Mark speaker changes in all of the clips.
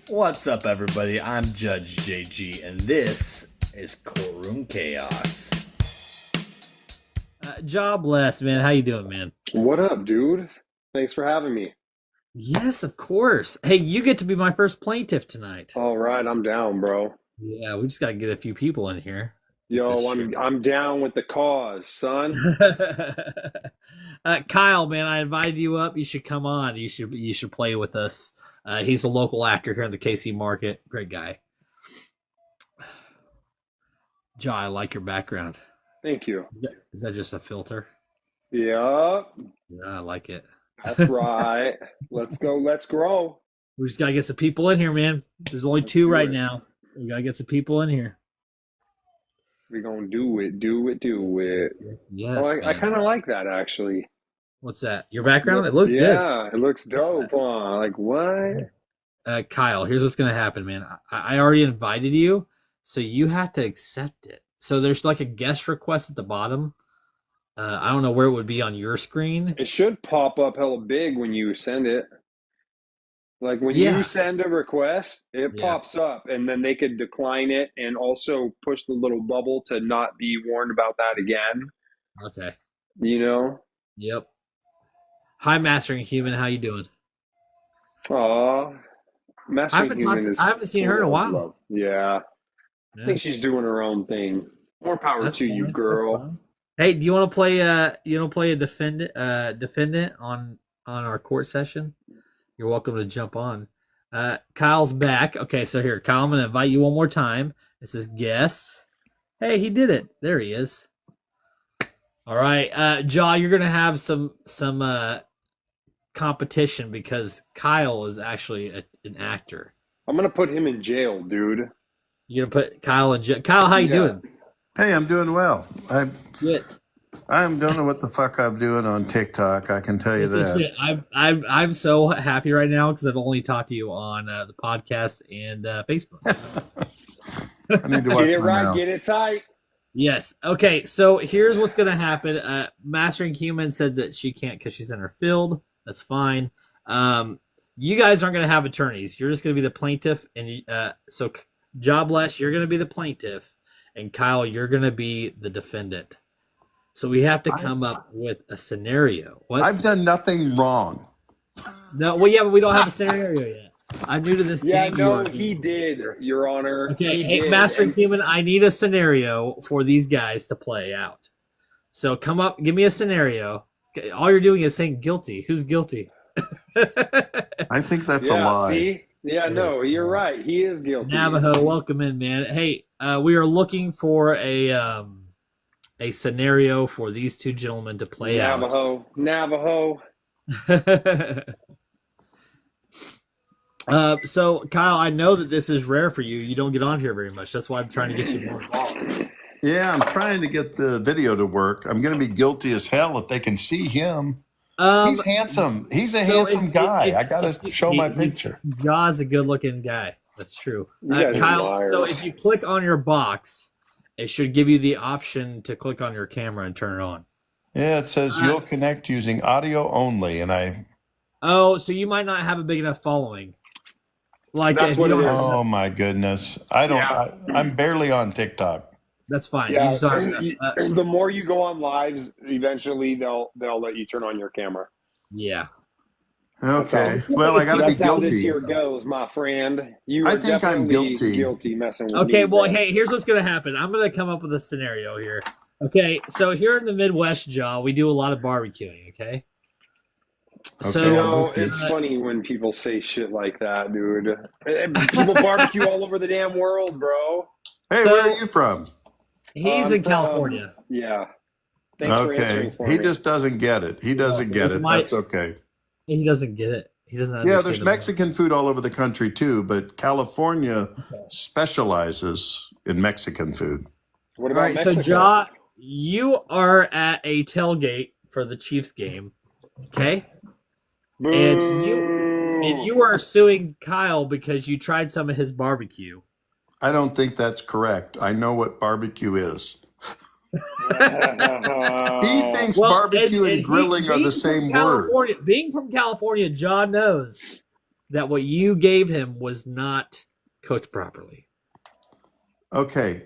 Speaker 1: What's up, everybody? I'm Judge JG, and this is Courtroom Chaos.
Speaker 2: Jobless, man. How you doing, man?
Speaker 3: What up, dude? Thanks for having me.
Speaker 2: Yes, of course. Hey, you get to be my first plaintiff tonight.
Speaker 3: All right, I'm down, bro.
Speaker 2: Yeah, we just got to get a few people in here.
Speaker 3: Yo, I'm down with the cause, son.
Speaker 2: Kyle, man, I invited you up. You should come on. You should play with us. He's a local actor here in the KC market. Great guy. Ja, I like your background.
Speaker 3: Thank you.
Speaker 2: Is that just a filter?
Speaker 3: Yep,
Speaker 2: Yeah, I like it.
Speaker 3: that's right. Let's go. Let's grow.
Speaker 2: We just got to get some people in here, man. There's only two
Speaker 3: do
Speaker 2: right
Speaker 3: it.
Speaker 2: now. We got to get some people in here.
Speaker 3: We're gonna do it.
Speaker 2: Yes,
Speaker 3: Oh, I
Speaker 2: man.
Speaker 3: kind of like that, actually.
Speaker 2: What's that? Your background? It looks good.
Speaker 3: Yeah, it looks dope. Huh? Like what?
Speaker 2: Kyle, here's what's going to happen, man. I already invited you, so you have to accept it. So there's like a guest request at the bottom. I don't know where it would be on your screen.
Speaker 3: It should pop up hella big when you send it. Like when
Speaker 2: Yeah.
Speaker 3: you send a request, it
Speaker 2: Yeah.
Speaker 3: pops up, and then they could decline it and also push the little bubble to not be warned about that again.
Speaker 2: Okay.
Speaker 3: You know?
Speaker 2: Yep. Hi, Mastering Human. How you doing?
Speaker 3: Aw. Mastering Human is
Speaker 2: I haven't seen her in a while.
Speaker 3: love. Yeah. I think she's doing her own thing. More power
Speaker 2: That's
Speaker 3: to you,
Speaker 2: fine.
Speaker 3: girl.
Speaker 2: That's fine. Hey, do you want to play? A defendant on our court session? You're welcome to jump on. Kyle's back. Okay, so here, Kyle, I'm going to invite you one more time. It says guess. Hey, he did it. There he is. All right, Ja, you're going to have some competition because Kyle is actually an actor.
Speaker 3: I'm gonna put him in jail, dude.
Speaker 2: You're going to put Kyle in jail. Kyle, how you
Speaker 3: Yeah.
Speaker 2: doing?
Speaker 4: Hey, I'm doing well.
Speaker 2: Good.
Speaker 4: I don't know what the fuck I'm doing on TikTok. I can tell you
Speaker 2: This is
Speaker 4: that.
Speaker 2: it. I'm so happy right now because I've only talked to you on the podcast and Facebook.
Speaker 4: I need to watch
Speaker 3: Get it
Speaker 4: my
Speaker 3: right,
Speaker 4: mouth.
Speaker 3: get it tight.
Speaker 2: Yes. Okay. So here's what's going to happen. Mastering Human said that she can't because she's in her field. That's fine. You guys aren't going to have attorneys. You're just going to be the plaintiff. And so, Jobless, you're going to be the plaintiff. And Kyle, you're going to be the defendant. So we have to come up with a scenario. What?
Speaker 4: I've done nothing wrong.
Speaker 2: No. Well, yeah, but we don't have a scenario yet. I'm new to this
Speaker 3: Yeah,
Speaker 2: game.
Speaker 3: no, he did, Your Honor.
Speaker 2: Okay,
Speaker 3: He
Speaker 2: hey,
Speaker 3: did.
Speaker 2: Mastering Human, I need a scenario for these guys to play out. So come up, give me a scenario. Okay, all you're doing is saying guilty. Who's guilty?
Speaker 4: I think that's a lie.
Speaker 3: See? Yeah, no, you're right. He is guilty.
Speaker 2: Navajo, welcome in, man. Hey, we are looking for a scenario for these two gentlemen to play
Speaker 3: Navajo.
Speaker 2: out. So, Kyle, I know that this is rare for you. You don't get on here very much. That's why I'm trying to get you more involved.
Speaker 4: Yeah, I'm trying to get the video to work. I'm going to be guilty as hell if they can see him. He's handsome. He's a handsome guy. I got to show my picture.
Speaker 2: Ja's a good-looking guy. That's true.
Speaker 3: You guys are
Speaker 2: Kyle,
Speaker 3: liars.
Speaker 2: so if you click on your box, it should give you the option to click on your camera and turn it on.
Speaker 4: Yeah, it says you'll connect using audio only, and I.
Speaker 2: Oh, so you might not have a big enough following. Like
Speaker 3: That's
Speaker 2: if
Speaker 3: what
Speaker 2: you
Speaker 3: it
Speaker 2: don't
Speaker 3: is.
Speaker 2: have,
Speaker 4: Oh my goodness! I don't.
Speaker 3: Yeah.
Speaker 4: I'm barely on TikTok.
Speaker 2: that's fine.
Speaker 3: Yeah,
Speaker 2: You just don't have enough.
Speaker 3: the more you go on lives, eventually they'll let you turn on your camera.
Speaker 2: Yeah.
Speaker 4: Okay. Well, I got to be
Speaker 3: That's how this
Speaker 4: guilty.
Speaker 3: year goes, my friend. You
Speaker 4: I
Speaker 3: are
Speaker 4: think I'm
Speaker 3: definitely
Speaker 4: guilty.
Speaker 3: messing with
Speaker 2: Okay,
Speaker 3: me,
Speaker 2: well,
Speaker 3: bro.
Speaker 2: hey, here's what's going to happen. I'm going to come up with a scenario here. Okay, so here in the Midwest, Ja, we do a lot of barbecuing, okay? So,
Speaker 4: Okay.
Speaker 3: You know,
Speaker 4: with you.
Speaker 3: it's funny when people say shit like that, dude. People barbecue all over the damn world, bro.
Speaker 4: Hey,
Speaker 2: So-
Speaker 4: where are you from?
Speaker 2: he's in California.
Speaker 3: Yeah. Thanks for
Speaker 4: Okay.
Speaker 3: answering for
Speaker 4: He
Speaker 3: me.
Speaker 4: just doesn't get it. He doesn't get
Speaker 2: it's
Speaker 4: it.
Speaker 2: my-
Speaker 4: That's okay.
Speaker 2: He doesn't get it. He doesn't
Speaker 4: Yeah,
Speaker 2: understand
Speaker 4: there's
Speaker 2: the-
Speaker 4: Mexican food all over the country too, but California specializes in Mexican food.
Speaker 3: What
Speaker 2: All
Speaker 3: about
Speaker 2: right, so
Speaker 3: Mexico?
Speaker 2: Ja, you are at a tailgate for the Chiefs game, okay?
Speaker 3: Boo.
Speaker 2: And you are suing Kyle because you tried some of his barbecue.
Speaker 4: I don't think that's correct. I know what barbecue is. He thinks barbecue and, grilling are the same word.
Speaker 2: Being from California, John knows that what you gave him was not cooked properly.
Speaker 4: Okay.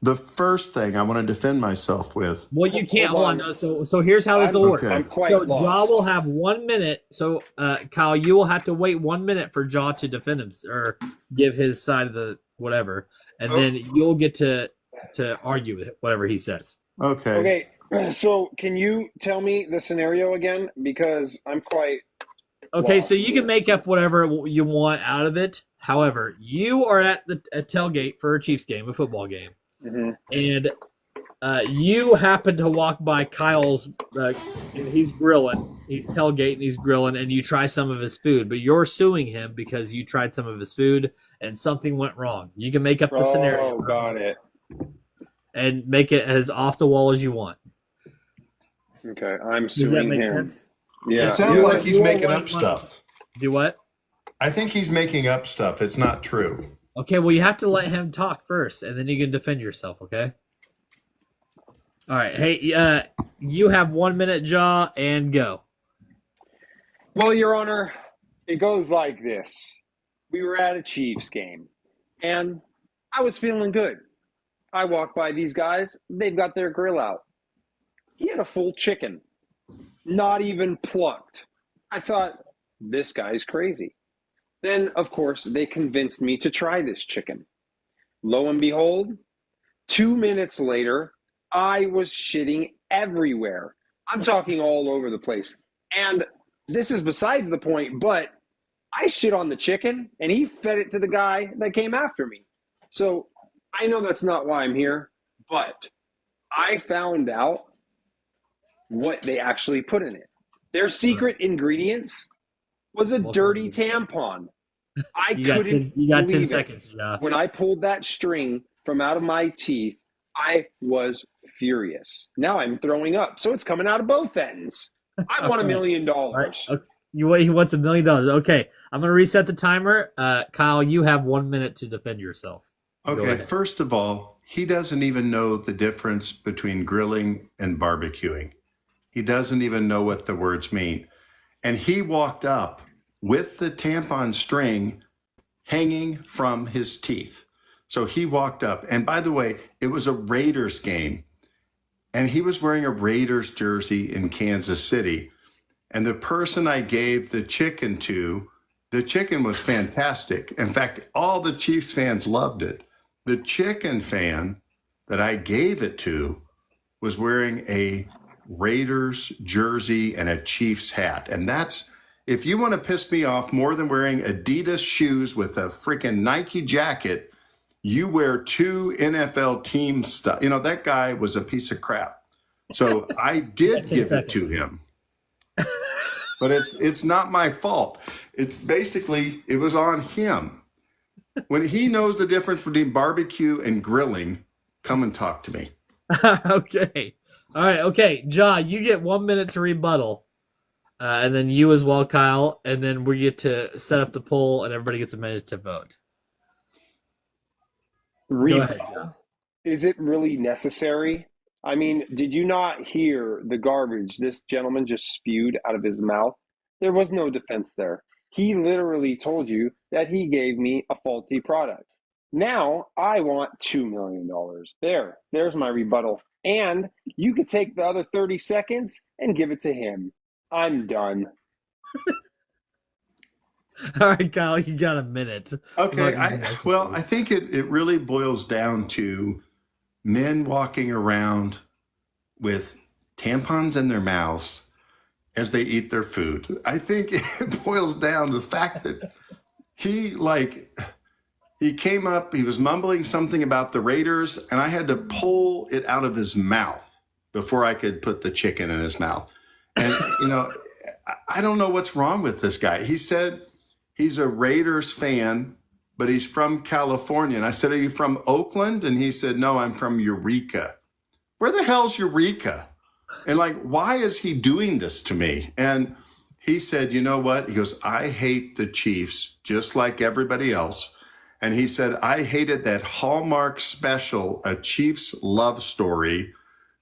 Speaker 4: The first thing I want to defend myself with.
Speaker 2: Well, you can't.
Speaker 3: Hold
Speaker 2: Hold on. No, so here's how this will work.
Speaker 4: Okay.
Speaker 3: I'm quite
Speaker 2: So
Speaker 3: lost.
Speaker 2: Jaw will have 1 minute. So Kyle, you will have to wait 1 minute for Jaw to defend him or give his side of the whatever, and then you'll get to argue with it, whatever he says.
Speaker 4: Okay.
Speaker 3: Okay, so can you tell me the scenario again? Because I'm quite
Speaker 2: Okay,
Speaker 3: lost
Speaker 2: so you
Speaker 3: here.
Speaker 2: can make up whatever you want out of it. However, you are at the tailgate for a Chiefs game, a football game, and you happen to walk by Kyle's, and he's grilling, he's tailgating, he's grilling, and you try some of his food, but you're suing him because you tried some of his food and something went wrong. You can make up the scenario.
Speaker 3: Oh, got it.
Speaker 2: And make it as off the wall as you want.
Speaker 3: Okay, I'm
Speaker 2: Does that
Speaker 3: suing
Speaker 2: make
Speaker 3: him.
Speaker 2: sense?
Speaker 3: Yeah.
Speaker 4: It sounds
Speaker 2: You
Speaker 4: like
Speaker 2: are-
Speaker 4: he's
Speaker 2: you are
Speaker 4: making
Speaker 2: one
Speaker 4: up
Speaker 2: money.
Speaker 4: stuff.
Speaker 2: Do what?
Speaker 4: I think he's making up stuff. It's not true.
Speaker 2: Okay, well, you have to let him talk first, and then you can defend yourself, okay? All right. Hey, you have 1 minute, Jaw, and go.
Speaker 3: Well, Your Honor, it goes like this. We were at a Chiefs game, and I was feeling good. I walked by these guys. They've got their grill out. He had a full chicken, not even plucked. I thought, this guy's crazy. Then, of course, they convinced me to try this chicken. Lo and behold, 2 minutes later, I was shitting everywhere. I'm talking all over the place. And this is besides the point, but I shit on the chicken, and he fed it to the guy that came after me. So I know that's not why I'm here, but I found out what they actually put in it. Their secret ingredients was a dirty tampon. I
Speaker 2: You got
Speaker 3: couldn't
Speaker 2: 10, you got 10
Speaker 3: believe it.
Speaker 2: seconds, Jaw.
Speaker 3: When I pulled that string from out of my teeth, I was furious. Now I'm throwing up. So it's coming out of both ends. I want $1 million.
Speaker 2: All right. Okay. He wants $1 million. Okay, I'm gonna reset the timer. Kyle, you have 1 minute to defend yourself. Go
Speaker 4: Okay,
Speaker 2: ahead.
Speaker 4: first of all, he doesn't even know the difference between grilling and barbecuing. He doesn't even know what the words mean. And he walked up with the tampon string hanging from his teeth. So he walked up. And by the way, it was a Raiders game. And he was wearing a Raiders jersey in Kansas City. And the person I gave the chicken to, the chicken was fantastic. In fact, all the Chiefs fans loved it. The chicken fan that I gave it to was wearing a Raiders jersey and a Chiefs hat. And that's, if you want to piss me off more than wearing Adidas shoes with a freaking Nike jacket, you wear 2 NFL team stuff. You know, that guy was a piece of crap. So I did give it to him. But it's not my fault. It's basically, it was on him. When he knows the difference between barbecue and grilling, come and talk to me.
Speaker 2: Okay. All right. Okay, Jaw, you get 1 minute to rebuttal, and then you as well, Kyle, and then we get to set up the poll, and everybody gets a minute to vote. Go ahead, Jaw.
Speaker 3: Is it really necessary? I mean, did you not hear the garbage this gentleman just spewed out of his mouth? There was no defense there. He literally told you that he gave me a faulty product. Now I want $2 million. There's my rebuttal. And you could take the other 30 seconds and give it to him. I'm done.
Speaker 2: All right, Kyle, you got a minute.
Speaker 4: Okay. I think it really boils down to men walking around with tampons in their mouths as they eat their food. I think it boils down to the fact that he came up, he was mumbling something about the Raiders, and I had to pull it out of his mouth before I could put the chicken in his mouth. And, you know, I don't know what's wrong with this guy. He said he's a Raiders fan, but he's from California. And I said, are you from Oakland? And he said, no, I'm from Eureka. Where the hell's Eureka? And like, why is he doing this to me? And he said, you know what? He goes, I hate the Chiefs just like everybody else. And he said, I hated that Hallmark special, A Chiefs Love Story.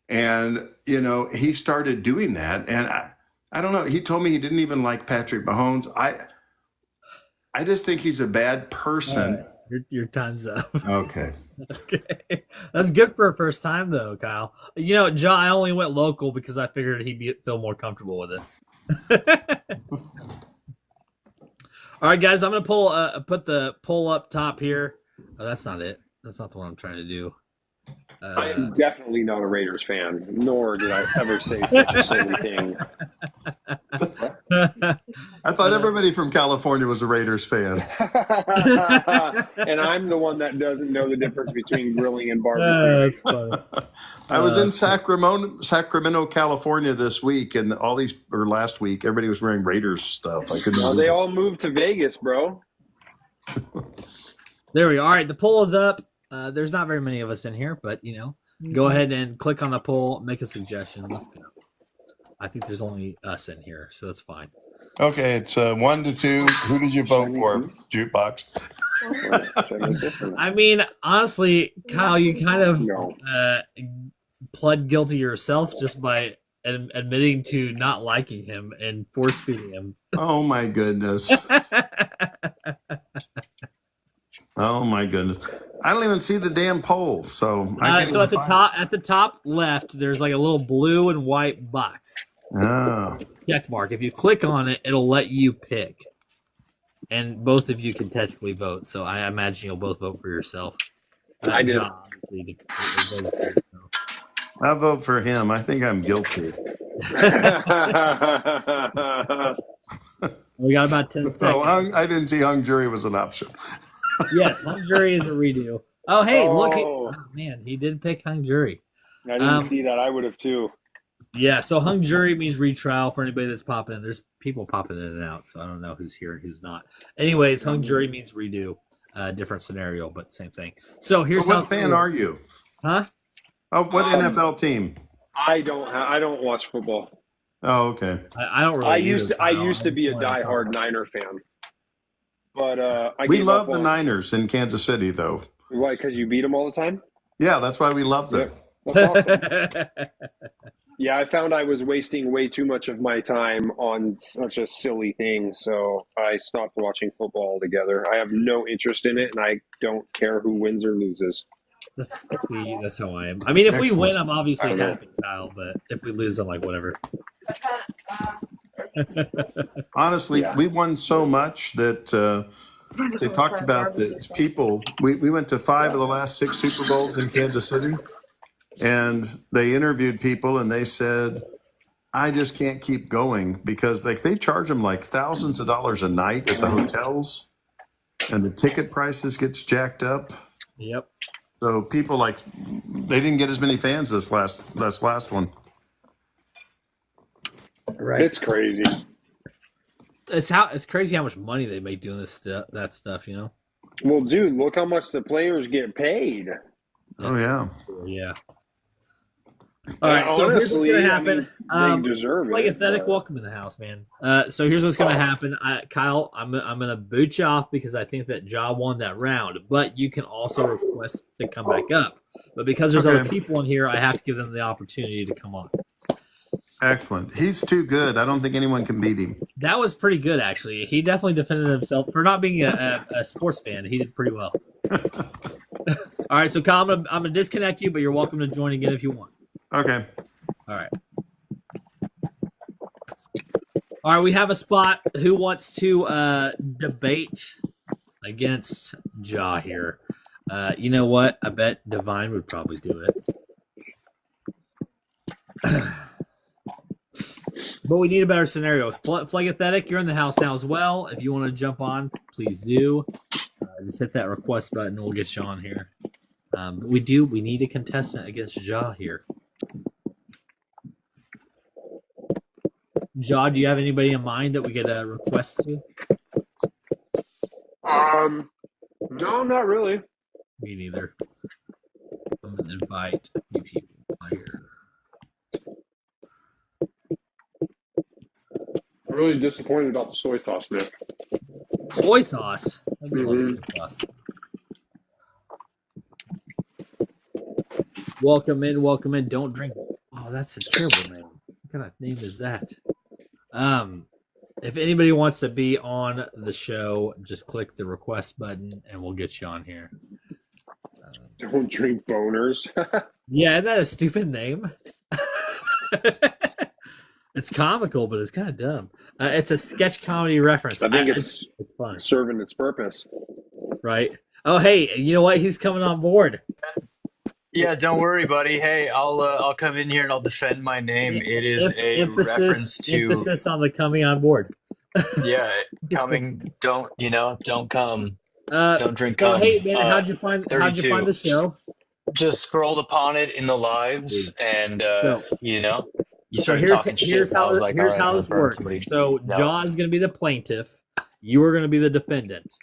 Speaker 4: And, you know, he started doing that. And I don't know. He told me he didn't even like Patrick Mahomes. I just think he's a bad person.
Speaker 2: Your time's up.
Speaker 4: Okay.
Speaker 2: Okay. That's good for a first time, though, Kyle. You know, John, I only went local because I figured feel more comfortable with it. All right, guys, I'm going to put the poll up top here. Oh, that's not it. That's not the one I'm trying to do.
Speaker 3: I am definitely not a Raiders fan, nor did I ever say such a silly thing.
Speaker 4: I thought everybody from California was a Raiders fan.
Speaker 3: And I'm the one that doesn't know the difference between grilling and barbecue.
Speaker 2: That's funny.
Speaker 4: I was in Sacramento, California this week, and last week, everybody was wearing Raiders stuff. I couldn't.
Speaker 3: Well, they all moved to Vegas, bro.
Speaker 2: There we go. All right, the poll is up. There's not very many of us in here, but, go ahead and click on the poll, make a suggestion. Let's go. I think there's only us in here, so that's fine.
Speaker 4: Okay, it's 1 to 2. Who did you vote for? Jukebox.
Speaker 2: I mean, honestly, Kyle, you kind of pled guilty yourself just by admitting to not liking him and force feeding him.
Speaker 4: Oh my goodness. Oh my goodness. I don't even see the damn poll. So
Speaker 2: so at the top left, there's like a little blue and white box.
Speaker 4: Oh.
Speaker 2: Check mark. If you click on it, it'll let you pick. And both of you can technically vote. So I imagine you'll both vote for yourself.
Speaker 3: I do.
Speaker 4: I'll vote for him. I think I'm guilty.
Speaker 2: We got about 10 seconds.
Speaker 4: Oh, I didn't see hung jury was an option.
Speaker 2: Yes, hung jury is a redo. Oh, hey, look. Oh, man, he did pick hung jury.
Speaker 3: I didn't see that. I would have too.
Speaker 2: Yeah, so hung jury means retrial for anybody that's popping in. There's people popping in and out, so I don't know who's here and who's not. Anyways, hung jury means redo. Different scenario, but same thing. So here's
Speaker 4: what fan are you?
Speaker 2: Huh?
Speaker 4: Oh, what NFL team?
Speaker 3: I don't watch football.
Speaker 4: Oh, okay.
Speaker 2: I don't really.
Speaker 3: I used to be a diehard Niner fan, but
Speaker 4: we love the Niners in Kansas City, though.
Speaker 3: Why? Because you beat them all the time?
Speaker 4: Yeah, that's why we love them.
Speaker 3: That's awesome. Yeah, I found I was wasting way too much of my time on such a silly thing, so I stopped watching football altogether. I have no interest in it, and I don't care who wins or loses.
Speaker 2: That's how I am. I mean, if we win, I'm obviously happy, Kyle, but if we lose, I'm like, whatever.
Speaker 4: Honestly, we won so much that they talked about the people. We went to 5 of the last 6 Super Bowls in Kansas City. And they interviewed people, and they said, "I just can't keep going because they charge them like thousands of dollars a night at the hotels, and the ticket prices gets jacked up."
Speaker 2: Yep.
Speaker 4: So people they didn't get as many fans this last one.
Speaker 2: Right.
Speaker 3: It's crazy.
Speaker 2: It's crazy how much money they make doing that stuff.
Speaker 3: Well, dude, look how much the players get paid.
Speaker 4: Oh yeah.
Speaker 2: Yeah. All right, so here's what's going to happen.
Speaker 3: They deserve
Speaker 2: like
Speaker 3: it.
Speaker 2: Athletic, welcome in the house, man. So here's what's going to happen. Kyle, I'm going to boot you off because I think that Ja won that round. But you can also request to come back up. But because there's other people in here, I have to give them the opportunity to come on.
Speaker 4: Excellent. He's too good. I don't think anyone can beat him.
Speaker 2: That was pretty good, actually. He definitely defended himself. For not being a sports fan, he did pretty well. All right, so Kyle, I'm going to disconnect you, but you're welcome to join again if you want.
Speaker 4: Okay.
Speaker 2: All right. All right, we have a spot. Who wants to debate against Ja here? You know what? I bet Divine would probably do it. But we need a better scenario. Phlegmatic, you're in the house now as well. If you want to jump on, please do. Just hit that request button and we'll get you on here. We need a contestant against Ja here. Ja, do you have anybody in mind that we could request to?
Speaker 3: No, not really.
Speaker 2: Me neither. I'm going to invite you people here.
Speaker 3: I'm really disappointed about the soy sauce, man.
Speaker 2: Soy sauce? Soy sauce. Welcome in. Don't drink. Oh, that's a terrible name. What kind of name is that? If anybody wants to be on the show, just click the request button and we'll get you on here.
Speaker 3: Don't drink boners.
Speaker 2: Yeah, isn't that a stupid name? It's comical, but it's kind of dumb. It's a sketch comedy reference.
Speaker 3: I think it's
Speaker 2: fun,
Speaker 3: serving its purpose.
Speaker 2: right? Oh, hey, you know what? He's coming on board.
Speaker 5: Yeah, don't worry, buddy. Hey, I'll come in here and I'll defend my name. It is a reference to
Speaker 2: emphasis on the coming on board.
Speaker 5: yeah, coming. Don't come. Don't drink
Speaker 2: so,
Speaker 5: cum.
Speaker 2: hey, man, how'd you find the show?
Speaker 5: Just scrolled upon it in the lives, and you started talking shit.
Speaker 2: Here's
Speaker 5: And I was like, all right,
Speaker 2: how
Speaker 5: I'm
Speaker 2: this
Speaker 5: gonna burn
Speaker 2: works.
Speaker 5: somebody.
Speaker 2: So
Speaker 5: No.
Speaker 2: Jaw is going to be the plaintiff. You are going to be the defendant.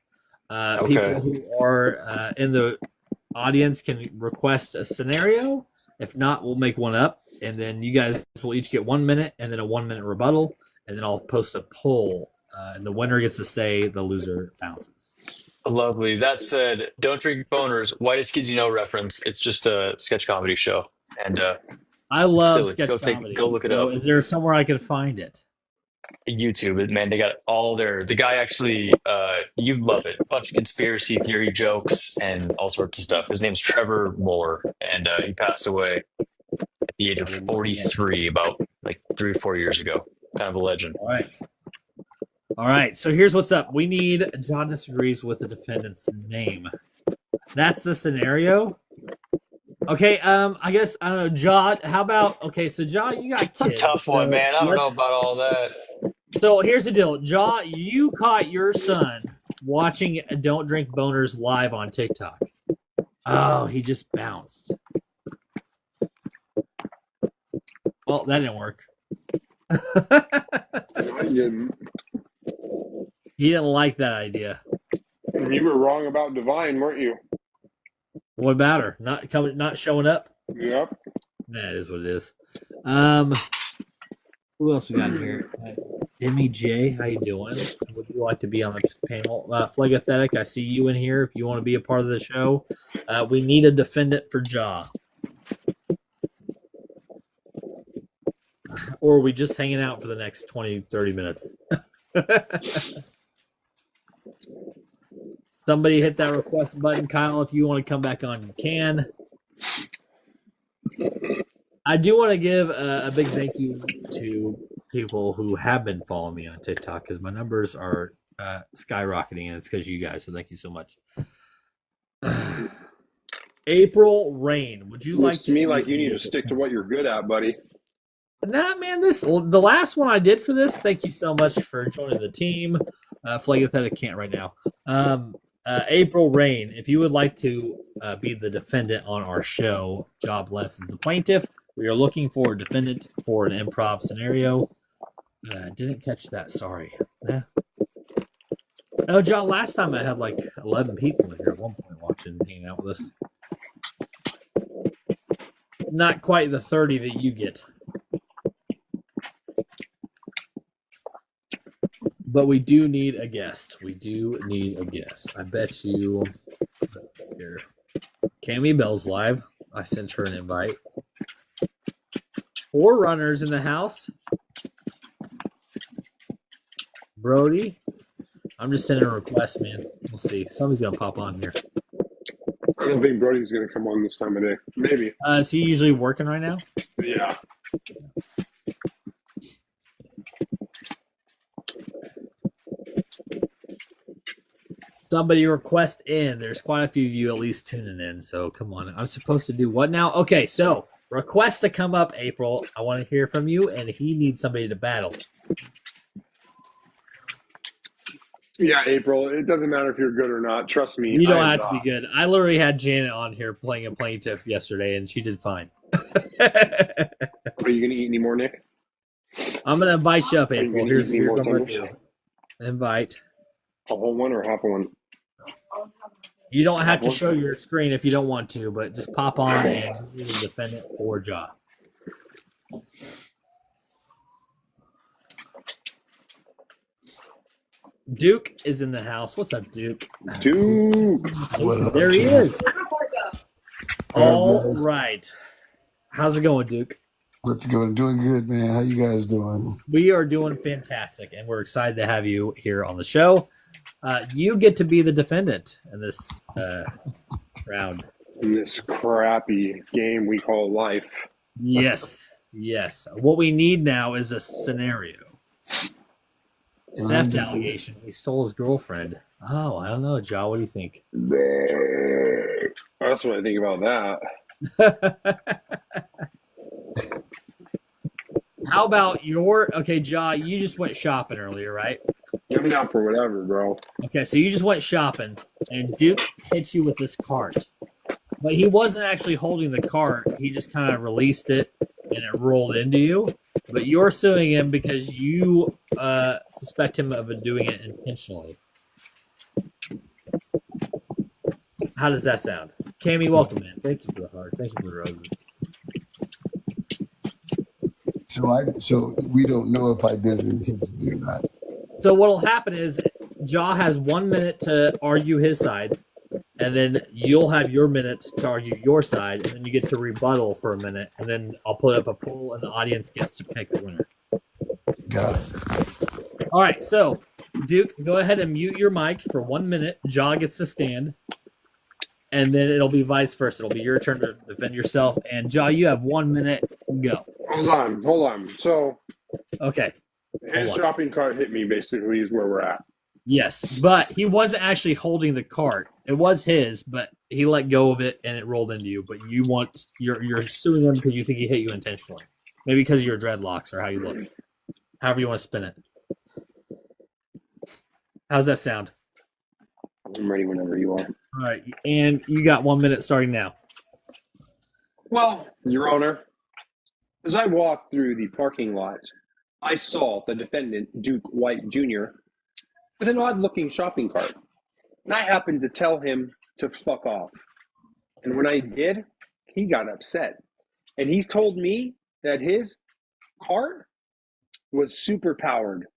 Speaker 5: Okay.
Speaker 2: People who are in the audience can request a scenario. If not, we'll make one up, and then you guys will each get 1 minute, and then a 1 minute rebuttal, and then I'll post a poll, and the winner gets to stay. The loser bounces.
Speaker 5: Lovely. That said, don't drink boners. Whitest Kids You Know reference. It's just a sketch comedy show, and
Speaker 2: I love
Speaker 5: silly.
Speaker 2: sketch comedy.
Speaker 5: Go look it
Speaker 2: So
Speaker 5: up.
Speaker 2: is there somewhere I can find it?
Speaker 5: YouTube, man, they got all the guy actually, you'd love it. A bunch of conspiracy theory jokes and all sorts of stuff. His name's Trevor Moore, and he passed away at the age of 43 about like 3 or 4 years ago. Kind of a legend.
Speaker 2: All right. So here's what's up. We need John disagrees with the defendant's name. That's the scenario. Okay. I guess I don't know, John. How about so John, you got
Speaker 5: It's a
Speaker 2: kids.
Speaker 5: tough one,
Speaker 2: so
Speaker 5: man. I don't know
Speaker 2: let's-
Speaker 5: about all that.
Speaker 2: So here's the deal, Jaw. You caught your son watching "Don't Drink Boners" live on TikTok. Oh, he just bounced. Well, that didn't work. He didn't like that idea.
Speaker 3: You were wrong about Divine, weren't you?
Speaker 2: What about her? Not showing up?
Speaker 3: Yep.
Speaker 2: That is what it is. Who else we got in here? Demi J, how you doing? Would you like to be on the panel? Phlegathetic, I see you in here. If you want to be a part of the show, we need a defendant for Jaw. Or are we just hanging out for the next 20, 30 minutes? Somebody hit that request button. Kyle, if you want to come back on, you can. I do want to give a big thank you to people who have been following me on TikTok because my numbers are skyrocketing, and it's because you guys. So thank you so much. April Rain, would you
Speaker 3: Looks to me like you need to stick to what you're good at, buddy.
Speaker 2: Nah, man. The last one I did for this. Thank you so much for joining the team. Phlegathetic can't right now. April Rain, if you would like to be the defendant on our show, Jobless is the plaintiff. We are looking for a defendant for an improv scenario. Didn't catch that. Sorry. Yeah. No, John, last time I had like 11 people in here at one point watching, hanging out with us. Not quite the 30 that you get. But we do need a guest. I bet you here. Cammy Bell's live. I sent her an invite. 4 runners in the house. Brody. I'm just sending a request, man. We'll see. Somebody's gonna pop on here.
Speaker 3: I don't think Brody's going to come on this time of day. Maybe.
Speaker 2: Is he usually working right now?
Speaker 3: Yeah.
Speaker 2: Somebody request in. There's quite a few of you at least tuning in, so come on. I'm supposed to do what now? Okay, so request to come up, April. I want to hear from you, and he needs somebody to battle.
Speaker 3: Yeah, April. It doesn't matter if you're good or not. Trust me.
Speaker 2: You don't
Speaker 3: I am
Speaker 2: have to be
Speaker 3: not.
Speaker 2: good. I literally had Janet on here playing a plaintiff yesterday, and she did fine.
Speaker 3: Are you going to eat any more, Nick?
Speaker 2: I'm going to invite you up,
Speaker 3: Are you
Speaker 2: April.
Speaker 3: gonna
Speaker 2: Here's
Speaker 3: eat any
Speaker 2: what
Speaker 3: more
Speaker 2: I'm going to
Speaker 3: tenders?
Speaker 2: do. Invite.
Speaker 3: A whole one or half a one?
Speaker 2: You don't have to show your screen if you don't want to, but just pop on and you can defend it for Jaw. Duke is in the house. What's up, Duke?
Speaker 3: Dude.
Speaker 4: What up,
Speaker 2: There he
Speaker 4: champ?
Speaker 2: is. All right. How's it going, Duke?
Speaker 6: What's going? Doing good, man. How you guys doing?
Speaker 2: We are doing fantastic, and we're excited to have you here on the show. You get to be the defendant in this round.
Speaker 3: In this crappy game we call life.
Speaker 2: Yes. What we need now is a scenario. Theft allegation. He stole his girlfriend. Oh, I don't know, Jaw. What do you think?
Speaker 3: That's what I think about that.
Speaker 2: How about okay, Jaw, you just went shopping earlier, right?
Speaker 3: I'm down for whatever, bro.
Speaker 2: Okay, so you just went shopping, and Duke hit you with this cart. But he wasn't actually holding the cart. He just kind of released it, and it rolled into you. But you're suing him because you suspect him of doing it intentionally. How does that sound? Cammy, welcome, man. Thank you for the hearts. Thank you for the roses.
Speaker 6: So we don't know if I did it intentionally or not.
Speaker 2: So what'll happen is Jaw has 1 minute to argue his side, and then you'll have your minute to argue your side, and then you get to rebuttal for a minute, and then I'll put up a poll, and the audience gets to pick the winner.
Speaker 6: Got it.
Speaker 2: All right, so Duke, go ahead and mute your mic for 1 minute. Jaw gets to stand, and then it'll be vice versa. It'll be your turn to defend yourself, and Jaw, you have 1 minute. Go.
Speaker 3: Hold on. So
Speaker 2: Okay.
Speaker 3: his shopping cart hit me, basically, is where we're at.
Speaker 2: Yes, but he wasn't actually holding the cart. It was his, but he let go of it and it rolled into you. But you're suing him because you think he hit you intentionally, maybe because of your dreadlocks or how you look. However you want to spin it. How's that sound?
Speaker 3: I'm ready whenever you are.
Speaker 2: All right, and you got 1 minute starting now.
Speaker 3: Well, Your Honor, as I walked through the parking lot, I saw the defendant, Duke White Jr., with an odd-looking shopping cart. And I happened to tell him to fuck off. And when I did, he got upset. And he told me that his cart was super powered.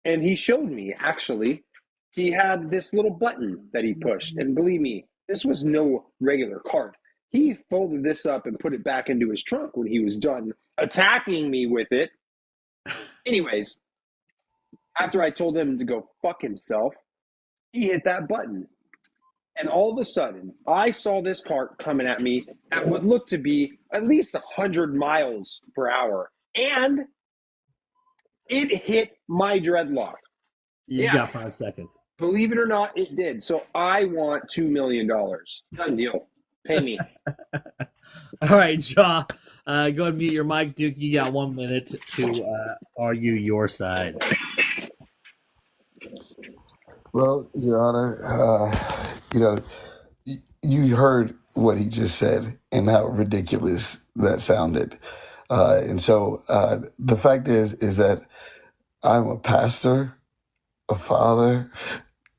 Speaker 3: And he showed me, actually, he had this little button that he pushed. And believe me, this was no regular cart. He folded this up and put it back into his trunk when he was done attacking me with it. Anyways, after I told him to go fuck himself, he hit that button. And all of a sudden, I saw this cart coming at me at what looked to be at least 100 miles per hour. And it hit my dreadlock.
Speaker 2: You got 5 seconds.
Speaker 3: Believe it or not, it did. So I want $2 million. Done deal. Pay me.
Speaker 2: All right, Jaw. Go ahead and mute your mic, Duke. You got 1 minute to argue your side.
Speaker 6: Well, Your Honor, you heard what he just said and how ridiculous that sounded. And so the fact is that I'm a pastor, a father,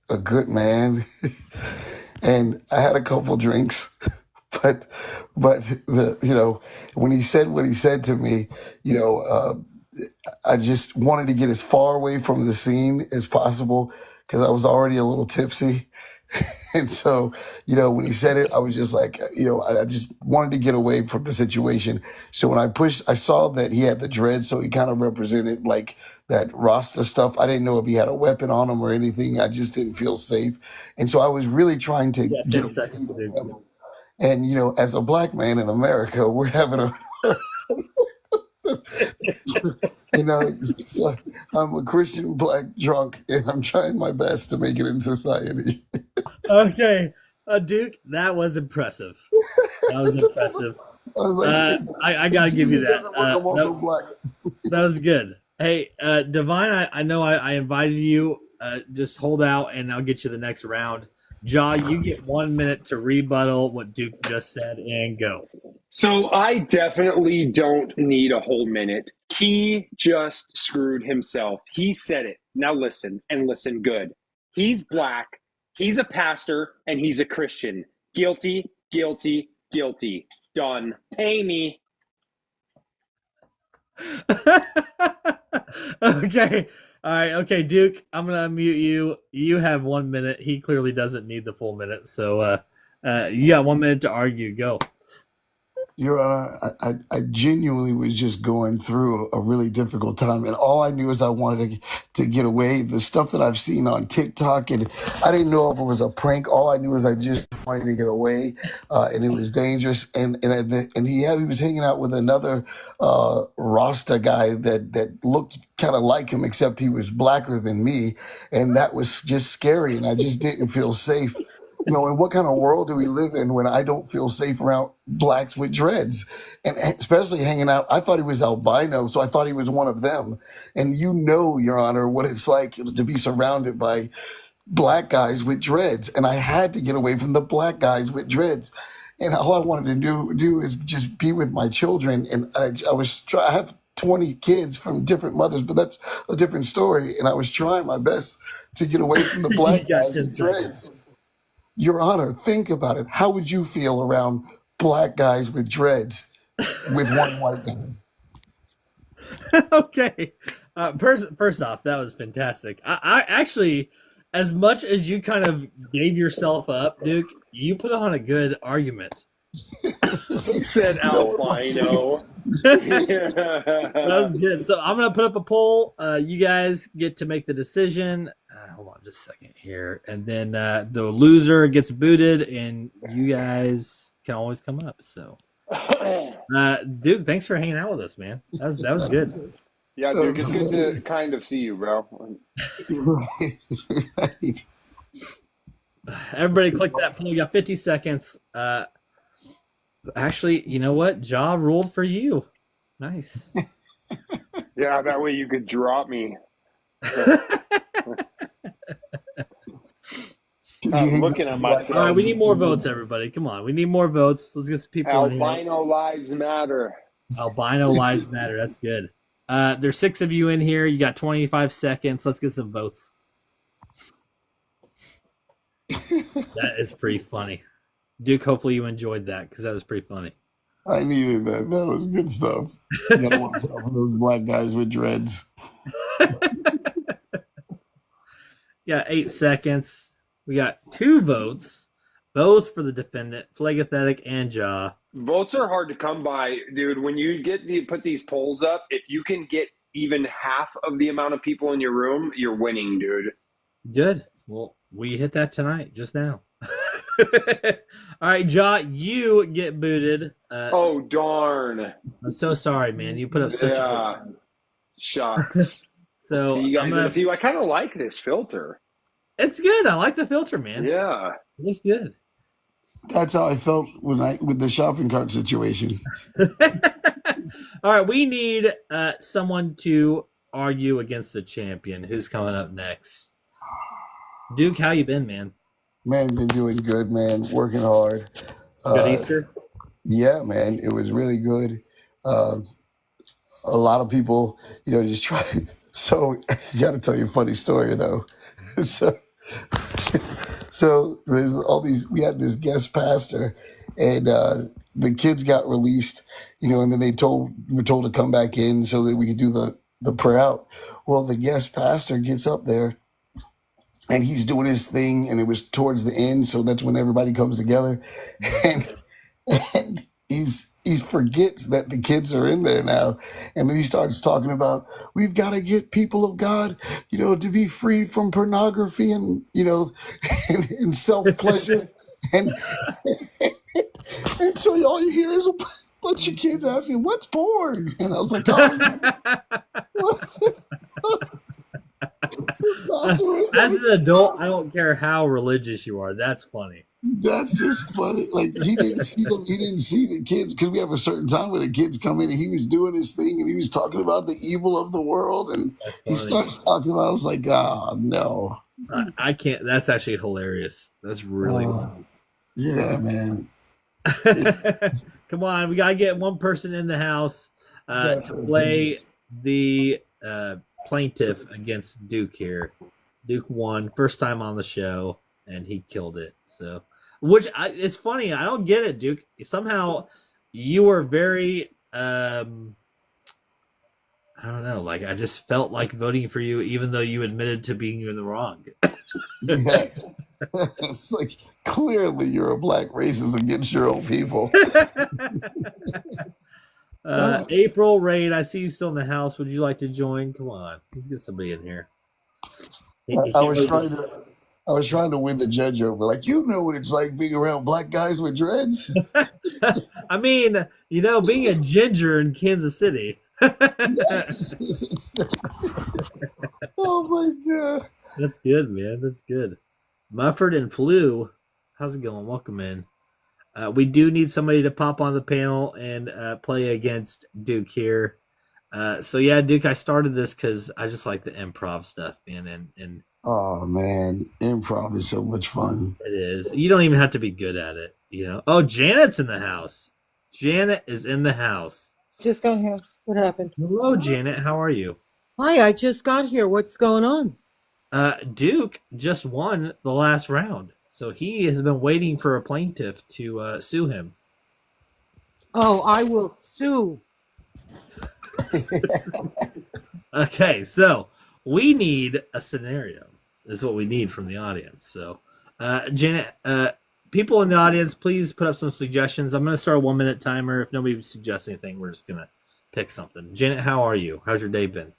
Speaker 6: a good man, and I had a couple drinks. But when he said what he said to me, I just wanted to get as far away from the scene as possible because I was already a little tipsy. And so, when he said it, I was just like, I just wanted to get away from the situation. So when I pushed, I saw that he had the dread, so he kind of represented like that Rasta stuff. I didn't know if he had a weapon on him or anything. I just didn't feel safe. And so I was really trying to get away from him. And, as a black man in America, we're having a, so I'm a Christian black drunk and I'm trying my best to make it in society.
Speaker 2: Okay. Duke, that was impressive. That was impressive.
Speaker 6: I was like,
Speaker 2: I got to give you that.
Speaker 6: I'm also black.
Speaker 2: That was good. Hey, Divine, I know I invited you. Just hold out and I'll get you the next round. Jaw, you get 1 minute to rebuttal what Duke just said and go.
Speaker 3: So I definitely don't need a whole minute. He just screwed himself. He said it. Now listen, and listen good. He's black, he's a pastor, and he's a Christian. Guilty, guilty, guilty. Done. Pay me.
Speaker 2: Okay. All right. Okay, Duke, I'm going to unmute you. You have 1 minute. He clearly doesn't need the full minute. So you got 1 minute to argue. Go.
Speaker 6: Your Honor, I genuinely was just going through a really difficult time, and all I knew is I wanted to get away. The stuff that I've seen on TikTok, and I didn't know if it was a prank. All I knew is I just wanted to get away, and it was dangerous. And he was hanging out with another Rasta guy that looked kind of like him, except he was blacker than me, and that was just scary. And I just didn't feel safe. And what kind of world do we live in when I don't feel safe around blacks with dreads? And especially hanging out, I thought he was albino, so I thought he was one of them. And Your Honor, what it's like to be surrounded by black guys with dreads. And I had to get away from the black guys with dreads. And all I wanted to do is just be with my children. And I have 20 kids from different mothers, but that's a different story. And I was trying my best to get away from the black guys with dreads. Your Honor, think about it. How would you feel around black guys with dreads with one white guy?
Speaker 2: Okay. First off, that was fantastic. I actually, as much as you kind of gave yourself up, Duke, you put on a good argument.
Speaker 3: He said albino.
Speaker 2: That was good. So I'm going to put up a poll. You guys get to make the decision. Hold on just a second here. And then the loser gets booted, and you guys can always come up. So, Duke, thanks for hanging out with us, man. That was good.
Speaker 3: Yeah, Duke, it's good to kind of see you, bro.
Speaker 6: Right.
Speaker 2: Everybody click that poll. You got 50 seconds. Actually, you know what? Ja ruled for you. Nice.
Speaker 3: Yeah, that way you could drop me. I'm looking at myself.
Speaker 2: All right, we need more votes, everybody. Come on. We need more votes. Let's get some people in here.
Speaker 3: Albino lives matter.
Speaker 2: Albino lives matter. That's good. There's 6 of you in here. You got 25 seconds. Let's get some votes. That is pretty funny. Duke, hopefully you enjoyed that because that was pretty funny.
Speaker 6: I needed that. That was good stuff. You gotta watch out for those black guys with dreads.
Speaker 2: Got 8 seconds. We got 2 votes, both for the defendant, Phlegathetic and Ja.
Speaker 3: Votes are hard to come by, dude. When you put these polls up, if you can get even half of the amount of people in your room, you're winning, dude.
Speaker 2: Good. Well, we hit that tonight, just now. All right, Ja, you get booted.
Speaker 3: Oh, darn.
Speaker 2: I'm so sorry, man. You put up such a
Speaker 3: shucks.
Speaker 2: So
Speaker 3: see you guys in a few. I kind of like this filter.
Speaker 2: It's good. I like the filter, man.
Speaker 3: Yeah.
Speaker 2: It looks good.
Speaker 6: That's how I felt with the shopping cart situation.
Speaker 2: All right, we need someone to argue against the champion. Who's coming up next? Duke, how you been, man?
Speaker 6: Man, been doing good, man. Working hard.
Speaker 2: Good Easter?
Speaker 6: Yeah, man. It was really good. A lot of people, just try. So, I got to tell you a funny story, though. So there's all these. We had this guest pastor, and the kids got released, and then we're told to come back in so that we could do the prayer out. Well, the guest pastor gets up there, and he's doing his thing, and it was towards the end, so that's when everybody comes together, and he forgets that the kids are in there now, and then he starts talking about we've got to get people of God, to be free from pornography and and self pleasure, and so all you hear is a bunch of kids asking, "What's porn?" And I was like, "What's it?"
Speaker 2: As an adult, I don't care how religious you are. That's funny.
Speaker 6: That's just funny. Like he didn't see them. He didn't see the kids because we have a certain time where the kids come in and he was doing his thing and he was talking about the evil of the world and he starts talking about. I was like, oh no,
Speaker 2: I can't. That's actually hilarious. That's really funny.
Speaker 6: Yeah, man.
Speaker 2: Come on, we gotta get one person in the house to play the plaintiff against Duke here. Duke won first time on the show and he killed it. So, it's funny. I don't get it, Duke. Somehow you were very I don't know. Like I just felt like voting for you, even though you admitted to being in the wrong.
Speaker 6: It's like clearly you're a black racist against your own people.
Speaker 2: April, Rain, I see you still in the house. Would you like to join? Come on, let's get somebody in here.
Speaker 6: I was trying to win the judge over. Like, you know what it's like being around black guys with dreads.
Speaker 2: I mean, being a ginger in Kansas City.
Speaker 6: Oh my god.
Speaker 2: That's good, man. That's good. Mufford and Flu, how's it going? Welcome in. We do need somebody to pop on the panel and play against Duke here. So yeah, Duke, I started this because I just like the improv stuff, man. And
Speaker 6: Oh man, improv is so much fun.
Speaker 2: it is. You don't even have to be good at it, Oh, Janet's in the house. Janet is in the house.
Speaker 7: Just got here. What happened?
Speaker 2: Hello, Janet. How are you?
Speaker 7: Hi, I just got here. What's going on?
Speaker 2: Duke just won the last round, so he has been waiting for a plaintiff to sue him.
Speaker 7: Oh, I will sue.
Speaker 2: Okay, so we need a scenario. Is what we need from the audience. So, Janet, people in the audience, please put up some suggestions. I'm going to start a 1 minute timer. If nobody suggests anything, we're just going to pick something. Janet, how are you? How's your day been?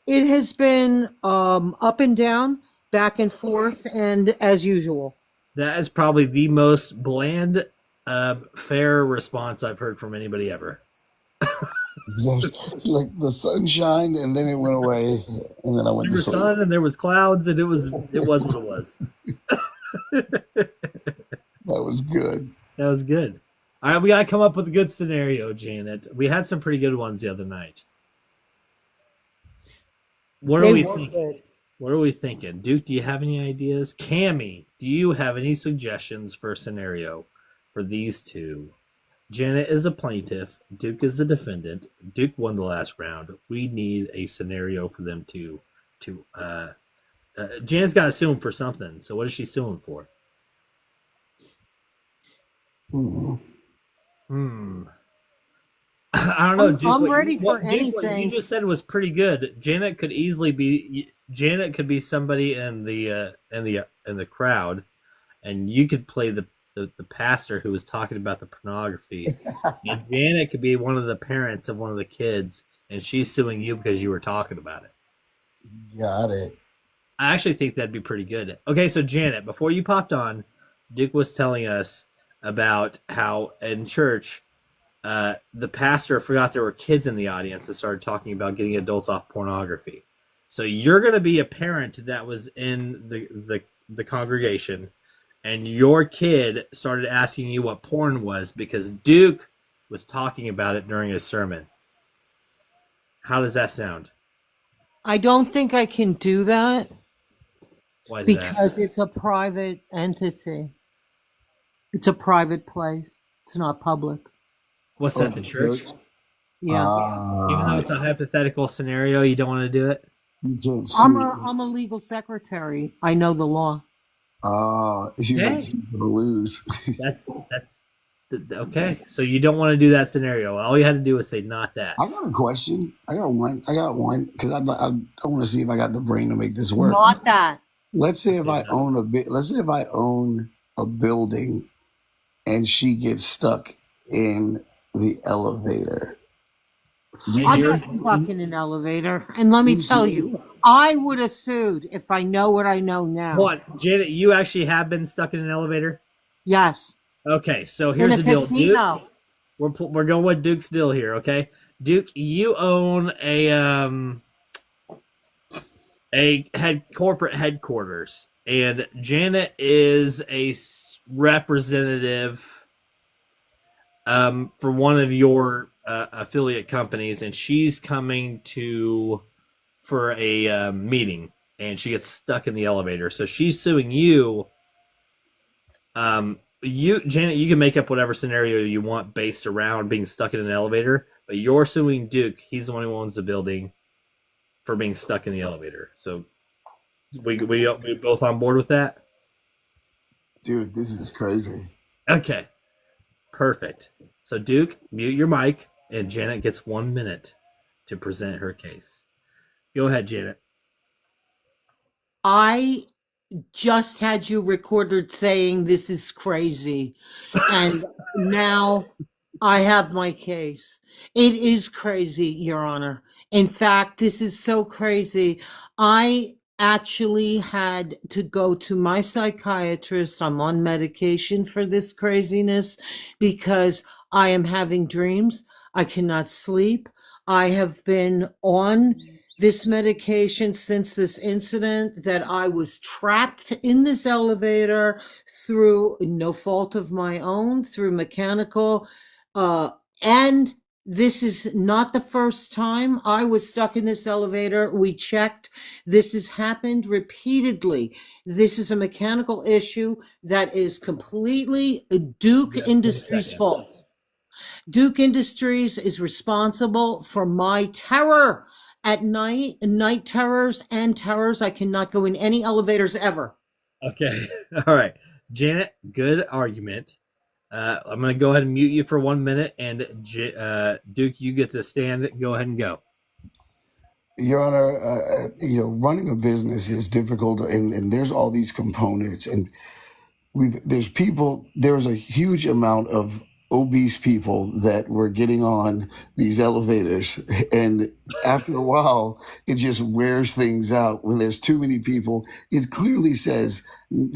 Speaker 7: It has been up and down, back and forth, and as usual.
Speaker 2: That is probably the most bland, fair response I've heard from anybody ever.
Speaker 6: Like the sun shined and then it went away, and then I went
Speaker 2: There
Speaker 6: to
Speaker 2: was
Speaker 6: sleep.
Speaker 2: sun and there was clouds, and it was what it was.
Speaker 6: That was good.
Speaker 2: That was good. All right, we gotta come up with a good scenario, Janet. We had some pretty good ones the other night. What are we thinking? What are we thinking? Duke, do you have any ideas? Cammy, do you have any suggestions for a scenario for these two? Janet is a plaintiff. Duke is the defendant. Duke won the last round. We need a scenario for them to Janet's got to sue him for something. So what is she suing for? I don't know. Duke,
Speaker 7: I'm ready for
Speaker 2: Duke, what
Speaker 7: anything.
Speaker 2: you just said was pretty good. Janet could easily be. Janet could be somebody in the crowd, and you could play the pastor who was talking about the pornography. And Janet could be one of the parents of one of the kids, and she's suing you because you were talking about it.
Speaker 6: Got it.
Speaker 2: I actually think that'd be pretty good. Okay, so Janet, before you popped on, Duke was telling us about how in church, the pastor forgot there were kids in the audience and started talking about getting adults off pornography. So you're going to be a parent that was in the congregation, and your kid started asking you what porn was because Duke was talking about it during his sermon. How does that sound?
Speaker 7: I don't think I can do that
Speaker 2: Why is
Speaker 7: because it's a private entity. It's a private place. It's not public.
Speaker 2: What's that, the church?
Speaker 7: Yeah.
Speaker 2: Even though it's a hypothetical scenario, you don't want to do it?
Speaker 6: You can't sue.
Speaker 7: I'm a legal secretary. I know the law.
Speaker 6: She's
Speaker 2: Okay.
Speaker 6: like, she's gonna lose.
Speaker 2: That's okay. So you don't want to do that scenario. All you had to do was say not that.
Speaker 6: I got a question. I got one because I want to see if I got the brain to make this work.
Speaker 7: Not that.
Speaker 6: Let's say if I own Let's say if I own a building, and she gets stuck in the elevator.
Speaker 7: I got stuck in an elevator, and let me tell you, I would have sued if I know what I know now.
Speaker 2: Hold on, Janet, you actually have been stuck in an elevator?
Speaker 7: Yes.
Speaker 2: Okay, so here's
Speaker 7: In
Speaker 2: the
Speaker 7: a
Speaker 2: deal. Duke,
Speaker 7: casino.
Speaker 2: we're going with Duke's deal here, okay? Duke, you own a corporate headquarters, and Janet is a representative for one of your affiliate companies, and she's coming for a meeting, and she gets stuck in the elevator. So she's suing you. Janet, you can make up whatever scenario you want based around being stuck in an elevator, but you're suing Duke. He's the one who owns the building for being stuck in the elevator. So we both on board with that?
Speaker 6: Dude, this is crazy.
Speaker 2: Okay. Perfect. So Duke, mute your mic, and Janet gets 1 minute to present her case. Go ahead, Janet.
Speaker 7: I just had you recorded saying this is crazy. And now I have my case. It is crazy, Your Honor. In fact, this is so crazy. I actually had to go to my psychiatrist. I'm on medication for this craziness because I am having dreams. I cannot sleep. I have been on this medication since this incident that I was trapped in this elevator through no fault of my own, through mechanical, and this is not the first time I was stuck in this elevator. We checked. This has happened repeatedly. This is a mechanical issue that is completely Duke Industries' fault. Duke Industries is responsible for my terror at night, night terrors and terrors. I cannot go in any elevators ever.
Speaker 2: Okay. All right. Janet, good argument. I'm going to go ahead and mute you for 1 minute. And Duke, you get to stand. Go ahead and go.
Speaker 6: Your Honor, running a business is difficult, and there's all these components, and there's a huge amount of obese people that were getting on these elevators, and after a while it just wears things out. When there's too many people, it clearly says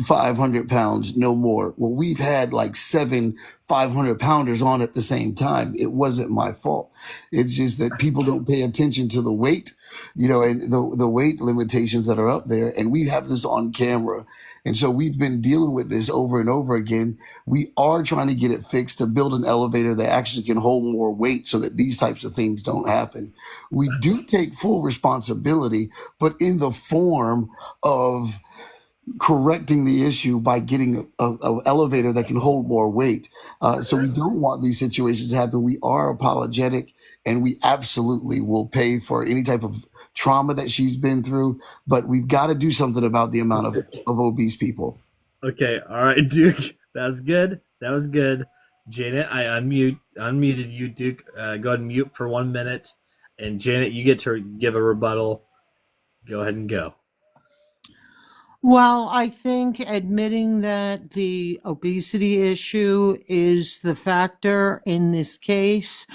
Speaker 6: 500 pounds, no more. Well, we've had like 7 500-pounders on at the same time. It wasn't my fault. It's just that people don't pay attention to the weight, and the weight limitations that are up there, and we have this on camera. And so we've been dealing with this over and over again. We are trying to get it fixed to build an elevator that actually can hold more weight so that these types of things don't happen. We do take full responsibility, but in the form of correcting the issue by getting a elevator that can hold more weight. So we don't want these situations to happen. We are apologetic, and we absolutely will pay for any type of trauma that she's been through, but we've got to do something about the amount of obese people.
Speaker 2: Okay. All right, Duke. That was good. That was good. Janet, I unmuted you. Duke, go ahead and mute for 1 minute. And Janet, you get to give a rebuttal. Go ahead and go.
Speaker 7: Well, I think admitting that the obesity issue is the factor in this case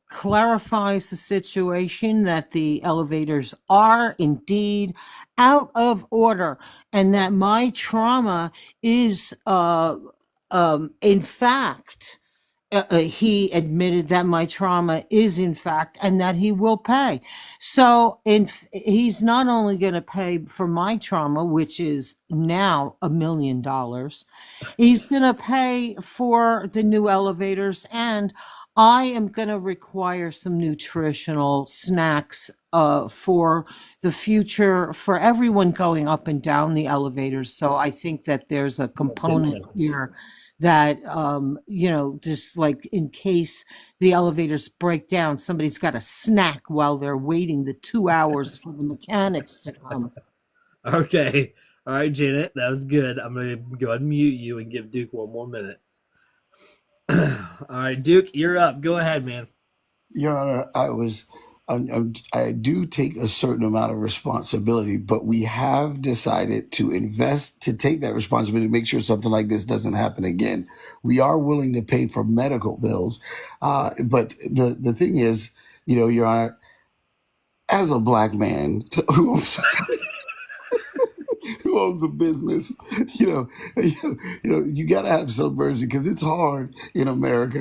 Speaker 7: clarifies the situation, that the elevators are indeed out of order, and that my trauma is, in fact, he admitted that my trauma is in fact, and that he will pay. So he's not only going to pay for my trauma, which is now $1 million, he's going to pay for the new elevators, and I am going to require some nutritional snacks for the future for everyone going up and down the elevators. So I think that there's a component here that, just like in case the elevators break down, somebody's got a snack while they're waiting the 2 hours for the mechanics to come.
Speaker 2: Okay. All right, Janet, that was good. I'm going to go ahead and mute you and give Duke 1 more minute. All right, Duke, you're up. Go ahead, man.
Speaker 6: Your Honor, I do take a certain amount of responsibility, but we have decided to invest, to take that responsibility to make sure something like this doesn't happen again. We are willing to pay for medical bills. But the thing is, Your Honor, as a black man who owns a business, you got to have some mercy, because it's hard in America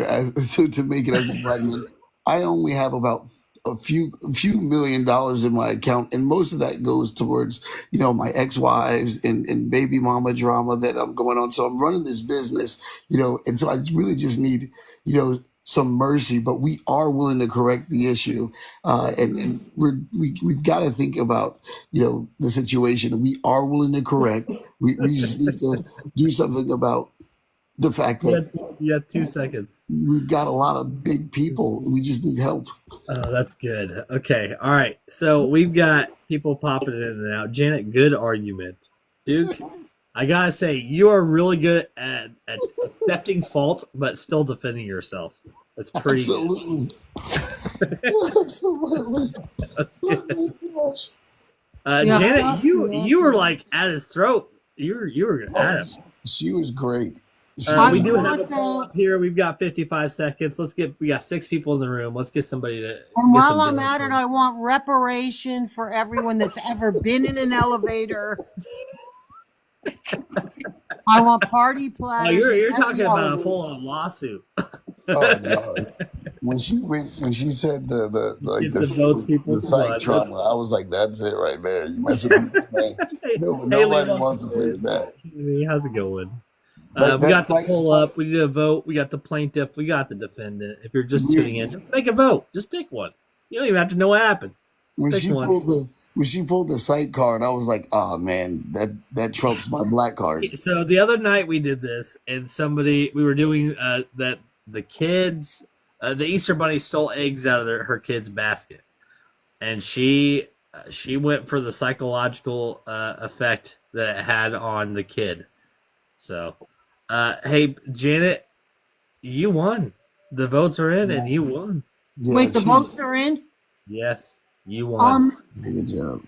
Speaker 6: to make it as a black man. I only have about a few $1 million in my account, and most of that goes towards my ex-wives and baby mama drama that I'm going on. So I'm running this business, and so I really just need some mercy. But we are willing to correct the issue, and we've got to think about the situation. We are willing to correct. We just need to do something about the fact that
Speaker 2: you have 2 seconds.
Speaker 6: We've got a lot of big people. We just need help.
Speaker 2: Oh, that's good. Okay. All right. So we've got people popping in and out. Janet, good argument. Duke, I got to say, you are really good at accepting fault, but still defending yourself. That's pretty
Speaker 6: Absolutely.
Speaker 2: good.
Speaker 6: Absolutely.
Speaker 2: That's good.
Speaker 7: Yeah,
Speaker 2: Janet,
Speaker 7: fuck
Speaker 2: you were
Speaker 7: yeah.
Speaker 2: like at his throat. You were at him.
Speaker 6: She was great. She
Speaker 7: I
Speaker 2: We
Speaker 6: was
Speaker 2: do have
Speaker 7: want
Speaker 2: a poll up here. We've got 55 seconds. We got 6 people in the room. Let's get somebody to
Speaker 7: And
Speaker 2: get
Speaker 7: while
Speaker 2: some.
Speaker 7: I'm at it, I want reparation for everyone that's ever been in an elevator. I want party
Speaker 2: Oh,
Speaker 7: platters.
Speaker 2: you're
Speaker 7: in every
Speaker 2: talking about a
Speaker 7: elevator.
Speaker 2: full-on lawsuit.
Speaker 6: oh god. When she said
Speaker 2: Get the votes, people
Speaker 6: the
Speaker 2: to
Speaker 6: psych
Speaker 2: run.
Speaker 6: trauma, I was like, that's it right there. You mess with me, man. No, nobody wants to play with that.
Speaker 2: Hey, how's it going?
Speaker 6: That-
Speaker 2: We got
Speaker 6: that's
Speaker 2: the
Speaker 6: like-
Speaker 2: pull up. We did a vote. We got the plaintiff. We got the defendant. If you're just tuning in, just make a vote. Just pick one. You don't even have to know what happened.
Speaker 6: When
Speaker 2: Pick one.
Speaker 6: when she pulled the psych card, I was like, oh man, that trumps my black card.
Speaker 2: So the other night we did this, and we were doing that. The kids, the Easter Bunny stole eggs out of her kid's basket, and she went for the psychological effect that it had on the kid. So, hey Janet, you won. The votes are in, and you won.
Speaker 6: Yeah,
Speaker 7: Wait, the votes are in?
Speaker 2: Yes, you won.
Speaker 6: Good job.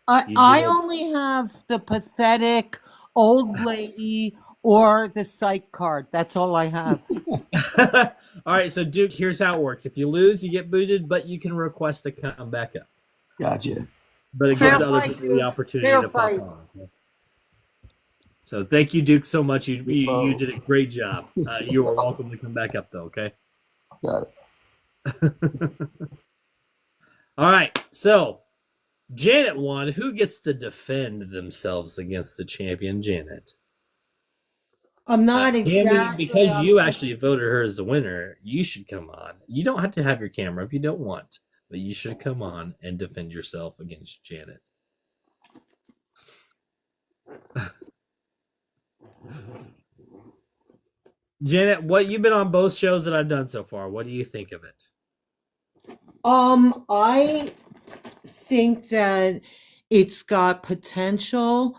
Speaker 7: I only have the pathetic old lady or the psych card. That's all I have.
Speaker 2: All right, so Duke, here's how it works. If you lose, you get booted, but you can request to come back up.
Speaker 6: Gotcha.
Speaker 2: But it
Speaker 7: Fair
Speaker 2: gives other
Speaker 7: fight,
Speaker 2: people
Speaker 7: Duke.
Speaker 2: the opportunity
Speaker 7: Fair
Speaker 2: to
Speaker 7: fight.
Speaker 2: pop on. So thank you, Duke, so much. You did a great job. You are welcome to come back up, though. Okay.
Speaker 6: Got it.
Speaker 2: All right. So Janet won. Who gets to defend themselves against the champion, Janet?
Speaker 7: I'm not
Speaker 2: Tammy,
Speaker 7: exactly.
Speaker 2: because you actually voted her as the winner, you should come on. You don't have to have your camera if you don't want, but you should come on and defend yourself against Janet. Janet, what you've been on both shows that I've done so far. What do you think of it?
Speaker 7: I think that it's got potential.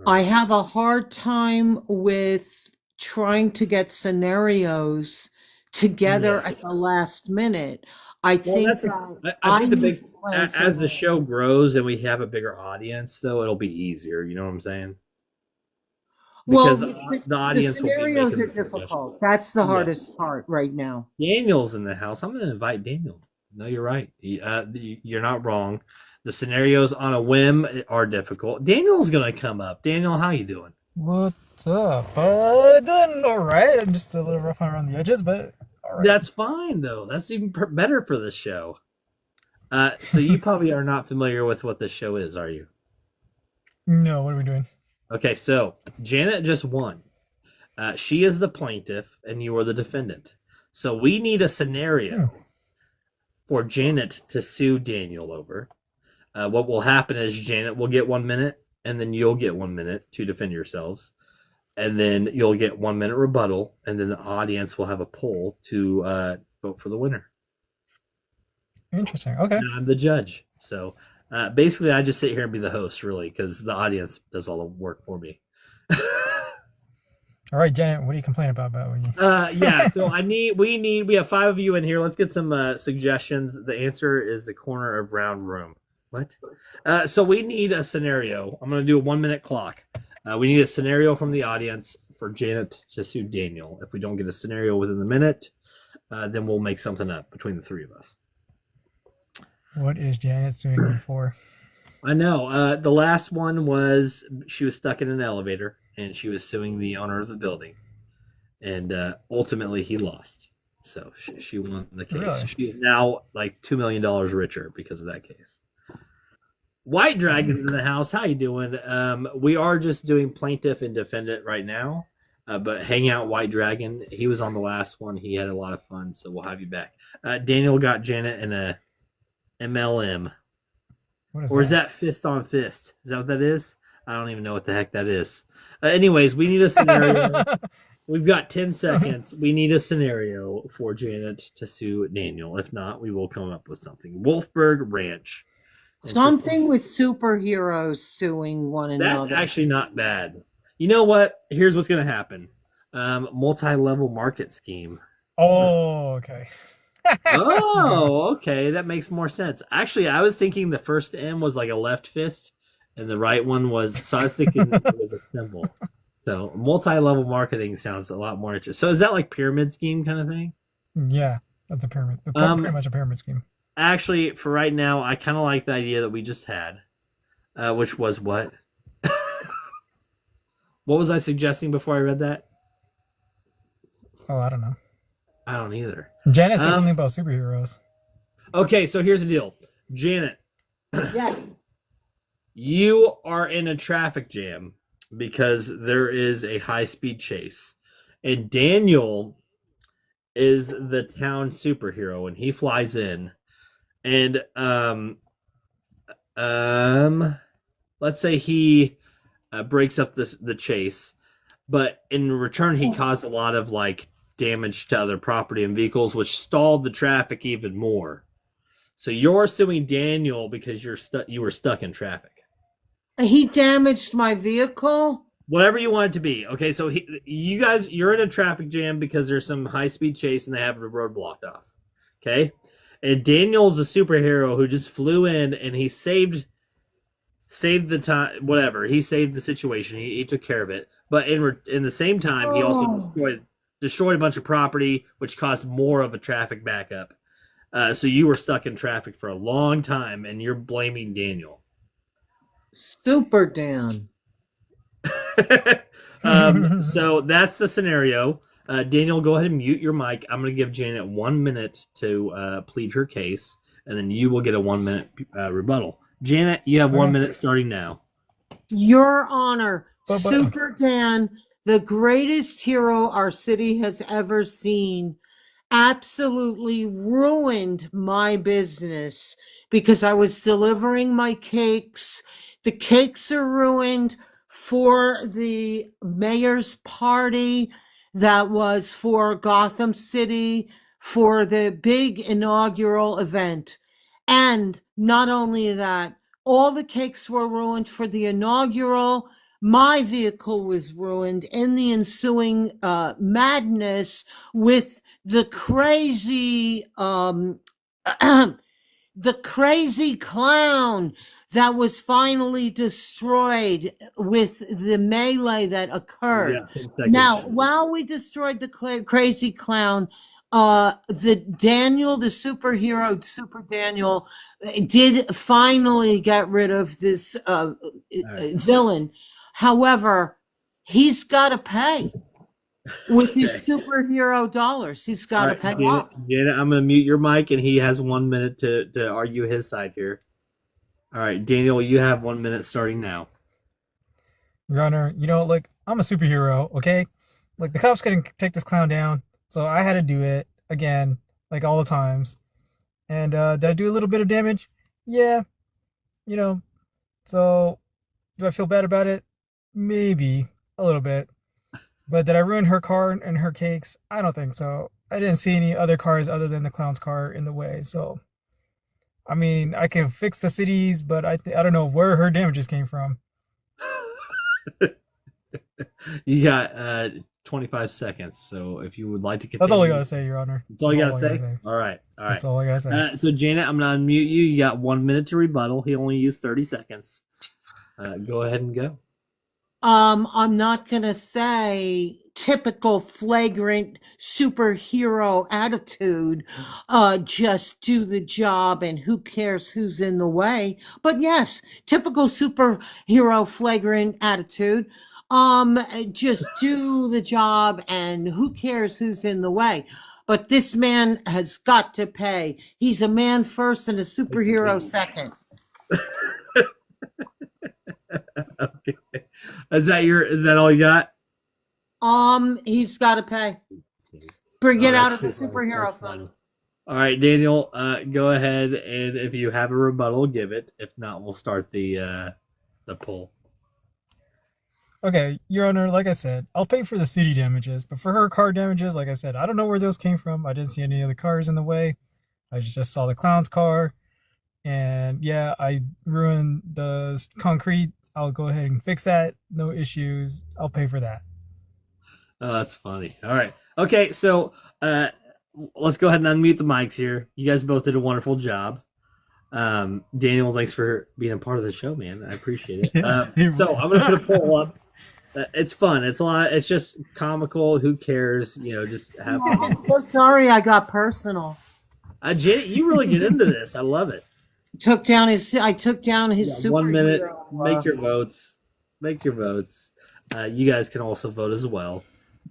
Speaker 7: I have a hard time with trying to get scenarios together
Speaker 2: Yeah.
Speaker 7: at the last minute. I
Speaker 2: Well,
Speaker 7: think
Speaker 2: that's
Speaker 7: that
Speaker 2: I think the
Speaker 7: need
Speaker 2: big
Speaker 7: to plan
Speaker 2: as the
Speaker 7: something.
Speaker 2: show grows and we have a bigger audience, though, it'll be easier. You know what I'm saying?
Speaker 7: Well,
Speaker 2: Because the audience will be
Speaker 7: scenarios
Speaker 2: making
Speaker 7: are
Speaker 2: the suggestions.
Speaker 7: difficult. That's the
Speaker 2: Yeah.
Speaker 7: hardest part right now.
Speaker 2: Daniel's in the house. I'm going to invite Daniel. No, you're right. You're not wrong. The scenarios on a whim are difficult. Daniel's going to come up. Daniel, how you doing?
Speaker 8: What's up? Doing all right. I'm just a little rough around the edges, but all right.
Speaker 2: That's fine, though. That's even better for the show. So you probably are not familiar with what this show is, are you?
Speaker 8: No, what are we doing?
Speaker 2: Okay, so Janet just won. She is the plaintiff, and you are the defendant. So we need a scenario for Janet to sue Daniel over. What will happen is Janet will get 1 minute, and then you'll get 1 minute to defend yourselves. And then you'll get 1 minute rebuttal, and then the audience will have a poll to vote for the winner.
Speaker 8: Interesting. Okay.
Speaker 2: And I'm the judge. So basically, I just sit here and be the host, really, because the audience does all the work for me.
Speaker 8: All right, Janet, what are you complaining about?
Speaker 2: Yeah, so we have 5 of you in here. Let's get some suggestions. The answer is the corner of round room. What? So we need a scenario. I'm going to do a 1 minute clock. We need a scenario from the audience for Janet to sue Daniel. If we don't get a scenario within the minute, then we'll make something up between the 3 of us.
Speaker 8: What is Janet suing me for?
Speaker 2: I know. The last one was she was stuck in an elevator and she was suing the owner of the building. And ultimately he lost. So she won the case.
Speaker 8: Really?
Speaker 2: She is now like $2 million richer because of that case. White Dragon's in the house. How you doing? We are just doing plaintiff and defendant right now. But hang out, White Dragon. He was on the last one. He had a lot of fun, so we'll have you back. Daniel got Janet in a MLM. Or is that fist on fist? Is that what that is? I don't even know what the heck that is. Anyways, we need a scenario. We've got 10 seconds. We need a scenario for Janet to sue Daniel. If not, we will come up with something. Wolfburg Ranch.
Speaker 7: Something with superheroes suing one another.
Speaker 2: That's actually not bad. You know what? Here's what's going to happen. Multi-level market scheme.
Speaker 8: Oh, okay.
Speaker 2: Oh, okay. That makes more sense. Actually, I was thinking the first M was like a left fist, and the right one was. So I was thinking it was a symbol. So multi-level marketing sounds a lot more interesting. So is that like pyramid scheme kind of thing?
Speaker 8: Yeah, that's a pyramid. Pretty much a pyramid scheme.
Speaker 2: Actually, for right now, I kind of like the idea that we just had, which was what? What was I suggesting before I read that?
Speaker 8: Oh, I don't know.
Speaker 2: I don't either.
Speaker 8: Janet said something about superheroes.
Speaker 2: Okay, so here's the deal. Janet,
Speaker 7: Yes.
Speaker 2: you are in a traffic jam because there is a high-speed chase. And Daniel is the town superhero, and he flies in. And let's say he breaks up the chase, but in return he caused a lot of like damage to other property and vehicles, which stalled the traffic even more. So you're suing Daniel because you were stuck in traffic.
Speaker 7: He damaged my vehicle.
Speaker 2: Whatever you want it to be. Okay, so you're in a traffic jam because there's some high-speed chase and they have the road blocked off. Okay? And Daniel's a superhero who just flew in and he saved the time, whatever. He saved the situation. He took care of it. But in the same time, he also destroyed a bunch of property, which caused more of a traffic backup. So you were stuck in traffic for a long time, and you're blaming Daniel.
Speaker 7: Super Dan.
Speaker 2: So that's the scenario. Daniel, go ahead and mute your mic. I'm going to give Janet 1 minute to plead her case, and then you will get a 1 minute rebuttal. Janet, you have 1 minute starting now.
Speaker 7: Your Honor, Super Dan, the greatest hero our city has ever seen, absolutely ruined my business because I was delivering my cakes. The cakes are ruined for the mayor's party that was for Gotham City for the big inaugural event. And not only that, all the cakes were ruined for the inaugural. My vehicle was ruined in the ensuing madness with the crazy the crazy clown that was finally destroyed with the melee that occurred. Now, while we destroyed the crazy clown, the superhero, Super Daniel, did finally get rid of this villain. However, he's got to pay with his superhero dollars. He's got to pay up.
Speaker 2: Janet, I'm going to mute your mic, and he has 1 minute to argue his side here. All right, Daniel, you have 1 minute starting now.
Speaker 8: Your Honor, like, I'm a superhero, okay? Like, the cops couldn't take this clown down, so I had to do it again, like all the times. And did I do a little bit of damage? Yeah. So do I feel bad about it? Maybe a little bit. But did I ruin her car and her cakes? I don't think so. I didn't see any other cars other than the clown's car in the way, so I mean, I can fix the cities, but I don't know where her damages came from.
Speaker 2: You got 25 seconds, so if you would like to continue.
Speaker 8: That's all I gotta say, Your Honor.
Speaker 2: That's all you gotta say? All right.
Speaker 8: That's all I gotta say.
Speaker 2: So Janet, I'm gonna unmute you. You got 1 minute to rebuttal. He only used 30 seconds. Go ahead and go.
Speaker 7: I'm not gonna say typical flagrant superhero attitude, just do the job and who cares who's in the way. But yes, typical superhero flagrant attitude. Just do the job and who cares who's in the way. But this man has got to pay. He's a man first and a superhero second.
Speaker 2: Okay. Is that all you got?
Speaker 7: He's got to pay. Bring it out of the superhero fund.
Speaker 2: All right, Daniel, go ahead, and if you have a rebuttal, give it. If not, we'll start the poll.
Speaker 8: Okay, Your Honor, like I said, I'll pay for the city damages, but for her car damages, like I said, I don't know where those came from. I didn't see any of the cars in the way. I just saw the clown's car, and yeah, I ruined the concrete. I'll go ahead and fix that. No issues. I'll pay for that.
Speaker 2: Oh, that's funny. All right. Okay, so let's go ahead and unmute the mics here. You guys both did a wonderful job. Daniel, thanks for being a part of the show, man. I appreciate it.
Speaker 8: Yeah.
Speaker 2: So I'm gonna put a poll up. It's fun. It's a lot. It's just comical. Who cares? Just have fun.
Speaker 7: I'm so sorry I got personal.
Speaker 2: Janet, you really get into this. I love it.
Speaker 7: I took down his
Speaker 2: Yeah,
Speaker 7: superhero.
Speaker 2: 1 minute. Make your votes. Make your votes. You guys can also vote as well.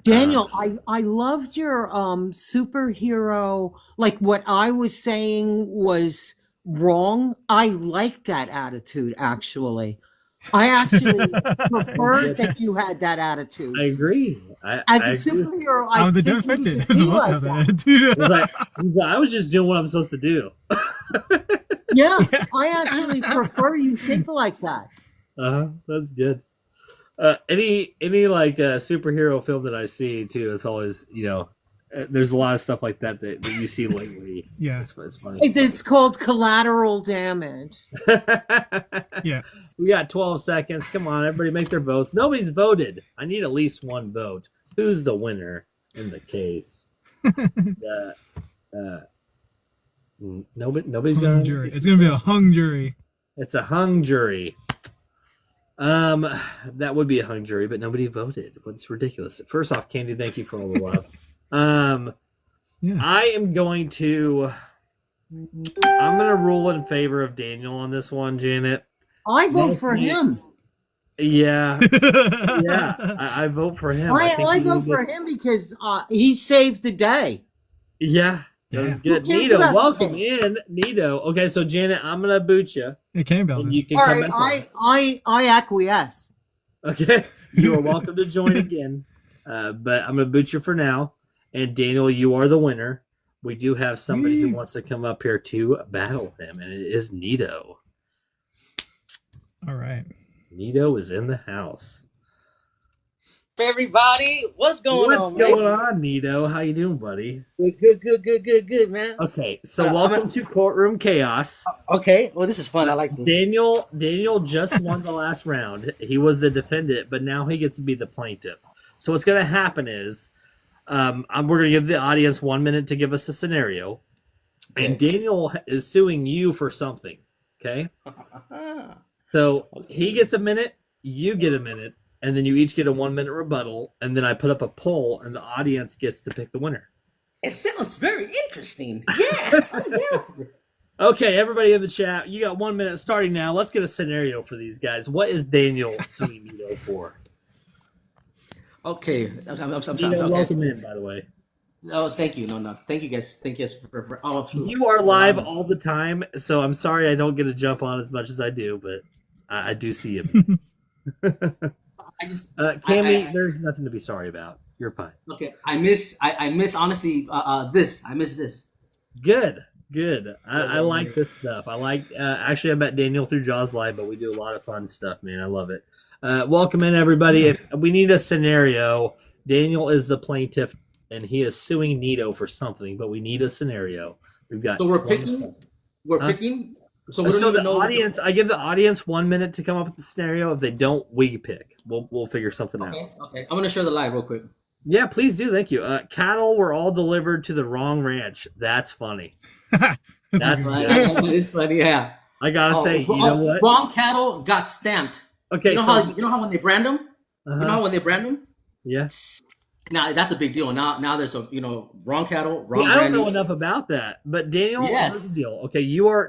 Speaker 7: Daniel, I loved your superhero. Like what I was saying was wrong. I like that attitude. Actually, I actually prefer that you had that attitude.
Speaker 2: I agree.
Speaker 7: As
Speaker 2: I
Speaker 7: a
Speaker 2: agree.
Speaker 7: superhero, I
Speaker 8: I'm the
Speaker 7: think you
Speaker 8: defendant.
Speaker 7: should
Speaker 8: I'm
Speaker 7: be
Speaker 8: supposed to
Speaker 7: like
Speaker 8: have that
Speaker 7: that.
Speaker 8: attitude.
Speaker 2: He's like, I was just doing what I'm supposed to do.
Speaker 7: Yeah, I actually prefer you think like that.
Speaker 2: That's good. Any like superhero film that I see too, it's always there's a lot of stuff like that you see lately.
Speaker 8: Yeah.
Speaker 2: It's funny.
Speaker 7: It's called collateral damage.
Speaker 8: Yeah.
Speaker 2: We got 12 seconds. Come on, everybody, make their votes. Nobody's voted. I need at least one vote. Who's the winner in the case? Nobody's
Speaker 8: Hung
Speaker 2: going.
Speaker 8: jury. It's gonna be a hung jury.
Speaker 2: It's a hung jury. That would be a hung jury, but nobody voted. It's ridiculous. First off, Candy, thank you for all the love.
Speaker 8: Yeah.
Speaker 2: I'm gonna rule in favor of Daniel on this one, Janet.
Speaker 7: I vote
Speaker 2: Yes,
Speaker 7: for
Speaker 2: mate.
Speaker 7: him.
Speaker 2: Yeah, I vote for him.
Speaker 7: I vote for him because he saved the day.
Speaker 2: Yeah, that was good.
Speaker 7: Who cares
Speaker 2: Nito,
Speaker 7: about
Speaker 2: welcome
Speaker 7: him?
Speaker 2: in, Nito. Okay, so Janet, I'm gonna boot you,
Speaker 8: It can be.
Speaker 2: and you can
Speaker 7: All
Speaker 2: come
Speaker 7: right,
Speaker 2: back.
Speaker 7: I acquiesce.
Speaker 2: Okay, you are welcome to join again, but I'm gonna boot you for now. And Daniel, you are the winner. We do have somebody who wants to come up here to battle him, and it is Nito.
Speaker 8: All right.
Speaker 2: Nito is in the house.
Speaker 9: Everybody, what's going on, man?
Speaker 2: What's going on, Nito? How you doing, buddy?
Speaker 9: Good, man.
Speaker 2: Okay, so welcome to Courtroom Chaos.
Speaker 9: Okay, well, this is fun. I like this.
Speaker 2: Daniel just won the last round. He was the defendant, but now he gets to be the plaintiff. So what's going to happen is we're going to give the audience 1 minute to give us a scenario, and Daniel is suing you for something, okay? So he gets a minute, you get a minute, and then you each get a 1 minute rebuttal, and then I put up a poll, and the audience gets to pick the winner.
Speaker 9: It sounds very interesting. Yeah, I'm down for it.
Speaker 2: Okay, everybody in the chat, you got 1 minute starting now. Let's get a scenario for these guys. What is Daniel suing Nito for?
Speaker 9: Okay, I'm
Speaker 2: Nito, welcome in, by the way.
Speaker 9: Oh, thank you. No, thank you guys. Thank you guys for oh, shoot.
Speaker 2: You are live all the time, so I'm sorry I don't get to jump on as much as I do, but I do see you.
Speaker 9: I just
Speaker 2: Cammy, there's nothing to be sorry about. You're fine.
Speaker 9: okay. I miss honestly this. I miss this.
Speaker 2: Good. I like this stuff. I like. Actually, I met Daniel through Jaws Live, but we do a lot of fun stuff, man. I love it. Welcome in, everybody. If we need a scenario, Daniel is the plaintiff, and he is suing Nito for something. But we need a scenario. We've got.
Speaker 9: So we're picking. We're picking. So we don't
Speaker 2: So
Speaker 9: even
Speaker 2: the
Speaker 9: know.
Speaker 2: audience, I give the audience 1 minute to come up with the scenario. If they don't, we pick. We'll figure something out.
Speaker 9: Okay. I'm gonna share the live real quick.
Speaker 2: Yeah, please do. Thank you. Cattle were all delivered to the wrong ranch. That's funny. That's
Speaker 9: It's funny, yeah.
Speaker 2: I gotta say, you know what?
Speaker 9: Wrong cattle got stamped.
Speaker 2: Okay,
Speaker 9: You know how when they brand them?
Speaker 2: uh-huh.
Speaker 9: You know how when they brand them?
Speaker 2: Yeah.
Speaker 9: Now that's a big deal. Now there's a wrong cattle,
Speaker 2: See,
Speaker 9: wrong
Speaker 2: I don't know
Speaker 9: branding.
Speaker 2: enough about that, but Daniel,
Speaker 9: Yes.
Speaker 2: here's the deal. Okay,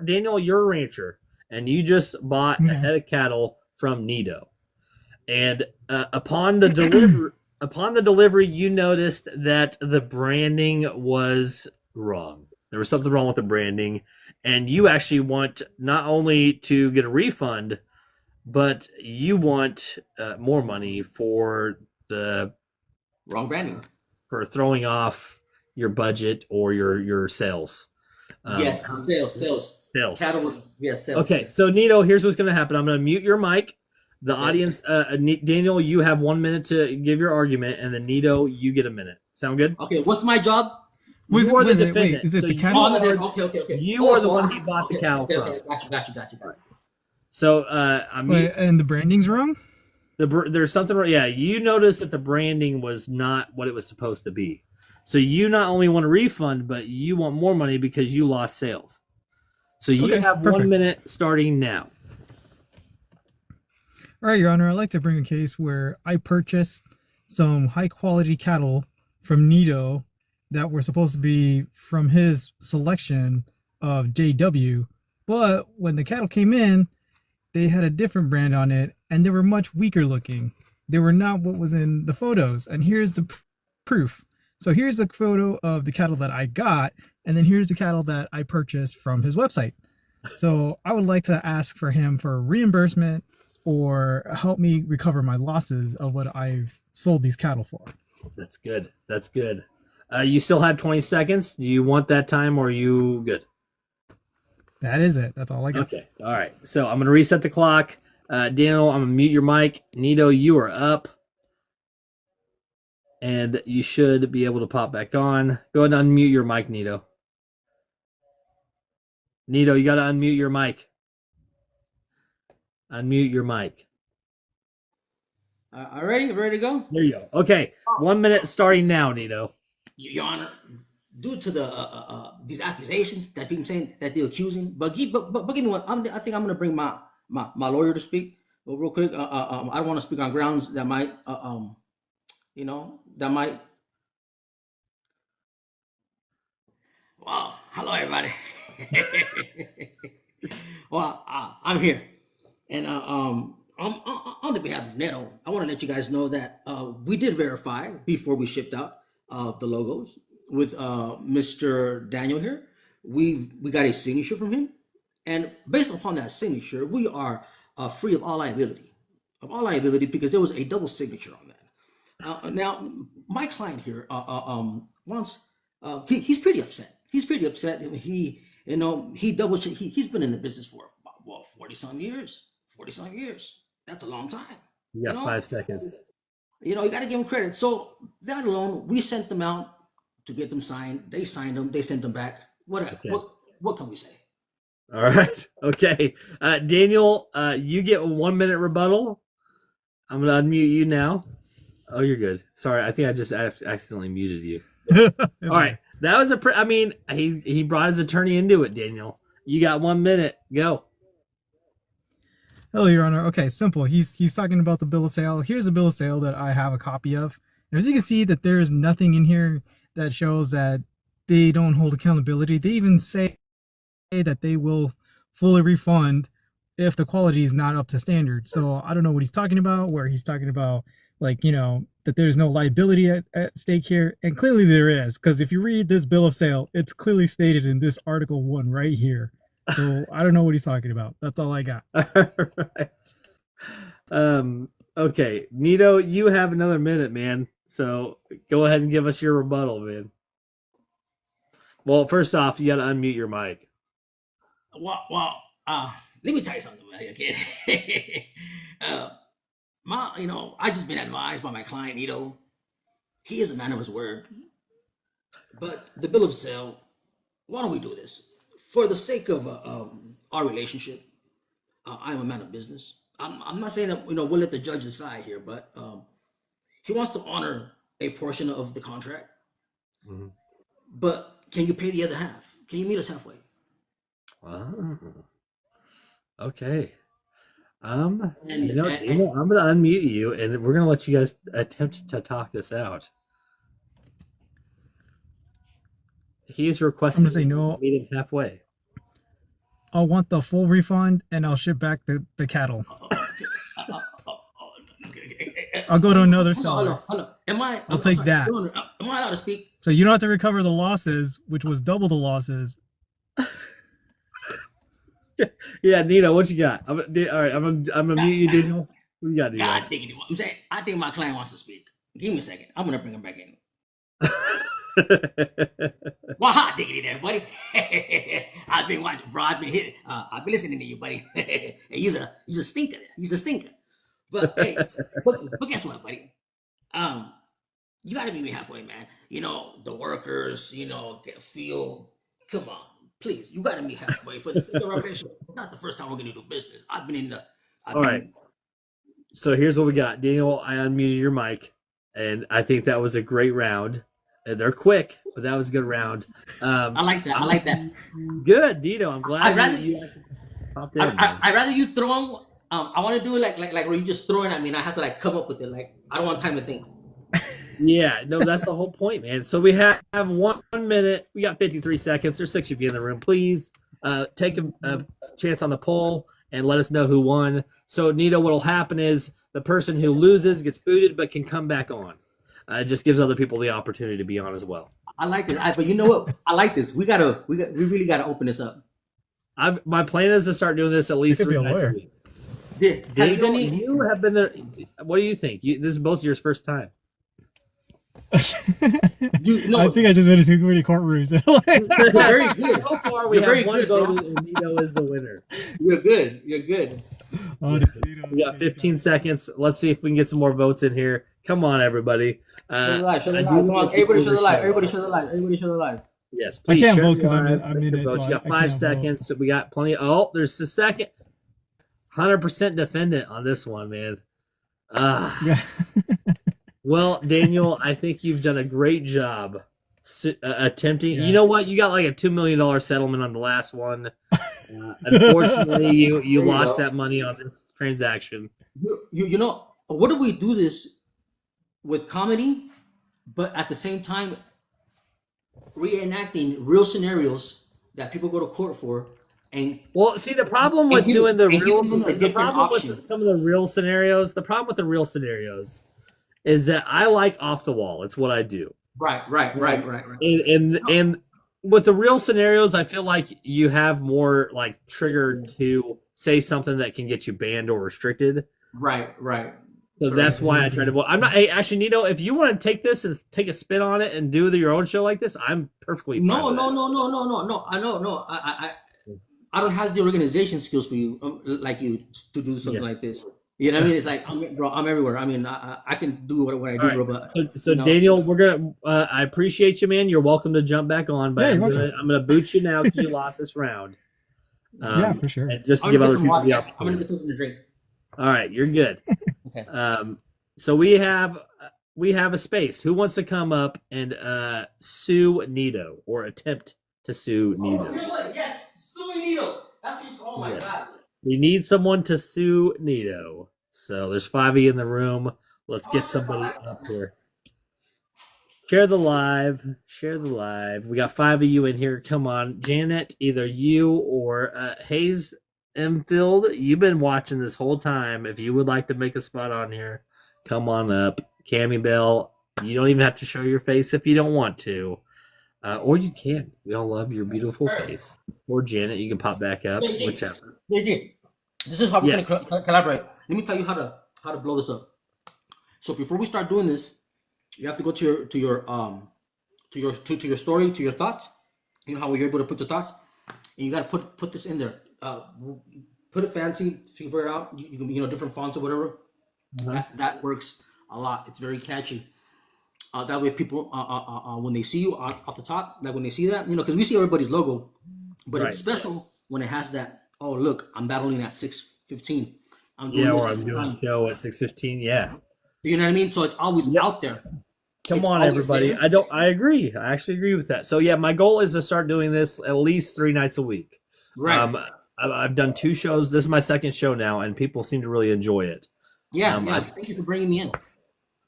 Speaker 2: Daniel. You're a rancher, and you just bought a head of cattle from Nito, and upon the delivery, you noticed that the branding was wrong. There was something wrong with the branding, and you actually want not only to get a refund, but you want more money for the
Speaker 9: Wrong branding.
Speaker 2: for throwing off your budget or your sales.
Speaker 9: Yes, sales. Cattle was sales.
Speaker 2: Okay, so Nito, here's what's going to happen. I'm going to mute your mic. The audience, Daniel, you have 1 minute to give your argument, and then Nito, you get a minute. Sound good?
Speaker 9: Okay, what's my job?
Speaker 2: You are the defendant.
Speaker 8: Is it
Speaker 2: So
Speaker 8: the
Speaker 2: you
Speaker 8: cattle?
Speaker 9: Okay.
Speaker 2: You are the one he bought the cattle from.
Speaker 9: Okay, got you.
Speaker 2: So I'm
Speaker 8: Wait, and the branding's wrong?
Speaker 2: there's something wrong. Yeah, you noticed that the branding was not what it was supposed to be. So you not only want a refund, but you want more money because you lost sales. So you
Speaker 8: Okay,
Speaker 2: have 1
Speaker 8: perfect.
Speaker 2: minute starting now.
Speaker 8: All right, Your Honor, I'd like to bring a case where I purchased some high quality cattle from Nito that were supposed to be from his selection of JW, but when the cattle came in, they had a different brand on it and they were much weaker looking. They were not what was in the photos. And here's the proof. So here's the photo of the cattle that I got, and then here's the cattle that I purchased from his website. So I would like to ask for him for reimbursement or help me recover my losses of what I've sold these cattle for.
Speaker 2: That's good. That's good. You still have 20 seconds. Do you want that time or are you good?
Speaker 8: That is it. That's all I got.
Speaker 2: Okay. All right. So I'm going to reset the clock. Daniel, I'm going to mute your mic. Nito, you are up. And you should be able to pop back on. Go ahead and unmute your mic, Nito. Nito, you got to unmute your mic. Unmute your mic.
Speaker 9: Ready to go?
Speaker 2: There you go. Okay. 1 minute starting now, Nito.
Speaker 9: Your Honor, due to the these accusations that people saying that they're accusing, but give me one. I think I'm gonna bring my lawyer to speak real quick. I don't want to speak on grounds that might that might. Well, hello everybody. Well, I'm here, and on the behalf of Neto, I want to let you guys know that we did verify before we shipped out the logos with Mr. Daniel here. We got a signature from him, and based upon that signature, we are free of all liability, because there was a double signature on that. Now, my client here wants. He's pretty upset. He's pretty upset. He double check. He's been in the business for 40-some years. 40-some years. That's a long time.
Speaker 2: You got 5 seconds.
Speaker 9: You got to give them credit. So that alone, we sent them out to get them signed. They signed them. They sent them back. What can we say?
Speaker 2: All right. Okay. Daniel, you get 1 minute rebuttal. I'm going to unmute you now. Oh, you're good. Sorry. I think I just accidentally muted you. All right. That was he brought his attorney into it, Daniel. You got 1 minute. Go.
Speaker 8: Hello, Your Honor. Okay, simple. He's talking about the bill of sale. Here's a bill of sale that I have a copy of. And as you can see, that there's nothing in here that shows that they don't hold accountability. They even say that they will fully refund if the quality is not up to standard. So I don't know what he's talking about, where he's talking about, that there's no liability at stake here. And clearly there is, because if you read this bill of sale, it's clearly stated in this Article 1 right here. So I don't know what he's talking about. That's all I got.
Speaker 2: All right. Okay. Nito, you have another minute, man. So go ahead and give us your rebuttal, man. Well, first off, you got to unmute your mic.
Speaker 9: Well, let me tell you something about here, kid. I just been advised by my client, Nito. He is a man of his word. But the bill of sale, why don't we do this? For the sake of our relationship, I'm a man of business. I'm not saying that we'll let the judge decide here, but he wants to honor a portion of the contract. Mm-hmm. But can you pay the other half? Can you meet us halfway?
Speaker 2: Oh. Okay. Daniel, I'm gonna unmute you, and we're gonna let you guys attempt to talk this out. He's requesting
Speaker 8: I'm gonna say no.
Speaker 2: Meet him halfway.
Speaker 8: I'll want the full refund, and I'll ship back the cattle. I'll go to another seller.
Speaker 9: Hold on.
Speaker 8: I'll take that.
Speaker 9: Am I allowed to speak?
Speaker 8: So you don't have to recover the losses, which was double the losses.
Speaker 2: Yeah, Nito, what you got? All right, I'm gonna mute you, Daniel. What you got, Nito?
Speaker 9: God diggity. I'm saying, I think my client wants to speak. Give me a second. I'm gonna bring him back in. Well, hot diggity there, buddy. I've been watching, bro. I've been listening to you, buddy. He's a stinker. He's a stinker. But hey, but guess what, buddy? You gotta meet me halfway, man. The workers, feel. Come on, please. You gotta meet halfway for the sake of our relationship. It's not the first time we're gonna do business. All
Speaker 2: right. So here's what we got, Daniel. I unmuted your mic, and I think that was a great round. They're quick, but that was a good round.
Speaker 9: I like that. I like that.
Speaker 2: Good, Nito. I'm glad
Speaker 9: I'd rather
Speaker 2: you actually popped in.
Speaker 9: I'd rather you throw them. I want to do it like where you just throw it at me and I have to like come up with it. Like I don't want time to think.
Speaker 2: Yeah, no, that's the whole point, man. So we have 1 minute. We got 53 seconds. There's 6 of you in the room. Please take a chance on the poll and let us know who won. So, Nito, what'll happen is the person who loses gets booted but can come back on. It just gives other people the opportunity to be on as well.
Speaker 9: I like this. But you know what? I like this. We really gotta open this up.
Speaker 2: My plan is to start doing this at least 3 nights a week.
Speaker 9: Daniel,
Speaker 2: You have been there. What do you think? This is both your first time.
Speaker 8: I think I just went to too many courtrooms.
Speaker 9: You're very good.
Speaker 2: So far, we have one vote, and Nito is the winner.
Speaker 9: You're good. You're good.
Speaker 2: We got 15 seconds. Let's see if we can get some more votes in here. Come on, everybody.
Speaker 9: Show the live. Come on, everybody show the live. Everybody show the live.
Speaker 2: Yes,
Speaker 8: I
Speaker 2: please.
Speaker 8: can't
Speaker 2: share
Speaker 8: vote because
Speaker 2: the
Speaker 8: I'm
Speaker 2: live,
Speaker 8: in it.
Speaker 2: vote.
Speaker 8: So
Speaker 2: You got
Speaker 8: I
Speaker 2: 5
Speaker 8: can't
Speaker 2: seconds. So we got plenty. Oh, there's the second. 100% defendant on this one, man. Well, Daniel, I think you've done a great job attempting.
Speaker 8: Yeah.
Speaker 2: You know what? You got like a $2 million settlement on the last one. Unfortunately, you lost that money on this transaction.
Speaker 9: You know, what if we do this with comedy, but at the same time reenacting real scenarios that people go to court for? And
Speaker 2: well, see, the problem with doing the
Speaker 9: problem
Speaker 2: with some of the real scenarios, is that I like off the wall. It's what I do.
Speaker 9: Right.
Speaker 2: And with the real scenarios, I feel like you have more like triggered to say something that can get you banned or restricted.
Speaker 9: Right.
Speaker 2: So that's why I try to. I'm not. Hey, actually, Nito, if you want to take this and take a spin on it and do your own show like this, I'm perfectly fine
Speaker 9: No.
Speaker 2: with it.
Speaker 9: No. I don't have the organization skills for you, like you, to do something like this. You know what I mean? It's like, I'm everywhere. I mean, I can do what I do,
Speaker 2: right.
Speaker 9: bro. But
Speaker 2: so Daniel, we're gonna. I appreciate you, man. You're welcome to jump back on, but I'm gonna boot you now because you lost this round.
Speaker 8: Yeah, for sure.
Speaker 2: And just to give other people the opportunity.
Speaker 9: I'm gonna get something to drink.
Speaker 2: All right, you're good.
Speaker 9: Okay.
Speaker 2: So we have a space. Who wants to come up and sue Nito or attempt to sue Nito?
Speaker 9: Yes, sue Nito. That's what you. Oh my God.
Speaker 2: We need someone to sue Nito. So there's 5 of you in the room. Let's get somebody up here. Share the live. We got 5 of you in here. Come on, Janet. Either you or Hayes Emfield. You've been watching this whole time. If you would like to make a spot on here, come on up. Cammy Bell. You don't even have to show your face if you don't want to. Or you can. We all love your beautiful face. Or Janet, you can pop back up. Whichever.
Speaker 9: This is how we're gonna collaborate. Let me tell you how to blow this up. So before we start doing this, you have to go to your story, to your thoughts. You know how you're able to put your thoughts, and you gotta put this in there. Put it fancy, figure it out. You can different fonts or whatever. That works a lot. It's very catchy. That way, people when they see you off the top, like when they see that, because we see everybody's logo, but it's special when it has that. Oh, look, I'm battling at 6:15. I'm doing this
Speaker 2: I'm doing a show at 6:15. Yeah.
Speaker 9: You know what I mean? So it's always out there.
Speaker 2: Come on, everybody. There. I agree. I actually agree with that. So yeah, my goal is to start doing this at least 3 nights a week.
Speaker 9: Right.
Speaker 2: I've done 2 shows. This is my second show now, and people seem to really enjoy it.
Speaker 9: Yeah. Thank you for bringing me in.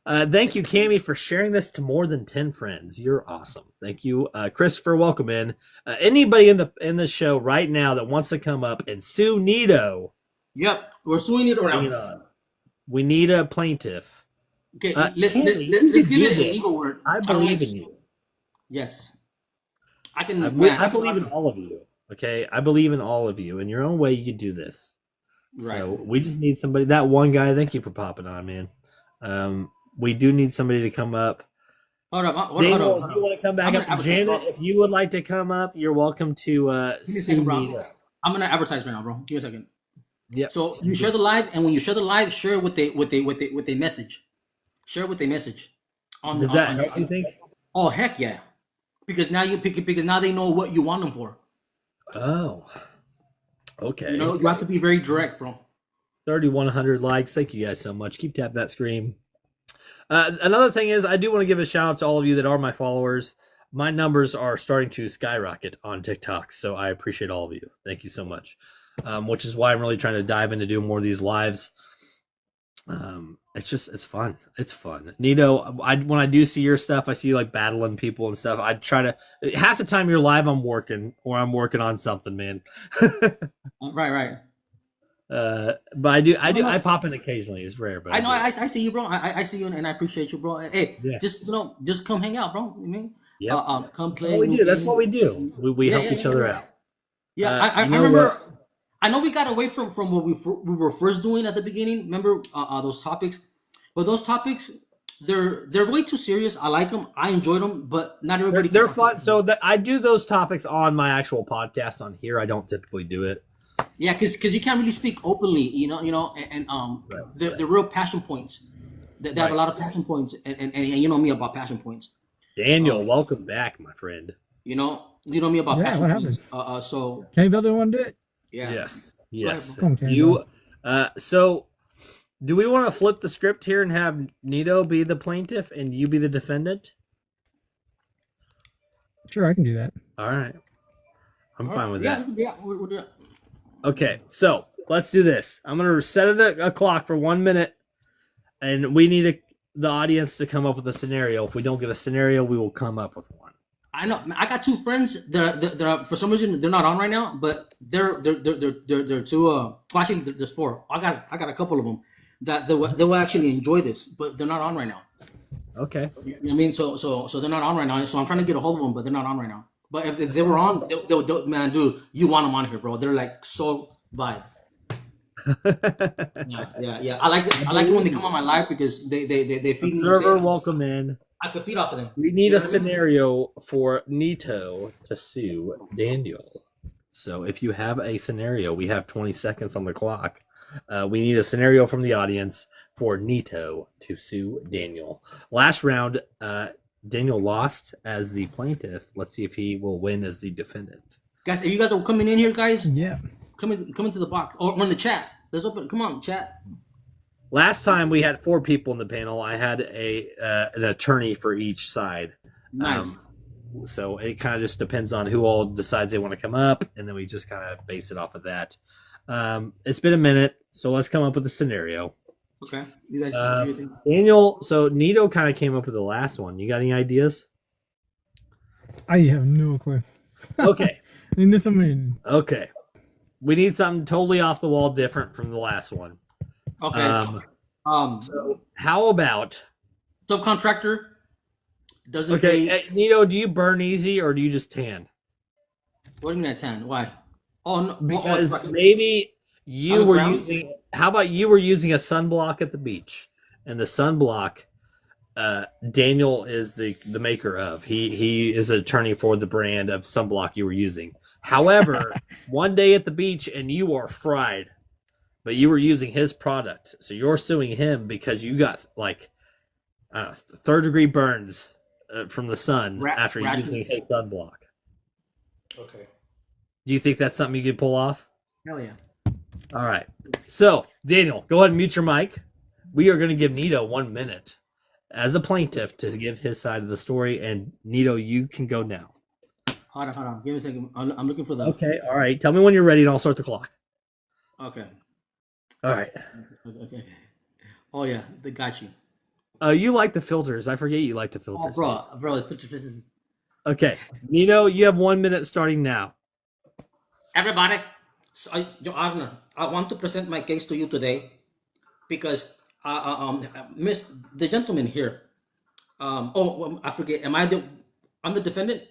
Speaker 2: Thank you, Cammie, for sharing this to more than 10 friends. You're awesome. Thank you, Christopher. Welcome in. Anybody in the show right now that wants to come up and sue Nito?
Speaker 9: Yep, we're suing Nito now.
Speaker 2: We need a plaintiff.
Speaker 9: Okay, let's give it a legal word.
Speaker 2: I believe in you.
Speaker 9: Yes, I can.
Speaker 2: I believe in all of you. Okay, I believe in all of you. In your own way, you can do this. Right. So we just need somebody. That one guy. Thank you for popping on, man. We do need somebody to come up. Daniel, if you want to come back up, Janet, if you would like to come up, you're welcome to see me.
Speaker 9: I'm gonna advertise right now, bro. Give me a second.
Speaker 2: Yeah.
Speaker 9: So you share the live, and when you share the live, share with a message. Share with a message.
Speaker 2: Does that help you think?
Speaker 9: Oh heck yeah! Because now they know what you want them for.
Speaker 2: Oh. Okay.
Speaker 9: You have to be very direct, bro.
Speaker 2: 3,100 likes. Thank you guys so much. Keep tapping that screen. Another thing is, I do want to give a shout out to all of you that are my followers. My numbers are starting to skyrocket on TikTok, so I appreciate all of you. Thank you so much. Which is why I'm really trying to dive into doing more of these lives. It's fun. It's fun. Nito, when I do see your stuff, I see you like battling people and stuff. I try to. Half the time you're live, I'm working or I'm working on something, man.
Speaker 9: Right.
Speaker 2: But I pop in occasionally. It's rare, but
Speaker 9: I know. I see you, bro. I see you, and I appreciate you, bro. Hey,
Speaker 2: Yeah.
Speaker 9: just come hang out, bro. You mean?
Speaker 2: Yeah.
Speaker 9: Come play.
Speaker 2: That's what we do. That's what we do. We help each other out.
Speaker 9: Yeah, I
Speaker 2: you know
Speaker 9: remember.
Speaker 2: what?
Speaker 9: I know we got away from what we were first doing at the beginning. Remember those topics? But those topics, they're way too serious. I like them. I enjoyed them, but not everybody.
Speaker 2: They're fun. So I do those topics on my actual podcast on here. I don't typically do it.
Speaker 9: Yeah, because you can't really speak openly, and they're real passion points. They have a lot of passion points, and you know me about passion points.
Speaker 2: Daniel, welcome back, my friend.
Speaker 9: You know me about
Speaker 8: Yeah,
Speaker 9: passion
Speaker 8: what
Speaker 9: points.
Speaker 8: happened?
Speaker 9: So
Speaker 8: Caneville didn't want to do it?
Speaker 9: yeah.
Speaker 2: Yes.
Speaker 8: Come on,
Speaker 2: You. So, do we want to flip the script here and have Nito be the plaintiff and you be the defendant?
Speaker 8: Sure, I can do that.
Speaker 2: All right. I'm fine with that.
Speaker 9: Yeah, we'll do it.
Speaker 2: Okay, so let's do this. I'm going to set a clock for 1 minute, and we need the audience to come up with a scenario. If we don't get a scenario, we will come up with one.
Speaker 9: I know. I got two friends that are, for some reason they're not on right now, but they're two. Well, actually, there's four. I got a couple of them that they will actually enjoy this, but they're not on right now.
Speaker 2: Okay.
Speaker 9: You know what I mean? So they're not on right now. So I'm trying to get a hold of them, but they're not on right now. But if they were on, they man, dude, you want them on here, bro. They're like so vibe. Yeah. I like it when they come on my live because they feed me.
Speaker 2: Observer, welcome in.
Speaker 9: I could feed off of them.
Speaker 2: We need a scenario for Nito to sue Daniel. So if you have a scenario, we have 20 seconds on the clock. We need a scenario from the audience for Nito to sue Daniel. Last round, Daniel lost as the plaintiff. Let's see if he will win as the defendant.
Speaker 9: Guys, if you guys are coming in here, guys,
Speaker 8: Yeah.
Speaker 9: come into the box or in the chat. Let's open. Come on, chat.
Speaker 2: Last time we had 4 people in the panel. I had an attorney for each side.
Speaker 9: Nice.
Speaker 2: So it kind of just depends on who all decides they want to come up, and then we just kind of base it off of that. It's been a minute, so let's come up with a scenario.
Speaker 9: Okay. You guys. What do you think?
Speaker 2: Daniel, so Nito kind of came up with the last one. You got any ideas?
Speaker 8: I have no clue.
Speaker 2: Okay.
Speaker 8: I mean,
Speaker 2: Okay. We need something totally off the wall different from the last one.
Speaker 9: Okay.
Speaker 2: So how about
Speaker 9: Subcontractor doesn't
Speaker 2: okay,
Speaker 9: pay.
Speaker 2: Nito, do you burn easy or do you just tan?
Speaker 9: What do you mean at 10? Why? Oh no.
Speaker 2: Because maybe you
Speaker 9: On
Speaker 2: were
Speaker 9: ground?
Speaker 2: using. How about you were using a sunblock at the beach, and the sunblock, Daniel is the maker of. He is an attorney for the brand of sunblock you were using. However, one day at the beach and you are fried, but you were using his product, so you're suing him because you got like 3rd-degree burns from the sun after using his sunblock.
Speaker 9: Okay.
Speaker 2: Do you think that's something you could pull off?
Speaker 9: Hell yeah.
Speaker 2: All right. So, Daniel, go ahead and mute your mic. We are going to give Nito 1 minute as a plaintiff to give his side of the story. And Nito, you can go now.
Speaker 9: Hold on. Give me a second. I'm looking for the.
Speaker 2: Okay. All right. Tell me when you're ready and I'll start the clock.
Speaker 9: Okay.
Speaker 2: All right.
Speaker 9: Okay. Oh yeah, they got you.
Speaker 2: You like the filters. I forget you like the filters.
Speaker 9: Oh, bro, it's picture faces.
Speaker 2: Okay. Nito, you have 1 minute starting now.
Speaker 9: Everybody, so, Your Honor, I want to present my case to you today because Miss the gentleman here. I forget. I'm the defendant.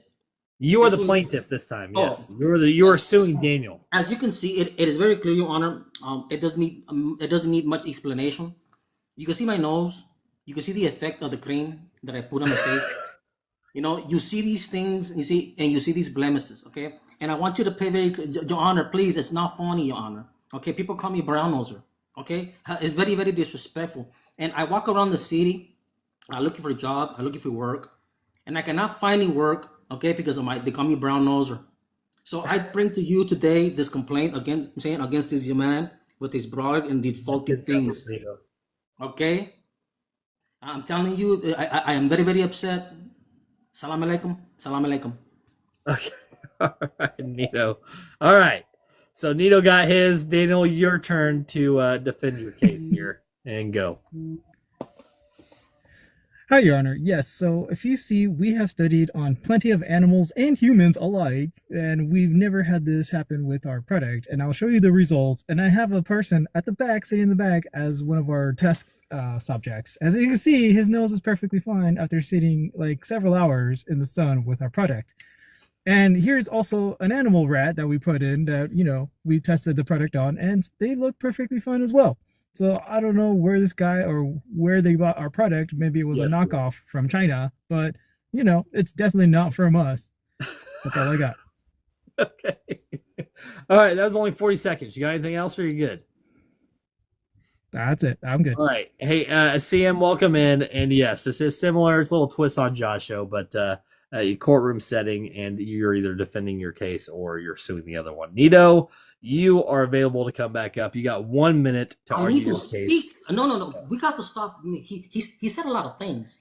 Speaker 2: You are the plaintiff this time. Yes, you are suing Daniel.
Speaker 9: As you can see, it is very clear, Your Honor. It doesn't need much explanation. You can see my nose. You can see the effect of the cream that I put on my face. You see these things. You see these blemishes. Okay, and I want you to pay Your Honor, please. It's not funny, Your Honor. Okay, people call me brown noser. Okay, it's very, very disrespectful. And I walk around the city. I'm looking for a job. I'm looking for work, and I cannot find any work. Okay, because they call me brown noser. So I bring to you today this complaint against this man with his broad and the faulty things. Okay, I'm telling you, I am very, very upset. Salam alaikum. Salam alaikum.
Speaker 2: Okay. All right, Nito. All right. So Nito got his. Daniel, your turn to defend your case here and go.
Speaker 8: Hi, Your Honor. Yes, so if you see, we have studied on plenty of animals and humans alike, and we've never had this happen with our product. And I'll show you the results. And I have a person at the back, sitting in the back, as one of our test subjects. As you can see, his nose is perfectly fine after sitting like several hours in the sun with our product. And here's also an animal rat that we put in that, we tested the product on, and they look perfectly fine as well. So I don't know where this guy or where they bought our product. Maybe it was a knockoff from China, but it's definitely not from us. That's all I got.
Speaker 2: Okay. All right. That was only 40 seconds. You got anything else or you good?
Speaker 8: That's it. I'm good.
Speaker 2: All right. Hey, CM, welcome in. And yes, this is similar. It's a little twist on Josh show, but courtroom setting, and you're either defending your case or you're suing the other one. Nito, you are available to come back up. You got 1 minute to argue your case.
Speaker 9: Speak. No. We got to stop. He said a lot of things.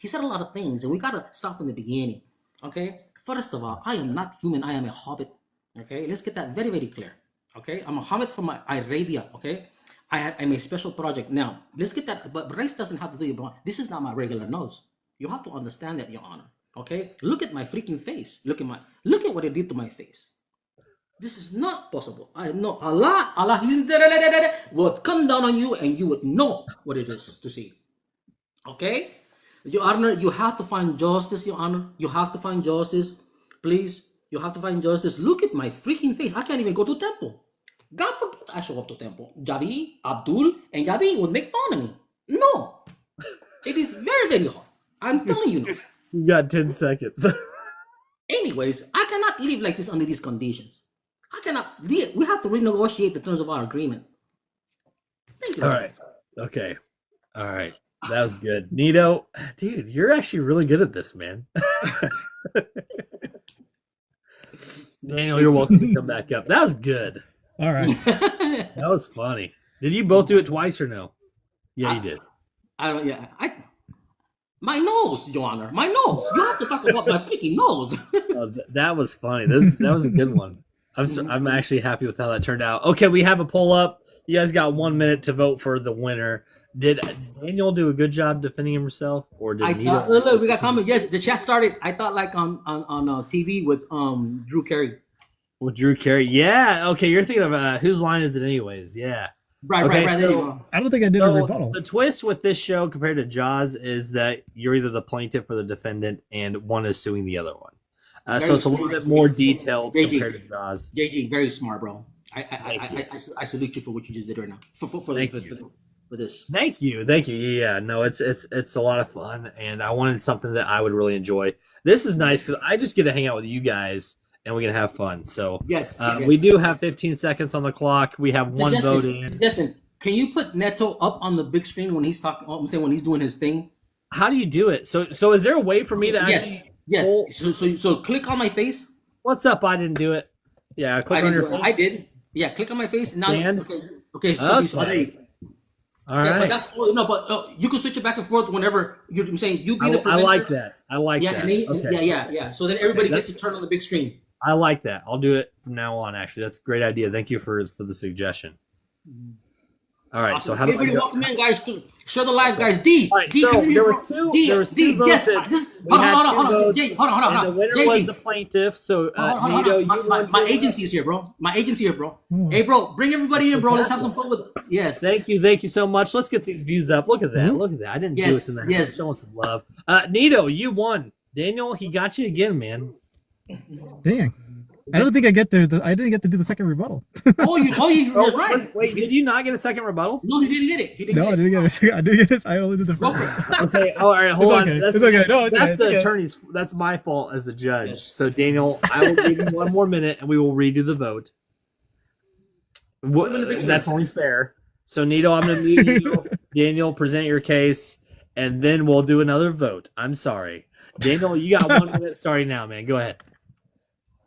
Speaker 9: And we got to stop from the beginning. Okay. First of all, I am not human. I am a hobbit. Okay. Let's get that very, very clear. Okay. I'm a hobbit from Arabia. Okay. I'm a special project. Now, let's get that. But race doesn't have to do it. This is not my regular nose. You have to understand that, Your Honor. Okay. Look at my freaking face. Look at what it did to my face. This is not possible. I know Allah would come down on you and you would know what it is to see. Okay? Your Honor, you have to find justice, Your Honor. You have to find justice. Please, you have to find justice. Look at my freaking face. I can't even go to temple. God forbid I show up to temple. Jabi, Abdul, and Jabi would make fun of me. No. It is very, very hard. I'm telling you now.
Speaker 2: You got 10 seconds.
Speaker 9: Anyways, I cannot live like this under these conditions. I cannot. We have to renegotiate the terms of our agreement. Thank you.
Speaker 2: All right. Okay. All right. That was good. Nito, dude, you're actually really good at this, man. Daniel, you're welcome to come back up. That was good.
Speaker 8: All right.
Speaker 2: That was funny. Did you both do it twice or no? Yeah, you did.
Speaker 9: My nose, Your Honor. My nose. You have to talk about my freaking nose.
Speaker 2: That was funny. That was a good one. I'm actually happy with how that turned out. Okay, we have a poll up. You guys got 1 minute to vote for the winner. Did Daniel do a good job defending himself, or did Nito?
Speaker 9: Look, we got comment. Yes, the chat started. I thought like on TV with Drew Carey.
Speaker 2: With Drew Carey, yeah. Okay, you're thinking of whose line is it, anyways? Yeah.
Speaker 9: Right.
Speaker 2: Okay,
Speaker 9: there you go.
Speaker 8: I don't think I did a rebuttal.
Speaker 2: The twist with this show compared to Jaws is that you're either the plaintiff or the defendant, and one is suing the other one. So it's a little bit more detailed compared to Jaws.
Speaker 9: JG, very smart, bro. I salute you for what you just did right now. For this.
Speaker 2: Thank you. Yeah, no, it's a lot of fun, and I wanted something that I would really enjoy. This is nice because I just get to hang out with you guys, and we can have fun. So
Speaker 9: yes.
Speaker 2: We do have 15 seconds on the clock. We have one vote in.
Speaker 9: Listen, can you put Neto up on the big screen when he's talking? I'm saying when he's doing his thing.
Speaker 2: How do you do it? So is there a way for me to actually?
Speaker 9: Yes. So click on my face.
Speaker 2: What's up? I didn't do it. Yeah, click on your face.
Speaker 9: I did. Yeah, click on my face. Now, okay.
Speaker 2: All right.
Speaker 9: But that's but you can switch it back and forth whenever I'm saying you be the presenter.
Speaker 2: I like that.
Speaker 9: Yeah. So then everybody gets to turn on the big screen.
Speaker 2: I like that. I'll do it from now on. Actually, that's a great idea. Thank you for the suggestion. All right.
Speaker 9: Awesome.
Speaker 2: So how do
Speaker 9: everybody welcome in, guys? Share the live, guys. D.
Speaker 2: Right,
Speaker 9: D.
Speaker 2: So there was two votes.
Speaker 9: Yes.
Speaker 2: Hold
Speaker 9: on.
Speaker 2: And the winner was the plaintiff. So Nito,
Speaker 9: my agency is here, bro. Hey, bro, bring everybody in, bro. Let's have some fun with it. Yes.
Speaker 2: Thank you so much. Let's get these views up. Look at that. I didn't do it in the house. Show some love. Nito, you won. Daniel, he got you again, man.
Speaker 8: Dang. I don't think I get there. I didn't get to do the second rebuttal.
Speaker 9: That's right.
Speaker 2: Wait, did you not get a second rebuttal?
Speaker 9: No, he didn't get it.
Speaker 8: I didn't get it. I didn't get it. I only did the first one.
Speaker 2: Okay. All right. Hold on.
Speaker 8: It's okay. No, it's
Speaker 2: that's
Speaker 8: okay.
Speaker 2: the attorney's. That's my fault as the judge. Yes. So Daniel, I will give you 1 more minute, and we will redo the vote. That's only fair. So Nito, I'm going to mute you. Daniel, present your case, and then we'll do another vote. I'm sorry, Daniel. You got 1 minute starting now, man. Go ahead.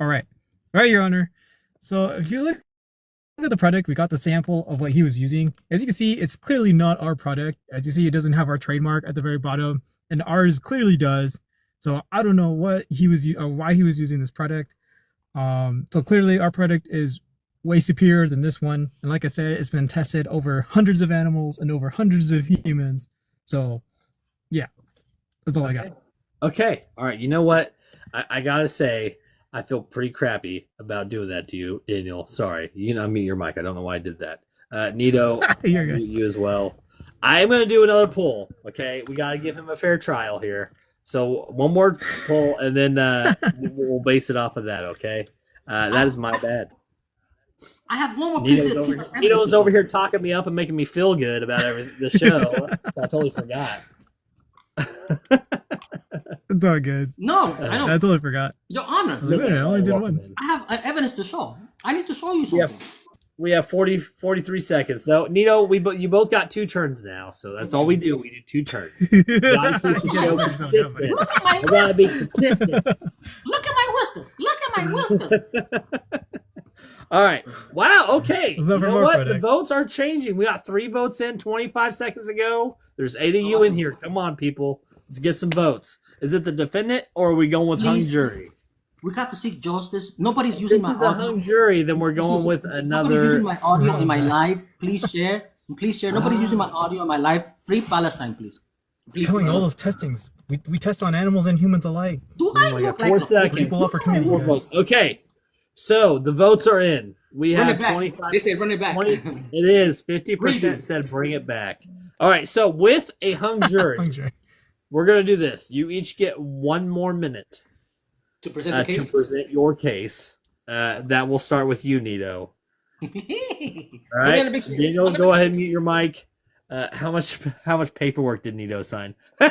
Speaker 8: All right, Your Honor. So if you look at the product. We got the sample of what he was using. As you can see, it's clearly not our product. As you see, it doesn't have our trademark at the very bottom, and ours clearly does. So I don't know what he was or why he was using this product. So clearly our product is way superior than this one. And like I said, it's been tested over hundreds of animals and over hundreds of humans. So yeah, that's all I got.
Speaker 2: Okay. All right. You know what? I gotta say, I feel pretty crappy about doing that to you, Daniel. Sorry. You can unmute your mic. I don't know why I did that. Nito,
Speaker 8: You're good.
Speaker 2: you as well. I'm gonna do another poll. Okay. We gotta give him a fair trial here. So one more poll, and then we'll base it off of that. Okay. That is my bad.
Speaker 9: I have one more piece of evidence.
Speaker 2: Nito's over here talking me up and making me feel good about the show. So I totally forgot.
Speaker 8: It's all good.
Speaker 9: No, I don't.
Speaker 8: I totally forgot.
Speaker 9: Your Honor,
Speaker 8: I only did one.
Speaker 9: I have evidence to show. I need to show you something.
Speaker 2: We have 43 seconds. So, Nito, you both got 2 turns now. So that's all we do. We do 2 turns. Gotta keep the show consistent.
Speaker 9: Look at my
Speaker 2: I gotta be
Speaker 9: whiskers.
Speaker 2: consistent.
Speaker 9: Look at my whiskers. Look at my whiskers.
Speaker 2: All right. Wow. Okay.
Speaker 8: Let's
Speaker 2: You
Speaker 8: go for
Speaker 2: know
Speaker 8: more
Speaker 2: what?
Speaker 8: product.
Speaker 2: The votes are changing. We got 3 votes in 25 seconds ago. There's 8 of you in here. Come on, people. Let's get some votes. Is it the defendant or are we going with hung
Speaker 9: Please.
Speaker 2: jury?
Speaker 9: We got to seek justice. Nobody's
Speaker 2: If
Speaker 9: using
Speaker 2: this
Speaker 9: my
Speaker 2: is a
Speaker 9: audio.
Speaker 2: hung jury, then we're going with
Speaker 9: Nobody's
Speaker 2: another.
Speaker 9: using my audio in my live. Please share. Please share. Nobody's using my audio in my live. Free Palestine, please. Please.
Speaker 8: Telling all those testings. We test on animals and humans alike.
Speaker 9: Do I
Speaker 2: Oh my
Speaker 9: look
Speaker 2: God,
Speaker 9: like
Speaker 2: 4
Speaker 9: a
Speaker 2: seconds.
Speaker 8: Equal opportunity.
Speaker 2: More votes. Okay. So the votes are in. We
Speaker 9: Run
Speaker 2: have
Speaker 9: it back.
Speaker 2: 25.
Speaker 9: They say run it back.
Speaker 2: 20, it is 50%
Speaker 9: Redo.
Speaker 2: said bring it back. All right. So with a hung jury,
Speaker 8: Hungry.
Speaker 2: we're gonna do this. You each get 1 more minute
Speaker 9: To present the
Speaker 2: to
Speaker 9: case.
Speaker 2: present your case. That will start with you, Nito. All
Speaker 9: All
Speaker 2: right, Daniel, go ahead and mute your mic. How much paperwork did Nito sign? All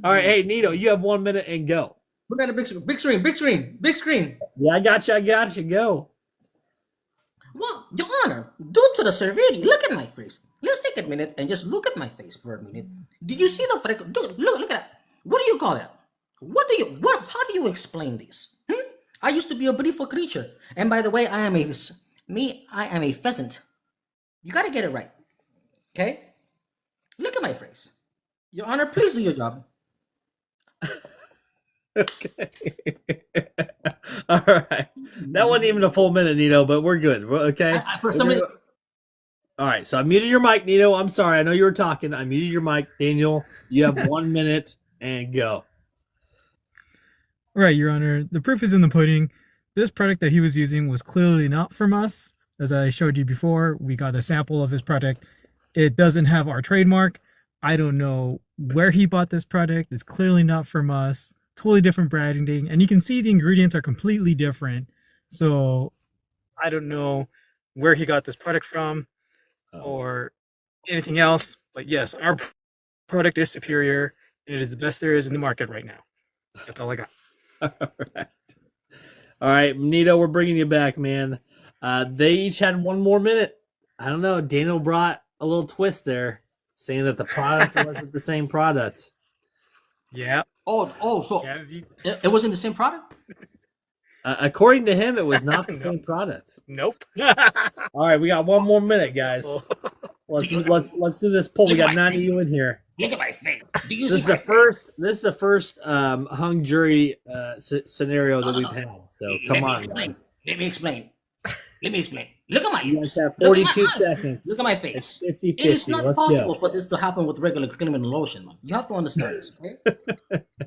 Speaker 2: right, hey Nito, you have 1 minute and go.
Speaker 9: We got a big screen. Big screen.
Speaker 2: Yeah, I got you. Go.
Speaker 9: Well, Your Honor, due to the severity, look at my face. Let's take a minute and just look at my face for a minute. Do you see the freckle? Look at that. What do you call that? How do you explain this? I used to be a beautiful creature, and by the way, I am a pheasant. You gotta get it right, okay? Look at my face. Your Honor, please do your job.
Speaker 2: Okay. All right. That wasn't even a full minute, Nito, but we're good. Okay.
Speaker 9: For some reason,
Speaker 2: All right. So I muted your mic, Nito. I'm sorry. I know you were talking. I muted your mic. Daniel, you have 1 minute and go.
Speaker 8: Right, Your Honor. The proof is in the pudding. This product that he was using was clearly not from us. As I showed you before, we got a sample of his product. It doesn't have our trademark. I don't know where he bought this product. It's clearly not from us. Totally different branding. And you can see the ingredients are completely different. So I don't know where he got this product from or anything else. But yes, our product is superior and it is the best there is in the market right now. That's all I got.
Speaker 2: All right, Nito, we're bringing you back, man. They each had 1 more minute. I don't know. Daniel brought a little twist there, saying that the product wasn't the same product.
Speaker 8: Yeah.
Speaker 9: So
Speaker 8: Yeah,
Speaker 9: it wasn't the same product?
Speaker 2: According to him, it was not the same product.
Speaker 8: Nope.
Speaker 2: All right, we got 1 more minute, guys. Let's do this poll. We got 9 of you in here.
Speaker 9: Look at my face. Do you
Speaker 2: This
Speaker 9: see
Speaker 2: is the first hung jury scenario that we've had. So come on, guys.
Speaker 9: Let me explain. Look at my
Speaker 2: You
Speaker 9: face.
Speaker 2: guys have
Speaker 9: Look at my
Speaker 2: 42
Speaker 9: eyes.
Speaker 2: seconds.
Speaker 9: Look at my
Speaker 2: It's
Speaker 9: face.
Speaker 2: 50-50.
Speaker 9: It is not
Speaker 2: Let's
Speaker 9: possible
Speaker 2: go.
Speaker 9: for this to happen with regular cream and lotion, man. You have to understand this, okay?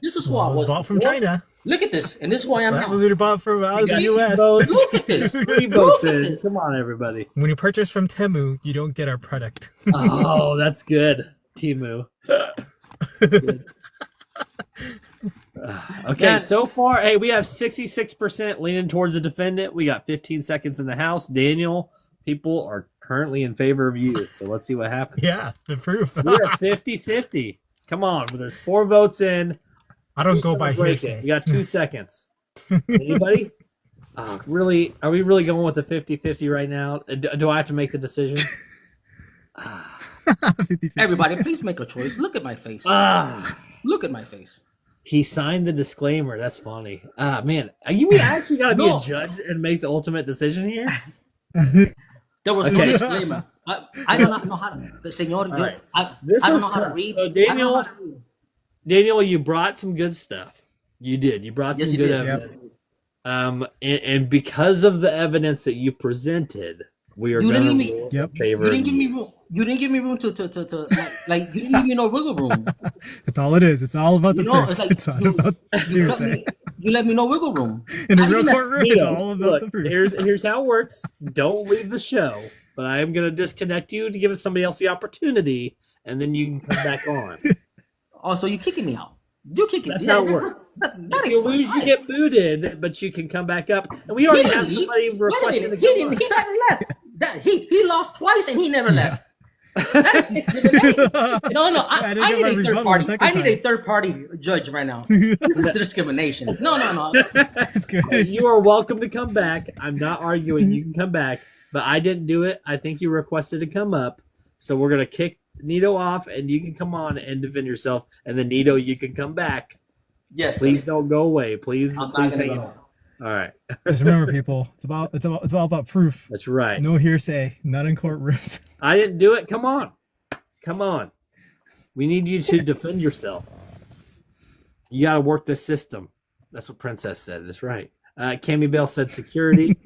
Speaker 9: This is who I
Speaker 8: Well, it was
Speaker 9: was
Speaker 8: bought from
Speaker 9: before.
Speaker 8: China.
Speaker 9: Look at this, and this is who I am
Speaker 8: That
Speaker 9: now.
Speaker 8: was what you bought from out of the
Speaker 9: See,
Speaker 8: U.S.
Speaker 2: Votes.
Speaker 9: Look at this.
Speaker 2: 3 votes
Speaker 9: Look at
Speaker 2: in.
Speaker 9: this.
Speaker 2: Come on, everybody.
Speaker 8: When you purchase from Temu, you don't get our product.
Speaker 2: Oh, that's good, Timu. Good. Okay,
Speaker 9: Yeah.
Speaker 2: so far, hey, we have 66% leaning towards the defendant. We got 15 seconds in the house. Daniel, people are currently in favor of you, so let's see what happens.
Speaker 8: Yeah, the proof.
Speaker 2: We're at 50-50. Come on, there's 4 votes in.
Speaker 8: I don't
Speaker 2: Who's
Speaker 8: go
Speaker 2: gonna
Speaker 8: by
Speaker 2: break
Speaker 8: hearsay.
Speaker 2: it? We got 2 seconds. Anybody? Really? Are we really going with the 50-50 right now? Do I have to make the decision?
Speaker 8: 50-50.
Speaker 9: Everybody, please make a choice. Look at my face.
Speaker 2: Ah.
Speaker 9: Look at my face.
Speaker 2: He signed the disclaimer. That's funny. Man, you actually got to be
Speaker 9: No.
Speaker 2: a judge and make the ultimate decision here?
Speaker 9: There was no
Speaker 2: Okay.
Speaker 9: disclaimer. I do not know how to, senor.
Speaker 2: All right.
Speaker 9: I
Speaker 2: This
Speaker 9: don't
Speaker 2: is
Speaker 9: know how to
Speaker 2: tough.
Speaker 9: read.
Speaker 2: So
Speaker 9: I don't know
Speaker 2: Daniel,
Speaker 9: how to read.
Speaker 2: Daniel, you brought some good stuff. You did. You brought
Speaker 9: Yes,
Speaker 2: some
Speaker 9: you
Speaker 2: good
Speaker 9: did.
Speaker 2: evidence. And because of the evidence that you presented, we are
Speaker 9: You
Speaker 2: going
Speaker 9: didn't
Speaker 2: to
Speaker 9: even-
Speaker 2: rule
Speaker 8: Yep.
Speaker 2: in favor
Speaker 9: You didn't
Speaker 2: of
Speaker 9: give me
Speaker 2: you.
Speaker 9: room. You didn't give me room to like you didn't give me no wiggle room.
Speaker 8: That's all it is. It's all about the
Speaker 9: You know,
Speaker 8: proof.
Speaker 9: it's like
Speaker 8: It's all
Speaker 9: you,
Speaker 8: about
Speaker 9: you cut
Speaker 8: hearsay.
Speaker 9: me. You let me no wiggle room.
Speaker 8: In a
Speaker 9: I
Speaker 8: real
Speaker 9: think that's-
Speaker 8: courtroom, it's
Speaker 2: Nito,
Speaker 8: all about
Speaker 2: look,
Speaker 8: the proof.
Speaker 2: here's how it works. Don't leave the show, but I am going to disconnect you to give somebody else the opportunity, and then you can come back on.
Speaker 9: Oh, so you kicking me out? You kicking?
Speaker 2: That's
Speaker 9: me?
Speaker 2: how it works.
Speaker 9: That is
Speaker 2: You,
Speaker 9: fine.
Speaker 2: you get booted, but you can come back up. And we already have somebody
Speaker 9: Wait a
Speaker 2: requesting
Speaker 9: minute.
Speaker 2: to
Speaker 9: He
Speaker 2: come
Speaker 9: didn't.
Speaker 2: on.
Speaker 9: He never left. He lost twice and he never left. That is discrimination. No.
Speaker 8: I didn't
Speaker 9: I
Speaker 8: get my
Speaker 9: need a
Speaker 8: rebuttal
Speaker 9: third
Speaker 8: the
Speaker 9: party.
Speaker 8: second
Speaker 9: I need a
Speaker 8: time.
Speaker 9: third party judge right now. This is discrimination. No.
Speaker 8: It's good.
Speaker 2: You are welcome to come back. I'm not arguing. You can come back, but I didn't do it. I think you requested to come up, so we're gonna kick Nito off, and you can come on and defend yourself. And then Nito, you can come back.
Speaker 9: Yes.
Speaker 2: Please don't go away. Please,
Speaker 9: I'm not
Speaker 2: please
Speaker 9: gonna
Speaker 2: hang
Speaker 9: go.
Speaker 2: on. All right,
Speaker 8: Just remember, people. It's all about proof.
Speaker 2: that's right.
Speaker 8: No hearsay. Not in courtrooms.
Speaker 2: I didn't do it. Come on. We need you to defend yourself. You got to work the system. That's what Princess said. That's right. Cammy Bell said security.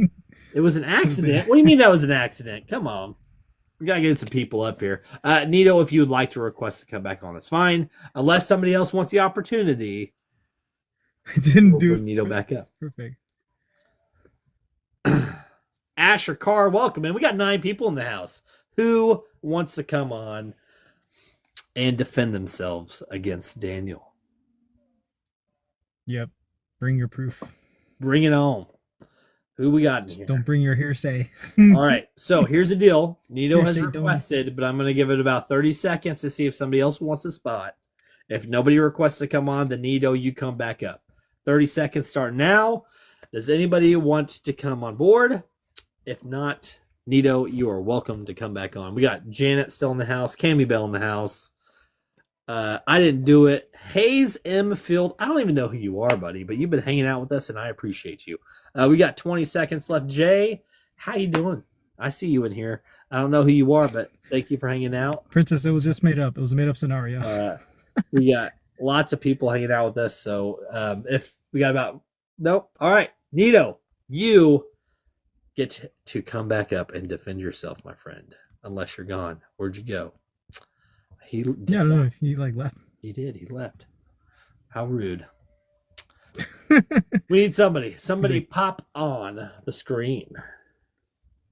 Speaker 2: It was an accident. What do you mean that was an accident? Come on. We got to get some people up here. Nito, if you would like to request to come back on, that's fine. Unless somebody else wants the opportunity,
Speaker 8: I didn't
Speaker 2: we'll
Speaker 8: do
Speaker 2: bring Nito back up.
Speaker 8: perfect.
Speaker 2: Asher Carr, welcome in. We got 9 people in the house. Who wants to come on and defend themselves against Daniel?
Speaker 8: Yep. Bring your proof.
Speaker 2: Bring it on. Who we got in
Speaker 8: Just
Speaker 2: here?
Speaker 8: don't bring your hearsay.
Speaker 2: All right. So here's the deal. Nito has
Speaker 8: Hearsay, don't-
Speaker 2: requested, but I'm going to give it about 30 seconds to see if somebody else wants a spot. If nobody requests to come on, then Nito, you come back up. 30 seconds start now. Does anybody want to come on board? If not, Nito, you are welcome to come back on. We got Janet still in the house, Cammy Bell in the house. I didn't do it. Hayes M. Field, I don't even know who you are, buddy, but you've been hanging out with us, and I appreciate you. We got 20 seconds left. Jay, how you doing? I see you in here. I don't know who you are, but thank you for hanging out.
Speaker 8: Princess, it was just made up. It was a made up scenario.
Speaker 2: We got lots of people hanging out with us, so if we got about... Nope. All right, Nito, you get to come back up and defend yourself, my friend, unless you're gone. Where'd you go? He did
Speaker 8: Yeah, I don't know. He left.
Speaker 2: He did. He left. How rude. We need somebody. Somebody pop on the screen.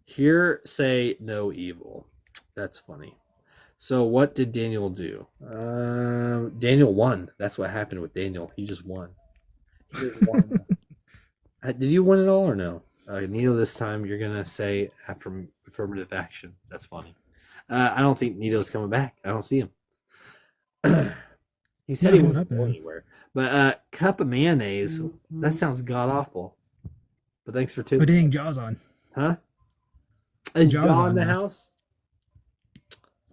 Speaker 2: Here say no evil. That's funny. So what did Daniel do? Daniel won. That's what happened with Daniel. He just won. He just won. Did you win it all or no? Nito, this time you're going to say affirmative action. That's funny. I don't think Nito's coming back. I don't see him. He said he wasn't going anywhere. But cup of mayonnaise, that sounds god awful. But thanks for
Speaker 8: Oh,
Speaker 2: tuning.
Speaker 8: dang, Jaw's on.
Speaker 2: Huh? Is
Speaker 8: Jaw's
Speaker 2: Jaw
Speaker 8: on
Speaker 2: in the
Speaker 8: now.
Speaker 2: house?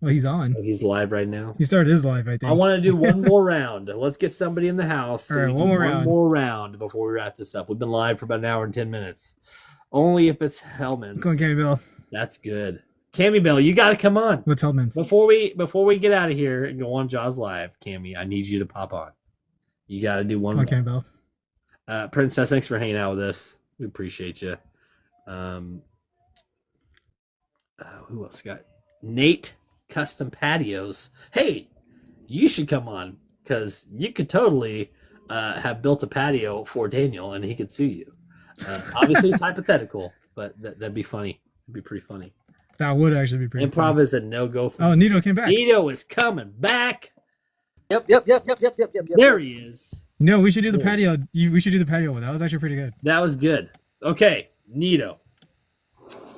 Speaker 8: Well, he's on.
Speaker 2: Oh, he's live right now.
Speaker 8: He started his live, I think.
Speaker 2: I want to do one more round. Let's get somebody in the house.
Speaker 8: All right,
Speaker 2: we
Speaker 8: one
Speaker 2: do
Speaker 8: more round.
Speaker 2: more round before we wrap this up. We've been live for about an hour and 10 minutes. Only if it's Hellman's.
Speaker 8: Go on, Cammy Bell.
Speaker 2: That's good. Cammy Bell, you got to come on.
Speaker 8: What's Hellman's?
Speaker 2: Before we get out of here and go on Jaws Live, Cammy, I need you to pop on. You got to do one
Speaker 8: Go on,
Speaker 2: more.
Speaker 8: Cammy Bell.
Speaker 2: Princess, thanks for hanging out with us. We appreciate you. Who else got? Nate Custom Patios. Hey, you should come on because you could totally have built a patio for Daniel and he could sue you. Obviously, it's hypothetical, but that'd be funny. It'd be pretty funny.
Speaker 8: That would actually be pretty
Speaker 2: Improv
Speaker 8: funny.
Speaker 2: is a no-go for
Speaker 8: Oh, Nito came back.
Speaker 2: Nito is coming back.
Speaker 9: Yep.
Speaker 2: There he is.
Speaker 8: No, we should do the patio. We should do the patio one. That was actually pretty good.
Speaker 2: That was good. Okay, Nito.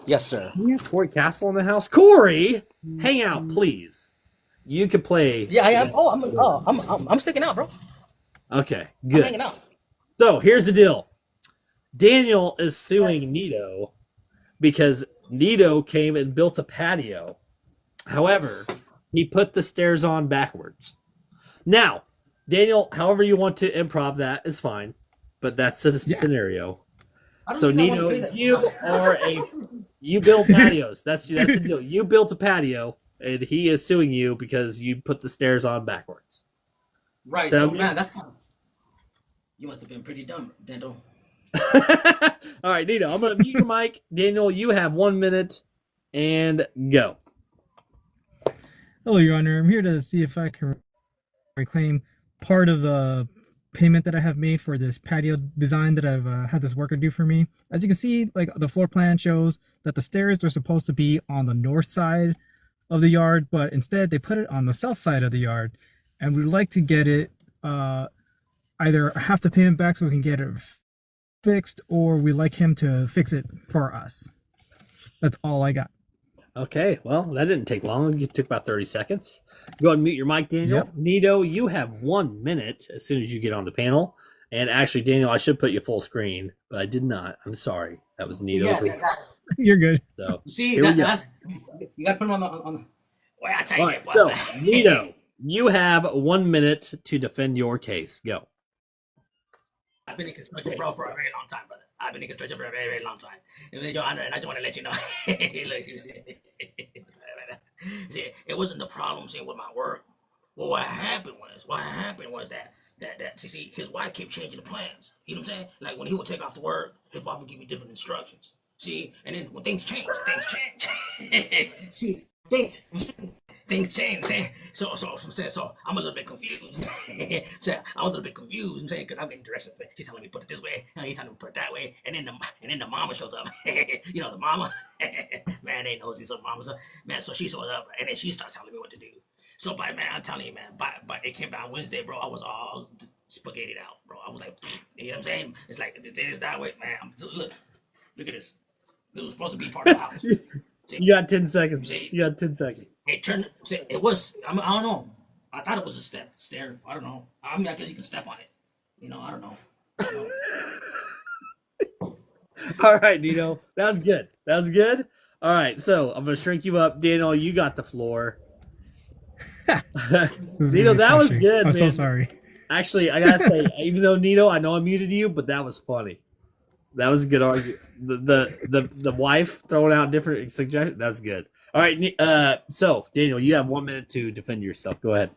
Speaker 9: Yes, sir.
Speaker 2: We have Corey Castle in the house. Corey, hang out, please. You could play.
Speaker 9: Yeah, I am. I'm sticking out, bro.
Speaker 2: Okay,
Speaker 9: I'm
Speaker 2: good.
Speaker 9: hanging out.
Speaker 2: So here's the deal. Daniel is suing Nito because Nito came and built a patio. However, he put the stairs on backwards. Now, Daniel, however you want to improv that is fine, but that's the scenario.
Speaker 9: I don't
Speaker 2: So
Speaker 9: think I wanna
Speaker 2: Nito,
Speaker 9: play that.
Speaker 2: You build patios. That's the deal. You built a patio, and he is suing you because you put the stairs on backwards.
Speaker 9: Right.
Speaker 2: So,
Speaker 9: So man, that's kind of. You must have been pretty dumb, Dando.
Speaker 2: All right, Nino, I'm going to mute your mic. Daniel, you have 1 minute and go.
Speaker 8: Hello, Your Honor. I'm here to see if I can reclaim part of the payment that I have made for this patio design that I've had this worker do for me. As you can see, like the floor plan shows that the stairs were supposed to be on the north side of the yard, but instead they put it on the south side of the yard. And we'd like to get it either half the payment back so we can get it fixed, or we'd like him to fix it for us. That's all I got.
Speaker 2: Okay, well, that didn't take long. It took about 30 seconds. Go ahead and mute your mic, Daniel.
Speaker 8: Yep.
Speaker 2: Nito, you have 1 minute as soon as you get on the panel. And actually, Daniel, I should put you full screen, but I did not. I'm sorry. That was Nito's.
Speaker 8: You're good.
Speaker 2: So,
Speaker 9: See,
Speaker 2: here we go.
Speaker 9: that's you got to put him on. Well, I tell
Speaker 2: All
Speaker 9: you,
Speaker 2: right,
Speaker 9: boy,
Speaker 2: so,
Speaker 9: man.
Speaker 2: Nito, you have 1 minute to defend your case. Go.
Speaker 9: I've been in construction, bro, for a very long time, brother. I've been in construction for a very, very long time. And Your Honor, and I just want to let you know. Look, see, it wasn't the problem, see, with my work. Well, what happened was that see, his wife kept changing the plans. You know what I'm saying? Like when he would take off to work, his wife would give me different instructions. See, and then when things change. See, things change. So I'm a little bit confused. I'm a little bit confused. I'm saying because I'm getting directions. She's telling me put it this way, and he's telling me put it that way, and then the mama shows up. You know the mama, man, they nosy some mamas, man. So she shows up, and then she starts telling me what to do. So I'm telling you, man, by it came down Wednesday, bro. I was all spaghettied out, bro. I was like, you know what I'm saying? It's like this that way, man. Look at this. It was supposed to be part of the house.
Speaker 2: You got 10 seconds. You got 10 seconds.
Speaker 9: It turned. It was. I don't know. I thought it was a stair. I don't know. I mean, I guess you can step on it. You know. I don't know.
Speaker 2: All right, Nino. That was good. All right, so I'm going to shrink you up. Daniel, you got the floor. Nino, that was good,
Speaker 8: I'm
Speaker 2: man.
Speaker 8: so sorry.
Speaker 2: Actually, I got to say, even though, Nino, I know I muted you, but that was funny. That was a good argument. The wife throwing out different suggestions. That's good. All right. So Daniel, you have 1 minute to defend yourself. Go ahead.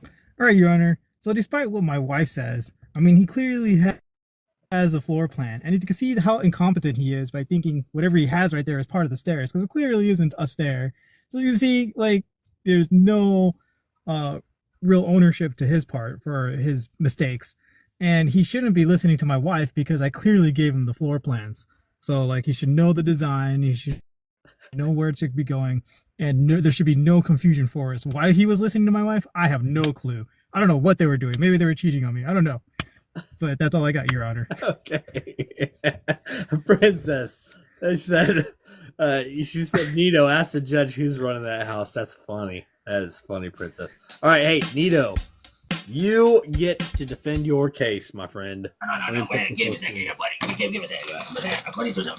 Speaker 8: All right, Your Honor. So despite what my wife says, I mean, he clearly has a floor plan, and you can see how incompetent he is by thinking whatever he has right there is part of the stairs, because it clearly isn't a stair. So you can see, like, there's no real ownership to his part for his mistakes. And he shouldn't be listening to my wife because I clearly gave him the floor plans. So, like, he should know the design. He should know where it should be going. And there should be no confusion for us. Why he was listening to my wife, I have no clue. I don't know what they were doing. Maybe they were cheating on me. I don't know. But that's all I got, Your Honor.
Speaker 2: Okay. Princess. She said, Nito, ask the judge who's running that house. That's funny. That is funny, Princess. All right, hey, Nito. You get to defend your case, my friend.
Speaker 9: No, wait, give me a second here, buddy. Give me a second. According to the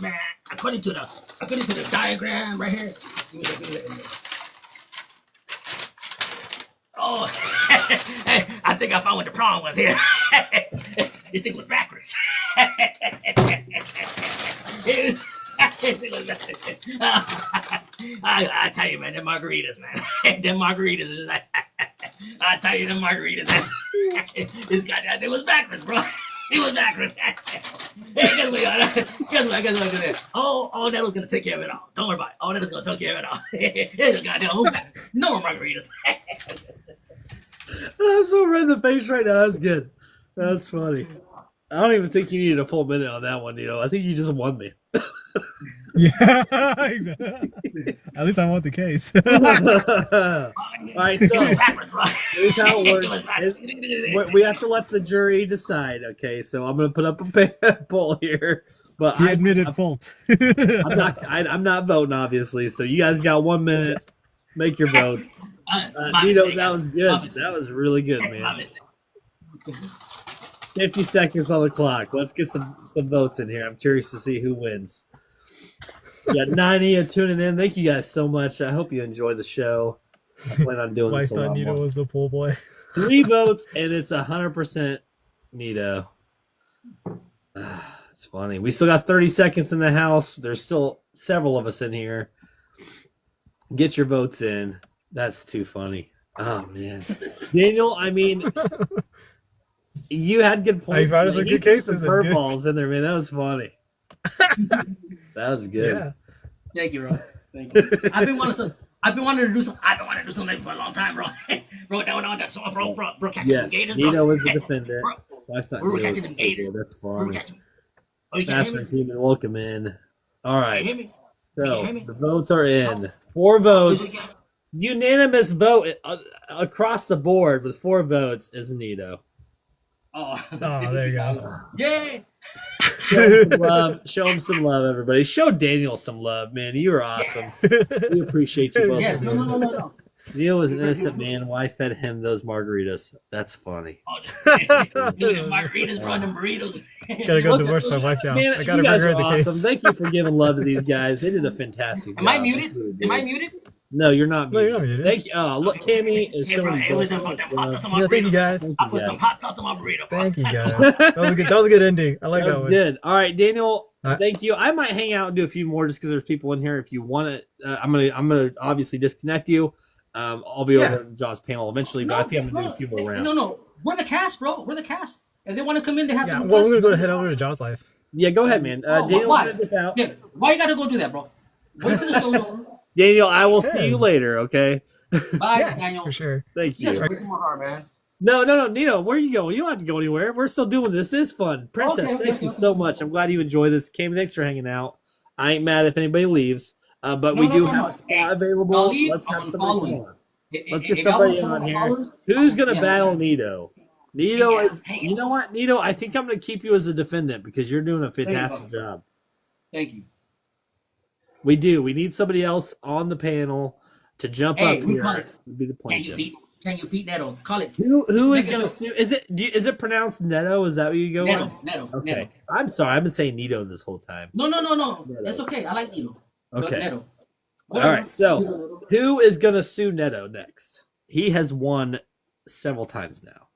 Speaker 9: diagram right here. Give me a second. Oh, hey, I think I found what the problem was here. This thing was backwards. I tell you, man, them margaritas, man. Them margaritas is like, I tell you, them margaritas, man. This guy, it was backwards, bro. It was backwards. Hey, guess what? Oh, that was gonna take care of it all. Don't worry about it. Oh, that was gonna take care of it all. It's goddamn no more margaritas.
Speaker 2: I'm so red in the face right now. That's good. That's funny. I don't even think you needed a full minute on that one, I think you just won me.
Speaker 8: Yeah, exactly. At least I want the case.
Speaker 2: All right, so here's how it works. We have to let the jury decide, okay? So I'm going to put up a poll here. But
Speaker 8: He admitted fault.
Speaker 2: I'm not voting, obviously. So you guys got 1 minute. Make your votes. Nito, that was good. That was really good, man. 50 seconds on the clock. Let's get some votes in here. I'm curious to see who wins. Yeah, 90 tuning in. Thank you guys so much. I hope you enjoyed the show. I plan on doing this a lot
Speaker 8: Nito
Speaker 2: more.
Speaker 8: was the pool boy. 3
Speaker 2: votes, and it's 100% Nito. That's funny. We still got 30 seconds in the house. There's still several of us in here. Get your votes in. That's too funny. Oh man, Daniel. I mean, you had good points.
Speaker 8: You brought us
Speaker 2: man.
Speaker 8: some
Speaker 2: You
Speaker 8: good
Speaker 2: threw
Speaker 8: cases
Speaker 2: some
Speaker 8: and good-
Speaker 2: curveballs in there, man. That was funny. That was good.
Speaker 8: Yeah.
Speaker 9: Thank you, bro. Thank you. I've been wanting to do something for a long time, bro. bro, catching
Speaker 2: Yes,
Speaker 9: them gators,
Speaker 2: Nito
Speaker 9: bro.
Speaker 2: was the defendant.
Speaker 9: Bro,
Speaker 2: That's not
Speaker 9: we were
Speaker 2: Nito
Speaker 9: catching
Speaker 2: was
Speaker 9: them
Speaker 2: the
Speaker 9: gators.
Speaker 2: That's
Speaker 9: We were
Speaker 2: funny.
Speaker 9: catching. Oh, you can't
Speaker 2: Master
Speaker 9: hear me?
Speaker 2: Human, welcome in. All
Speaker 9: Can
Speaker 2: right.
Speaker 9: you hear me?
Speaker 2: So
Speaker 9: hear me?
Speaker 2: the votes are in. 4 votes. Unanimous vote across the board with 4 votes is Nito.
Speaker 9: Oh,
Speaker 8: there you go.
Speaker 9: Yay!
Speaker 2: Show him some love. Show him some love, everybody. Show Daniel some love, man. You are awesome. We appreciate you both.
Speaker 9: Yes, no.
Speaker 2: Neil was an innocent man. Why fed him those margaritas? That's funny.
Speaker 9: Oh, margaritas, bro, the burritos.
Speaker 8: Gotta go divorce my wife now.
Speaker 2: Man,
Speaker 8: I gotta
Speaker 2: you guys
Speaker 8: bring her
Speaker 2: are
Speaker 8: the
Speaker 2: awesome.
Speaker 8: case.
Speaker 2: Thank you for giving love to these guys. They did a fantastic job.
Speaker 9: Am I muted?
Speaker 2: They really
Speaker 9: Am I
Speaker 2: did.
Speaker 9: muted?
Speaker 2: No, you're not
Speaker 8: No,
Speaker 2: muted.
Speaker 8: you're not muted.
Speaker 2: Thank you. Oh, look, Cammy is
Speaker 9: Yeah,
Speaker 2: showing
Speaker 9: bro, it
Speaker 2: both
Speaker 9: was
Speaker 2: sides.
Speaker 9: hot sauce on my
Speaker 8: Yeah, thank you
Speaker 9: burrito.
Speaker 8: guys.
Speaker 2: Thank
Speaker 9: I
Speaker 2: you,
Speaker 9: put
Speaker 2: guys.
Speaker 9: some hot sauce on my burrito, bro.
Speaker 8: Thank you guys. That was a good ending. I like
Speaker 2: That
Speaker 8: that
Speaker 2: was
Speaker 8: one.
Speaker 2: good. All right, Daniel.
Speaker 8: Uh,
Speaker 2: Thank you. I might hang out and do a few more just because there's people in here. If you want to, I'm gonna obviously disconnect you. I'll be over in John's panel eventually, but I think I'm gonna do a few more rounds.
Speaker 9: No. We're the cast, bro. We're the cast. If they want to come in, they have
Speaker 8: Yeah,
Speaker 9: to.
Speaker 8: well, we're gonna head over to John's life.
Speaker 2: Yeah, go ahead, man. Daniel's
Speaker 9: why?
Speaker 2: gonna dip out.
Speaker 9: Yeah, why you gotta go do that, bro? Wait till the show's over.
Speaker 2: Daniel, I will see you later. Okay.
Speaker 9: Bye,
Speaker 8: Yeah,
Speaker 9: Daniel.
Speaker 8: for sure.
Speaker 2: Thank
Speaker 9: You guys
Speaker 2: you.
Speaker 9: are breaking my heart, man.
Speaker 2: No, Nino, where are you going? You don't have to go anywhere. We're still doing this. This is fun. Princess,
Speaker 9: Okay.
Speaker 2: thank you so much. I'm glad you enjoy this. Cam, thanks for hanging out. I ain't mad if anybody leaves, but we do have a spot available.
Speaker 9: I'll leave.
Speaker 2: Let's have
Speaker 9: I'm
Speaker 2: somebody
Speaker 9: following.
Speaker 2: come on. Let's get
Speaker 9: If y'all
Speaker 2: somebody
Speaker 9: want
Speaker 2: on
Speaker 9: some
Speaker 2: here.
Speaker 9: followers,
Speaker 2: Who's going to
Speaker 9: yeah.
Speaker 2: battle Nito? Nito
Speaker 9: Yeah,
Speaker 2: is,
Speaker 9: hang
Speaker 2: you know what, Nito? I think I'm going to keep you as a defendant because you're doing a fantastic job.
Speaker 9: Thank you.
Speaker 2: We do. We need somebody else on the panel to jump
Speaker 9: Hey,
Speaker 2: up
Speaker 9: we
Speaker 2: here
Speaker 9: call it-
Speaker 2: and be the
Speaker 9: Thank you,
Speaker 2: plaintiff.
Speaker 9: Pete. Thank you, Pete Neto. Call it.
Speaker 2: Who is
Speaker 9: Make it
Speaker 2: going to
Speaker 9: up.
Speaker 2: sue? Is it pronounced Neto? Is that what you go on?
Speaker 9: Neto.
Speaker 2: Okay.
Speaker 9: Neto.
Speaker 2: I'm sorry. I've been saying Nito this whole time.
Speaker 9: No.
Speaker 2: Neto.
Speaker 9: That's okay. I like Neto. But
Speaker 2: Okay.
Speaker 9: Neto.
Speaker 2: All right. So, who is going to sue Neto next? He has won several times now.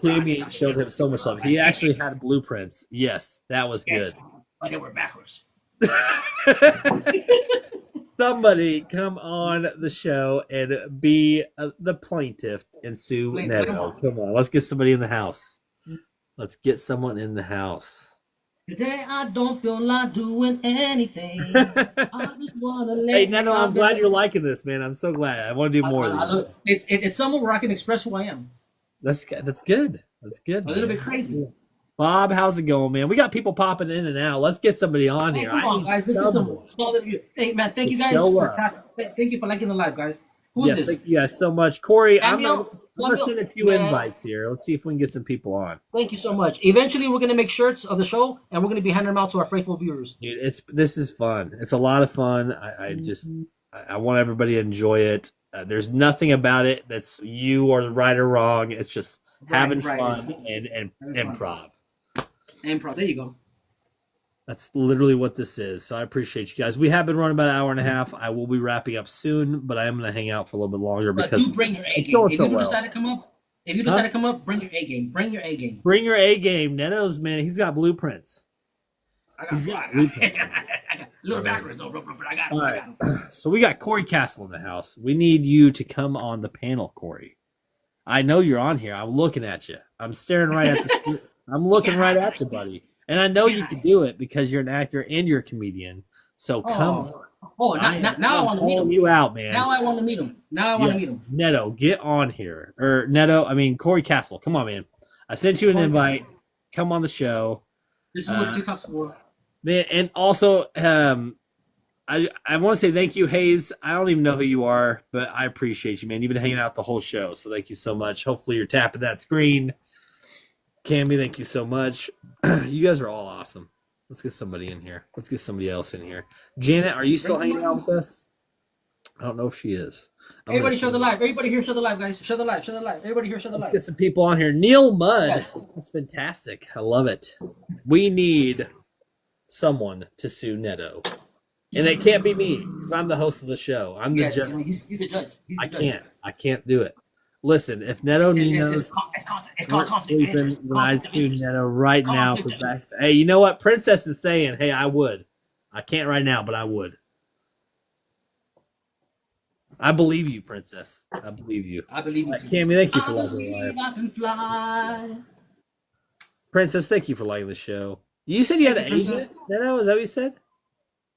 Speaker 2: Jamie showed him so much love. He actually had blueprints. Yes, that was good.
Speaker 9: Yes, but they were backwards.
Speaker 2: Somebody come on the show and be the plaintiff and sue
Speaker 9: Plaintiff,
Speaker 2: Neto.
Speaker 9: come on.
Speaker 2: Come on. Let's get somebody in the house. Let's get someone in the house.
Speaker 9: Today I don't feel like doing anything. I just wanna let
Speaker 2: Hey, Neto, I'm glad you're liking this, man. I'm so glad. I want to do more of these.
Speaker 9: It's somewhere where I can express who I am.
Speaker 2: That's good. That's good. That's good.
Speaker 9: A little
Speaker 2: man.
Speaker 9: bit crazy.
Speaker 2: Bob, how's it going, man? We got people popping in and out. Let's get somebody on
Speaker 9: Hey,
Speaker 2: here.
Speaker 9: come on, guys. This is some solid. Hey, man, thank you guys
Speaker 2: Show
Speaker 9: for
Speaker 2: up.
Speaker 9: thank you for liking the live, guys. Who is
Speaker 2: Yes,
Speaker 9: this?
Speaker 2: thank you guys so much. Corey, I'm
Speaker 9: Daniel,
Speaker 2: going to send a few
Speaker 9: man.
Speaker 2: invites here. Let's see if we can get some people on.
Speaker 9: Thank you so much. Eventually, we're gonna make shirts of the show, and we're gonna be handing them out to our faithful viewers.
Speaker 2: Dude, this is fun. It's a lot of fun. I want everybody to enjoy it. There's nothing about it that's you or right or wrong. It's just having
Speaker 9: right.
Speaker 2: fun and improv.
Speaker 9: Improv. There you go.
Speaker 2: That's literally what this is. So I appreciate you guys. We have been running about an hour and a half. I will be wrapping up soon, but I am going to hang out for a little bit longer
Speaker 9: But
Speaker 2: because
Speaker 9: you bring your A
Speaker 2: it's
Speaker 9: game.
Speaker 2: going
Speaker 9: If
Speaker 2: so
Speaker 9: you
Speaker 2: well.
Speaker 9: decide to come up, bring your A game. Bring your A game.
Speaker 2: Bring your A game. Neto's, man, he's got blueprints. He's got blueprints.
Speaker 9: I got a little backwards though, but I got
Speaker 2: All
Speaker 9: him. I
Speaker 2: right.
Speaker 9: got him.
Speaker 2: So we got Corey Castle in the house. We need you to come on the panel, Corey. I know you're on here. I'm looking at you. I'm staring right at the screen. I'm looking right at you, buddy. And I know you can do it because you're an actor and you're a comedian. So come on.
Speaker 9: Oh, now I want to meet him.
Speaker 2: You out, man.
Speaker 9: Now I want to meet him.
Speaker 2: Yes, Neto, get on here. Or Neto, I mean Corey Castle. Come on, man. I sent you an invite. Come on the show.
Speaker 9: This is what TikTok's for.
Speaker 2: Man, and also, I want to say thank you, Hayes. I don't even know who you are, but I appreciate you, man. You've been hanging out the whole show, so thank you so much. Hopefully you're tapping that screen. Cammy, thank you so much. You guys are all awesome. Let's get somebody in here. Let's get somebody else in here. Janet, are you still hanging out with us? I don't know if she is.
Speaker 9: Everybody show the live. Everybody here show the live, guys. Show the live. Show the live. Everybody here show the
Speaker 2: Let's
Speaker 9: live.
Speaker 2: get some people on here. Neil Mudd.
Speaker 9: Yes.
Speaker 2: That's fantastic. I love it. We need someone to sue Neto. And it can't be me because I'm the host of the show. I'm the
Speaker 9: Yes,
Speaker 2: judge.
Speaker 9: he's the judge. He's the judge.
Speaker 2: I can't do it. Listen, if Neto
Speaker 9: It's
Speaker 2: Ninos
Speaker 9: it's called
Speaker 2: weren't
Speaker 9: conflict of
Speaker 2: sleeping,
Speaker 9: interest.
Speaker 2: then I'd
Speaker 9: Conflict of
Speaker 2: tune
Speaker 9: interest.
Speaker 2: Neto right now.
Speaker 9: Conflict
Speaker 2: For
Speaker 9: of
Speaker 2: back. Hey, you know what? Princess is saying, hey, I would. I can't right now, but I would. I believe you, Princess. I believe you.
Speaker 9: I believe you too.
Speaker 2: Cammy, thank you for
Speaker 9: I
Speaker 2: liking the
Speaker 9: believe
Speaker 2: live.
Speaker 9: I can fly.
Speaker 2: Princess, thank you for liking the show. You said you had an
Speaker 9: Thank you,
Speaker 2: agent? Neto, is that what you said?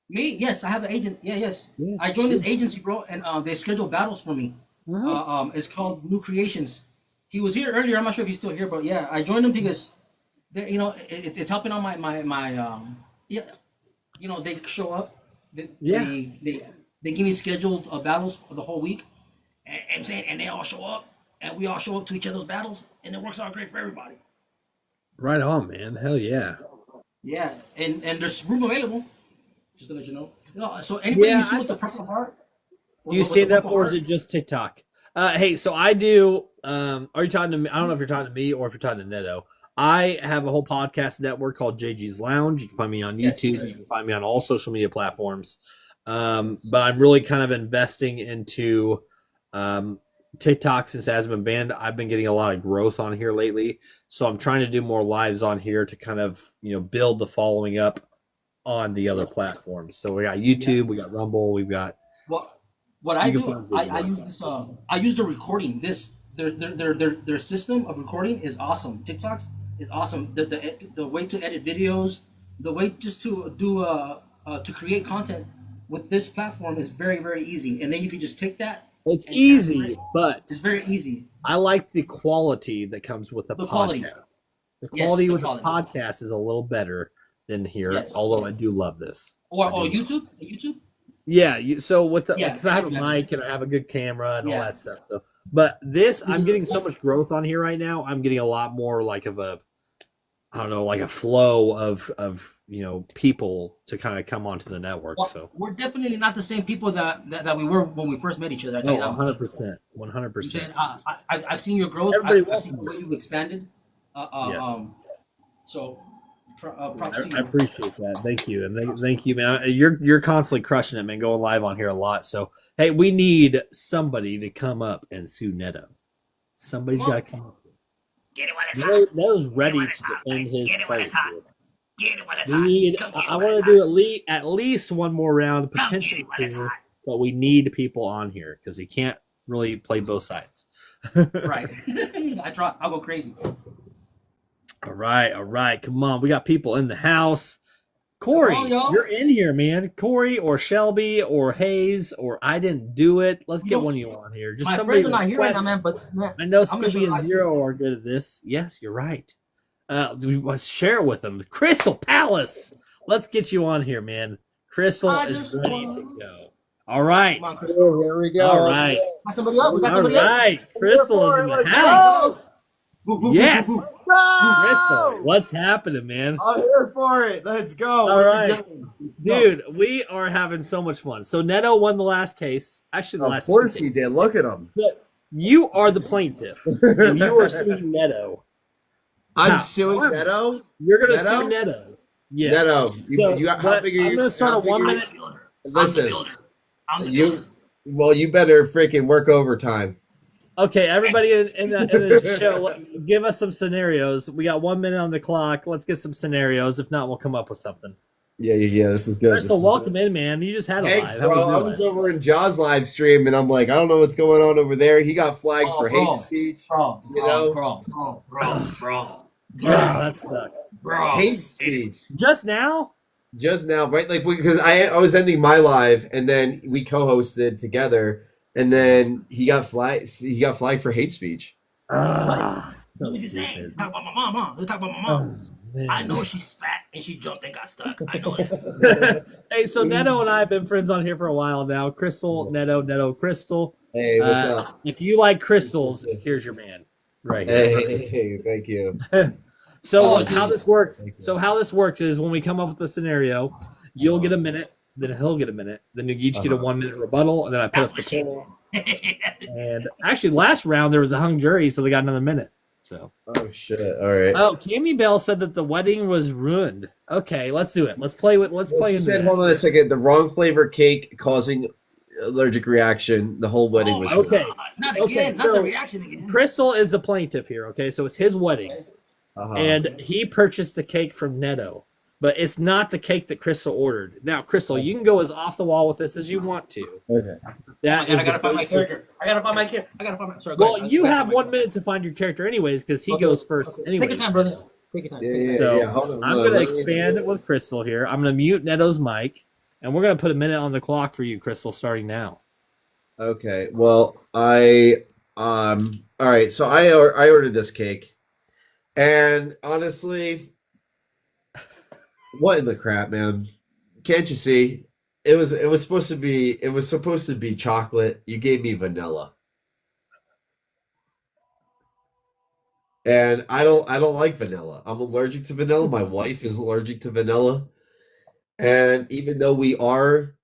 Speaker 9: Me? Yes, I have an agent. Yeah, yes.
Speaker 2: Yeah.
Speaker 9: I joined this agency, bro, and they schedule battles for me. It's called New Creations. He was here earlier. I'm not sure if he's still here, but yeah, I joined him because, it's helping on my yeah, they show up. They give me scheduled battles for the whole week, and I'm saying, and they all show up, and we all show up to each other's battles, and it works out great for everybody.
Speaker 2: Right on, man. Hell yeah.
Speaker 9: Yeah, and there's room available. Just to let you know. So anybody you see with the Purple Heart?
Speaker 2: Do you stand up or is it just TikTok? Hey, so I do. Are you talking to me? I don't know if you're talking to me or if you're talking to Neto. I have a whole podcast network called JG's Lounge. You can find me on YouTube. Yes. You can find me on all social media platforms. But I'm really kind of investing into TikTok since it has been banned. I've been getting a lot of growth on here lately. So I'm trying to do more lives on here to kind of, build the following up on the other platforms. So we got YouTube, we got Rumble, we've got.
Speaker 9: What I do, I use this. I use the recording. Their system of recording is awesome. TikTok's is awesome. The way to edit videos, the way just to do to create content with this platform is very, very easy. And then you can just take that.
Speaker 2: It's easy, but
Speaker 9: it's very easy.
Speaker 2: I like the quality that comes with the podcast.
Speaker 9: Quality.
Speaker 2: The quality with the podcast is a little better than here, although I do love this.
Speaker 9: Or YouTube? YouTube?
Speaker 2: Yeah, so with the because I have a mic and I have a good camera and all that stuff. So, but this, I'm getting so much growth on here right now. I'm getting a lot more like of a, I don't know, like a flow of people to kind of come onto the network.
Speaker 9: Well,
Speaker 2: so
Speaker 9: we're definitely not the same people that we were when we first met each other.
Speaker 2: 100%, 100%.
Speaker 9: I've seen your growth. I've seen the way you've expanded. So.
Speaker 2: I appreciate that. Thank you, and thank you, man. You're constantly crushing it, man. Going live on here a lot. So hey, we need somebody to come up and sue Neto. Somebody's got to come up. Neto's ready to defend his place. I want to do at least one more round, potentially two, but we need people on here because he can't really play both sides.
Speaker 9: Right. I'll go crazy.
Speaker 2: All right. Come on. We got people in the house. Corey, you're in here, man. Corey or Shelby or Hayes or I didn't do it. Let's get one of you on here. Just
Speaker 9: my
Speaker 2: somebody
Speaker 9: friends are not here right now, man, but
Speaker 2: I know Scooby and Zero are good at this. Yes, you're right. We must share it with them. Crystal Palace. Let's get you on here, man. Crystal is ready to go. All right.
Speaker 9: Come on, Crystal.
Speaker 6: Here we go.
Speaker 2: All right.
Speaker 9: Got somebody up. We got somebody
Speaker 2: All right. Crystal is in the house. Yes.
Speaker 6: No!
Speaker 2: Crystal, what's happening, man?
Speaker 6: I'm here for it. Let's go.
Speaker 2: All right. Dude, we are having so much fun. So Neto won the last case. Actually, the last
Speaker 6: Of course he did. Look at him.
Speaker 2: You are the plaintiff, and you are suing Neto.
Speaker 6: I'm suing Neto?
Speaker 2: You're going to sue Neto. Yes.
Speaker 6: Neto. How big are you?
Speaker 2: I'm going to start a 1 minute.
Speaker 6: Listen, you better freaking work overtime.
Speaker 2: Okay, everybody in the show, give us some scenarios. We got 1 minute on the clock. Let's get some scenarios. If not, we'll come up with something.
Speaker 6: Yeah. This is good.
Speaker 2: Crystal, welcome in, man. You just had a
Speaker 6: Thanks,
Speaker 2: live.
Speaker 6: bro. I was over in Jaws live stream, and I'm like, I don't know what's going on over there. He got flagged for hate speech.
Speaker 9: Bro.
Speaker 2: That sucks.
Speaker 9: Bro.
Speaker 6: Hate speech.
Speaker 2: Just now,
Speaker 6: right? Like because I was ending my live, and then we co-hosted together, and then he got flagged. He got flagged for hate speech.
Speaker 2: So
Speaker 9: He's saying, talk about my mom. They talk about my mom. I know she's fat and she jumped and got stuck. I know it.
Speaker 2: Hey, so Neto and I have been friends on here for a while now. Crystal, Neto, Crystal.
Speaker 6: Hey, what's up?
Speaker 2: If you like crystals, here's your man. Right here.
Speaker 6: Hey, thank you.
Speaker 2: So how this works? So how this works is when we come up with a scenario, you'll get a minute, then he'll get a minute, then you each get a 1 minute rebuttal, and then I put up the poll. And actually, last round there was a hung jury, so they got another minute. So.
Speaker 6: Oh shit! All right.
Speaker 2: Oh, Cammy Bell said that the wedding was ruined. Okay, let's do it. Let's play with. Let's play.
Speaker 6: She said, "Hold on a second. The wrong flavor cake causing
Speaker 10: allergic reaction. The whole wedding was
Speaker 2: okay.
Speaker 9: Not
Speaker 2: Okay,
Speaker 9: again. Not the
Speaker 2: so
Speaker 9: reaction again.
Speaker 2: Crystal is the plaintiff here, okay? So it's his wedding.
Speaker 10: Uh-huh.
Speaker 2: And he purchased the cake from Neto, but it's not the cake that Crystal ordered. Now, Crystal, you can go as off the wall with this as you want to.
Speaker 10: Okay.
Speaker 2: That
Speaker 9: I gotta find my character. I gotta find my character. Sorry.
Speaker 2: Well, you have 1 minute to find your character, anyways, because he goes first.
Speaker 9: Okay.
Speaker 2: Anyways.
Speaker 9: Take your time, brother. Take your time.
Speaker 10: Yeah,
Speaker 2: So
Speaker 10: hold on.
Speaker 2: I'm gonna expand it with Crystal here. I'm gonna mute Neto's mic, and we're gonna put a minute on the clock for you, Crystal, starting now.
Speaker 10: Okay. Well, all right. So I ordered this cake, and honestly, what in the crap, man? Can't you see? It was supposed to be chocolate. You gave me vanilla. And I don't like vanilla. I'm allergic to vanilla. My wife is allergic to vanilla. And even though we are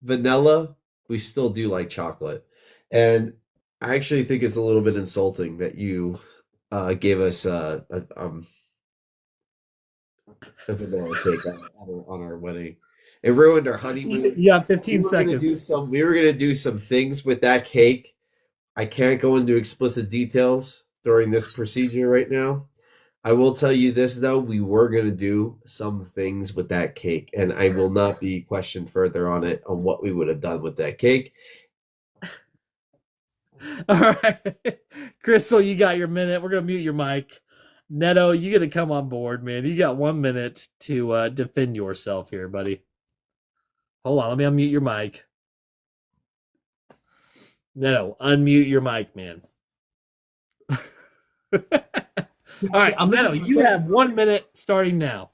Speaker 10: vanilla, we still do like chocolate. And I actually think it's a little bit insulting that you gave us a vanilla cake on our wedding. It ruined our honeymoon.
Speaker 2: You got 15 seconds.
Speaker 10: We were gonna do some things with that cake. I can't go into explicit details during this procedure right now. I will tell you this though, we were gonna do some things with that cake, and I will not be questioned further on what we would have done with that cake.
Speaker 2: All right, Crystal, you got your minute. We're gonna mute your mic. Neto, you got to come on board, man. You got 1 minute to defend yourself here, buddy. Hold on, let me unmute your mic. Neto, unmute your mic, man. All right, Neto, you have 1 minute starting now.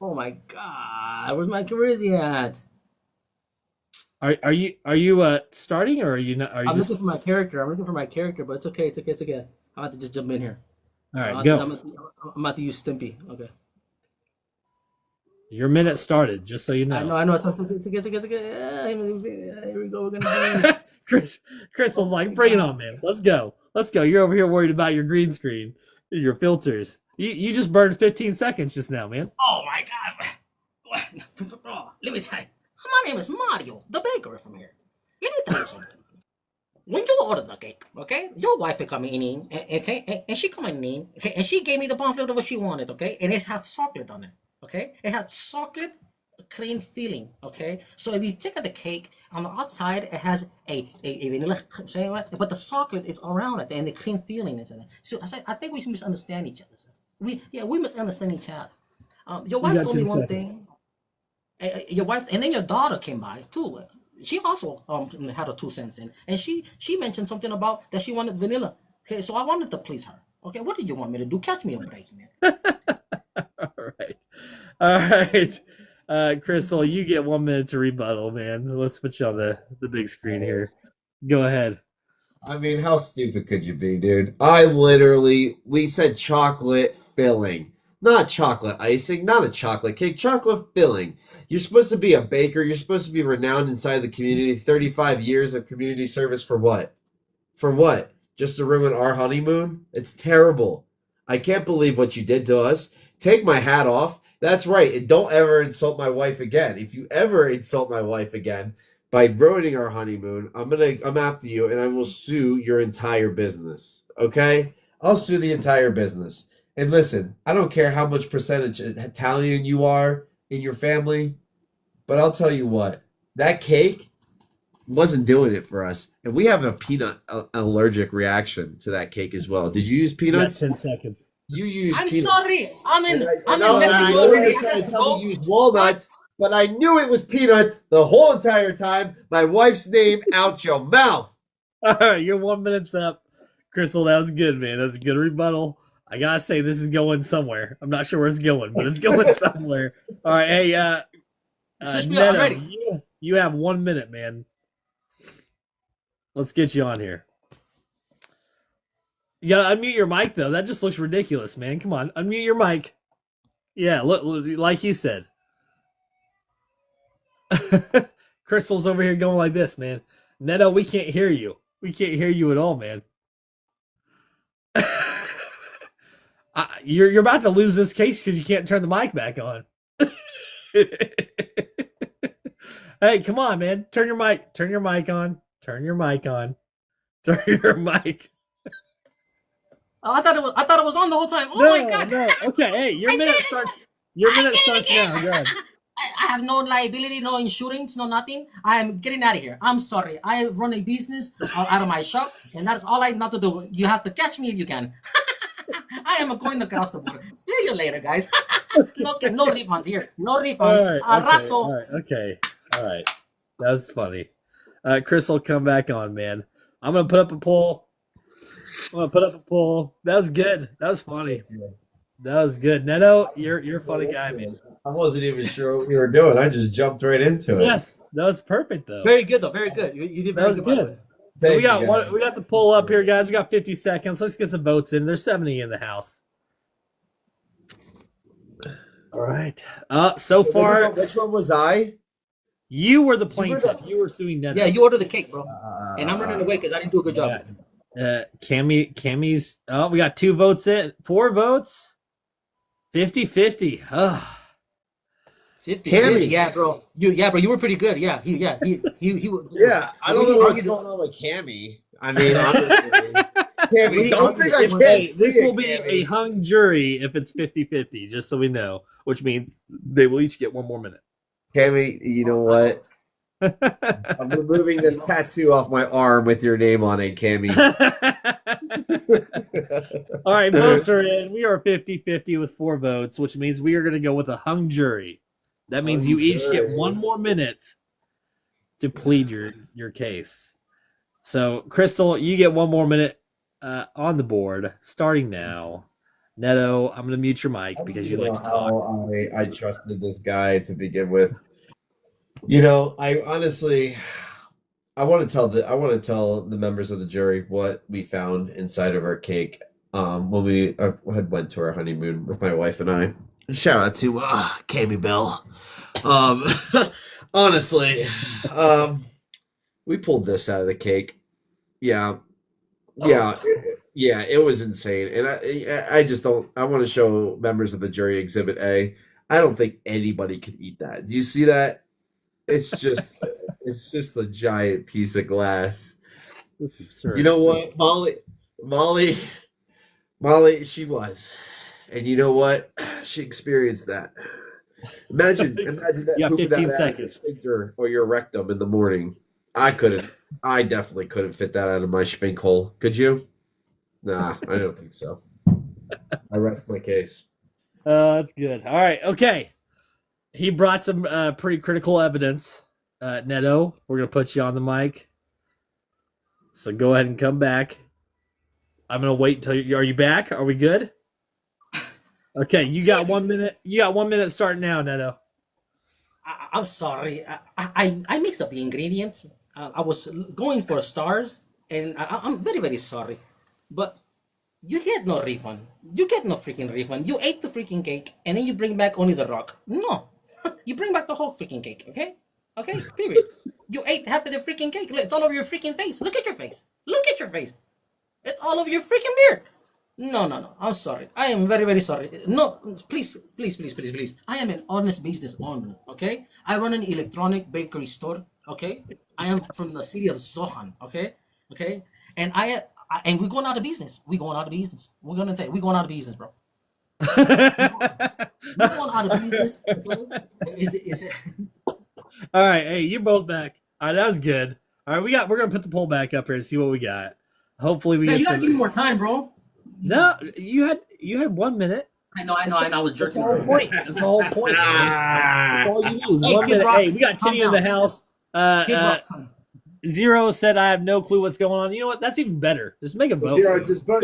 Speaker 9: Oh my god, where's my charisma at?
Speaker 2: Are you starting, or are you not?
Speaker 9: I'm looking for my character. I'm looking for my character, but it's okay. It's okay. I'm about to just jump in here.
Speaker 2: All right, go.
Speaker 9: I'm about to use Stimpy. Okay.
Speaker 2: Your minute started, just so you know.
Speaker 9: I know. It's okay. Here we go. We're gonna
Speaker 2: Crystal's like, bring it on, man. Let's go. You're over here worried about your green screen, your filters. You just burned 15 seconds just now, man.
Speaker 9: Oh my god. Let me tell you. My name is Mario, the baker from here. Let me tell you something. When you order the cake, okay, your wife is coming in, okay, and she coming in, okay, and she gave me the pamphlet of what she wanted, okay, and it has chocolate on it, okay, it had chocolate cream filling, okay. So if you check out the cake on the outside, it has a vanilla, but the chocolate is around it, and the cream filling is in it. So I think we misunderstand each other. We misunderstand each other. Your wife told me one thing. Your wife, and then your daughter came by too. She also had her 2 cents in, and she mentioned something about that she wanted vanilla. Okay, so I wanted to please her. Okay, what did you want me to do? Catch me a break, man.
Speaker 2: All right. Crystal, you get 1 minute to rebuttal, man. Let's put you on the big screen here. Go ahead.
Speaker 10: I mean, how stupid could you be, dude? We said chocolate filling, not chocolate icing, not a chocolate cake, chocolate filling. You're supposed to be a baker. You're supposed to be renowned inside the community. 35 years of community service for what? For what? Just to ruin our honeymoon? It's terrible. I can't believe what you did to us. Take my hat off. That's right. And don't ever insult my wife again. If you ever insult my wife again by ruining our honeymoon, I'm after you, and I will sue your entire business. Okay? I'll sue the entire business. And listen, I don't care how much percentage Italian you are in your family, but I'll tell you what, that cake wasn't doing it for us. And we have a peanut allergic reaction to that cake as well. Did you use peanuts?
Speaker 2: 10 seconds.
Speaker 10: You used
Speaker 9: I'm
Speaker 10: peanuts.
Speaker 9: sorry. I'm in
Speaker 10: I know you're trying to tell me you used walnuts, but I knew it was peanuts the whole entire time. My wife's name out your mouth.
Speaker 2: All right, your 1 minute's up. Crystal, that was good, man. That's a good rebuttal. I gotta say, this is going somewhere. I'm not sure where it's going, but it's going somewhere. All right, hey, Neto, you have 1 minute, man. Let's get you on here. You gotta unmute your mic, though. That just looks ridiculous, man. Come on, unmute your mic. Yeah, look like he said. Crystal's over here going like this, man. Neto, we can't hear you. We can't hear you at all, man. You're about to lose this case because you can't turn the mic back on. Hey, come on, man. Turn your mic. Turn your mic on. Turn your mic on. Turn your mic.
Speaker 9: Oh, I thought it was on the whole time. Oh
Speaker 2: No,
Speaker 9: my god.
Speaker 2: no. Okay, hey, your
Speaker 9: I
Speaker 2: minute
Speaker 9: did it
Speaker 2: starts.
Speaker 9: again.
Speaker 2: Your
Speaker 9: I
Speaker 2: minute
Speaker 9: did it
Speaker 2: starts
Speaker 9: again.
Speaker 2: now. Go ahead.
Speaker 9: I have no liability, no insurance, no nothing. I am getting out of here. I'm sorry. I run a business out of my shop, and that's all I know to do. You have to catch me if you can. I am going across the border. See you later, guys. No refunds here. No refunds. Al rato.
Speaker 2: All right. That was funny. Chris will come back on, man. I'm gonna put up a poll. That was good. That was funny. That was good. Neto, you're a funny guy, man.
Speaker 10: I wasn't even sure what you were doing. I just jumped right into it.
Speaker 2: Yes, that was perfect though.
Speaker 9: Very good, though. Very good. You did
Speaker 2: That
Speaker 9: very
Speaker 2: was
Speaker 9: good.
Speaker 2: good. So
Speaker 10: Thank
Speaker 2: we got
Speaker 10: you, guys.
Speaker 2: we got the poll up here, guys. We got 50 seconds. Let's get some votes in. There's 70 in the house. All right. So far,
Speaker 10: Which one was I?
Speaker 2: you were the plaintiff. You were suing Neto.
Speaker 9: Yeah, you ordered the cake, bro. And I'm running away because I didn't do a good job.
Speaker 2: Cammy's. Oh, we got 2 votes in. 4 votes. 50-50. Oh.
Speaker 9: 50.
Speaker 10: Cammy.
Speaker 9: Yeah, bro. You were pretty good. Yeah, he.
Speaker 10: Yeah, I don't know what's going on with Cammy. I mean, honestly, Cammy, don't think I can't
Speaker 2: Hey,
Speaker 10: see
Speaker 2: this will
Speaker 10: it,
Speaker 2: be
Speaker 10: Cammy.
Speaker 2: a hung jury if it's 50-50, just so we know, which means they will each get 1 more minute.
Speaker 10: Cammy, you know what? I'm removing this tattoo off my arm with your name on it, Cammy.
Speaker 2: All right, votes are in. We are 50-50 with 4 votes, which means we are going to go with a hung jury. That means you each get 1 more minute to plead your case. So, Crystal, you get 1 more minute on the board, starting now. Neto, I'm going to mute your mic because you like to talk.
Speaker 10: I trusted this guy to begin with. You know, I honestly, I want to tell the members of the jury what we found inside of our cake when we had went to our honeymoon with my wife and I. Shout out to Cammy Bell. Honestly, we pulled this out of the cake. Yeah, it was insane, and I just don't. I want to show members of the jury Exhibit A. I don't think anybody could eat that. Do you see that? It's just a giant piece of glass. You know what, Molly, she was, and you know what, she experienced that. Imagine that.
Speaker 2: You have
Speaker 10: pooping
Speaker 2: 15
Speaker 10: out of
Speaker 2: seconds.
Speaker 10: your sphincter or your rectum in the morning. I definitely couldn't fit that out of my spink hole. Could you? Nah, I don't think so. I rest my case.
Speaker 2: That's good. All right, okay. He brought some pretty critical evidence. Neto, we're going to put you on the mic. So go ahead and come back. I'm going to wait until you... Are you back? Are we good? Okay, you got 1 minute. You got 1 minute starting now, Neto.
Speaker 9: I'm sorry. I mixed up the ingredients. I was going for stars, and I'm very, very sorry. But you get no refund. You get no freaking refund. You ate the freaking cake, and then you bring back only the rock. No. You bring back the whole freaking cake, okay? Okay, period. You ate half of the freaking cake. Look, it's all over your freaking face. Look at your face. Look at your face. It's all over your freaking beard. No. I'm sorry. I am very, very sorry. No, please. I am an honest business owner, okay? I run an electronic bakery store, okay? I am from the city of Zohan, okay? Okay? And we're going out of business. We're going out of business. We're going out of business, bro. We're going out of business. Is it?
Speaker 2: All right, hey, you're both back. All right, that was good. All right, we're gonna put the poll back up here and see what we got. Hopefully, we
Speaker 9: Man,
Speaker 2: get
Speaker 9: you gotta
Speaker 2: some.
Speaker 9: give me more time, bro.
Speaker 2: No, you had 1 minute.
Speaker 9: I know. I was
Speaker 2: That's
Speaker 9: jerking.
Speaker 2: the whole point. That's the whole point. That's all you need is
Speaker 9: Hey,
Speaker 2: 1
Speaker 9: Kid
Speaker 2: minute.
Speaker 9: Rock,
Speaker 2: Hey, we got
Speaker 9: calm
Speaker 2: Timmy in the
Speaker 9: down.
Speaker 2: house.
Speaker 9: Kid Rock.
Speaker 2: Zero said I have no clue what's going on. You know what? That's even better. Just make a vote.
Speaker 10: Zero, just vote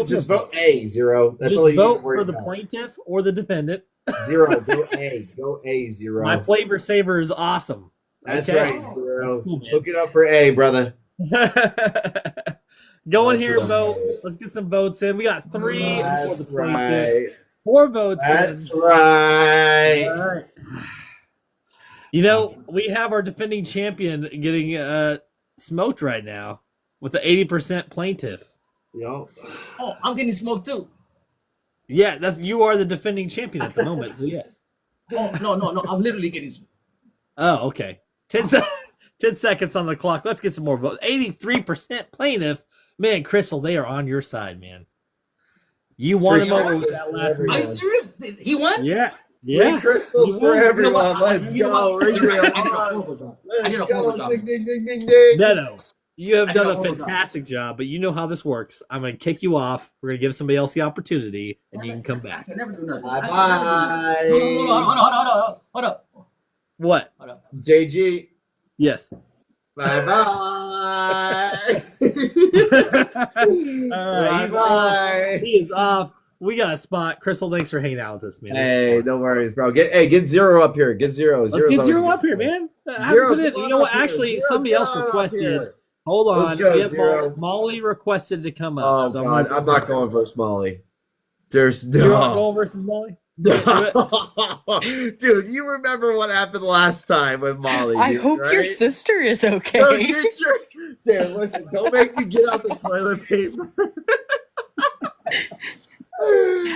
Speaker 10: A. Zero. That's
Speaker 2: Just
Speaker 10: all you
Speaker 2: vote
Speaker 10: need to worry
Speaker 2: for the
Speaker 10: about.
Speaker 2: plaintiff or the defendant.
Speaker 10: Zero. Go A. Go A. Zero.
Speaker 2: My flavor saver is awesome.
Speaker 10: That's
Speaker 2: Okay.
Speaker 10: right. Zero.
Speaker 2: That's cool, man.
Speaker 10: Hook it up for A, brother.
Speaker 2: Go in
Speaker 10: That's
Speaker 2: here and
Speaker 10: right.
Speaker 2: vote. Let's get some votes in. We got 3 for
Speaker 10: That's
Speaker 2: the plaintiff.
Speaker 10: right.
Speaker 2: 4 votes
Speaker 10: That's
Speaker 2: in.
Speaker 10: right.
Speaker 2: All right. You know, we have our defending champion getting smoked right now with the 80% plaintiff.
Speaker 10: Yo.
Speaker 9: Oh, I'm getting smoked too.
Speaker 2: Yeah, you are the defending champion at the moment, so yes.
Speaker 9: Oh no! I'm literally getting smoked.
Speaker 2: Oh, okay. 10 seconds. 10 seconds on the clock. Let's get some more votes. 83% plaintiff. Man, Crystal, they are on your side, man. You won him over with that last
Speaker 9: Are you
Speaker 2: one.
Speaker 9: serious? He won?
Speaker 2: Yeah.
Speaker 10: Free
Speaker 2: Yeah.
Speaker 10: crystals
Speaker 2: You
Speaker 10: for
Speaker 2: won.
Speaker 10: everyone. Let's
Speaker 9: You know
Speaker 10: go.
Speaker 9: what?
Speaker 10: Ring the
Speaker 9: I did a
Speaker 10: alarm.
Speaker 9: horrible job. I did a
Speaker 10: Let's
Speaker 9: horrible
Speaker 10: go.
Speaker 9: job.
Speaker 10: Ding, ding, ding, ding, ding.
Speaker 2: Neto, you have
Speaker 9: I did
Speaker 2: done
Speaker 9: a
Speaker 2: a
Speaker 9: horrible job.
Speaker 2: fantastic job, but you know how this works. I'm going to kick you off. We're going to give somebody else the opportunity, and you can come
Speaker 9: I
Speaker 2: back.
Speaker 9: can never do nothing.
Speaker 10: Bye-bye.
Speaker 9: Hold up.
Speaker 2: What?
Speaker 10: JG.
Speaker 2: Yes.
Speaker 10: Bye-bye.
Speaker 2: All right. He's off.
Speaker 10: Bye-bye.
Speaker 2: He is off. We got a spot. Crystal, thanks for hanging out with us, man. This is
Speaker 10: Hey,
Speaker 2: fun.
Speaker 10: no worries, bro. Get zero up here. Get zero.
Speaker 2: Let's
Speaker 10: Zero's
Speaker 2: get
Speaker 10: always
Speaker 2: zero
Speaker 10: good.
Speaker 2: up here, man.
Speaker 10: Zero,
Speaker 2: Put it-
Speaker 10: come
Speaker 2: you
Speaker 10: on
Speaker 2: know what?
Speaker 10: up here.
Speaker 2: Actually,
Speaker 10: Zero,
Speaker 2: somebody
Speaker 10: come
Speaker 2: else
Speaker 10: on up
Speaker 2: requested.
Speaker 10: here.
Speaker 2: Hold on.
Speaker 10: Let's go,
Speaker 2: We have
Speaker 10: Zero.
Speaker 2: Molly requested to come up.
Speaker 10: Oh,
Speaker 2: so
Speaker 10: God. I'm not going versus Molly. There's
Speaker 2: You're not
Speaker 10: no.
Speaker 2: going versus Molly?
Speaker 10: Dude, you remember what happened last time with Molly?
Speaker 11: I
Speaker 10: dude,
Speaker 11: hope your
Speaker 10: right?
Speaker 11: sister is okay.
Speaker 10: No, get your... Dude, listen, don't make me get out the toilet paper.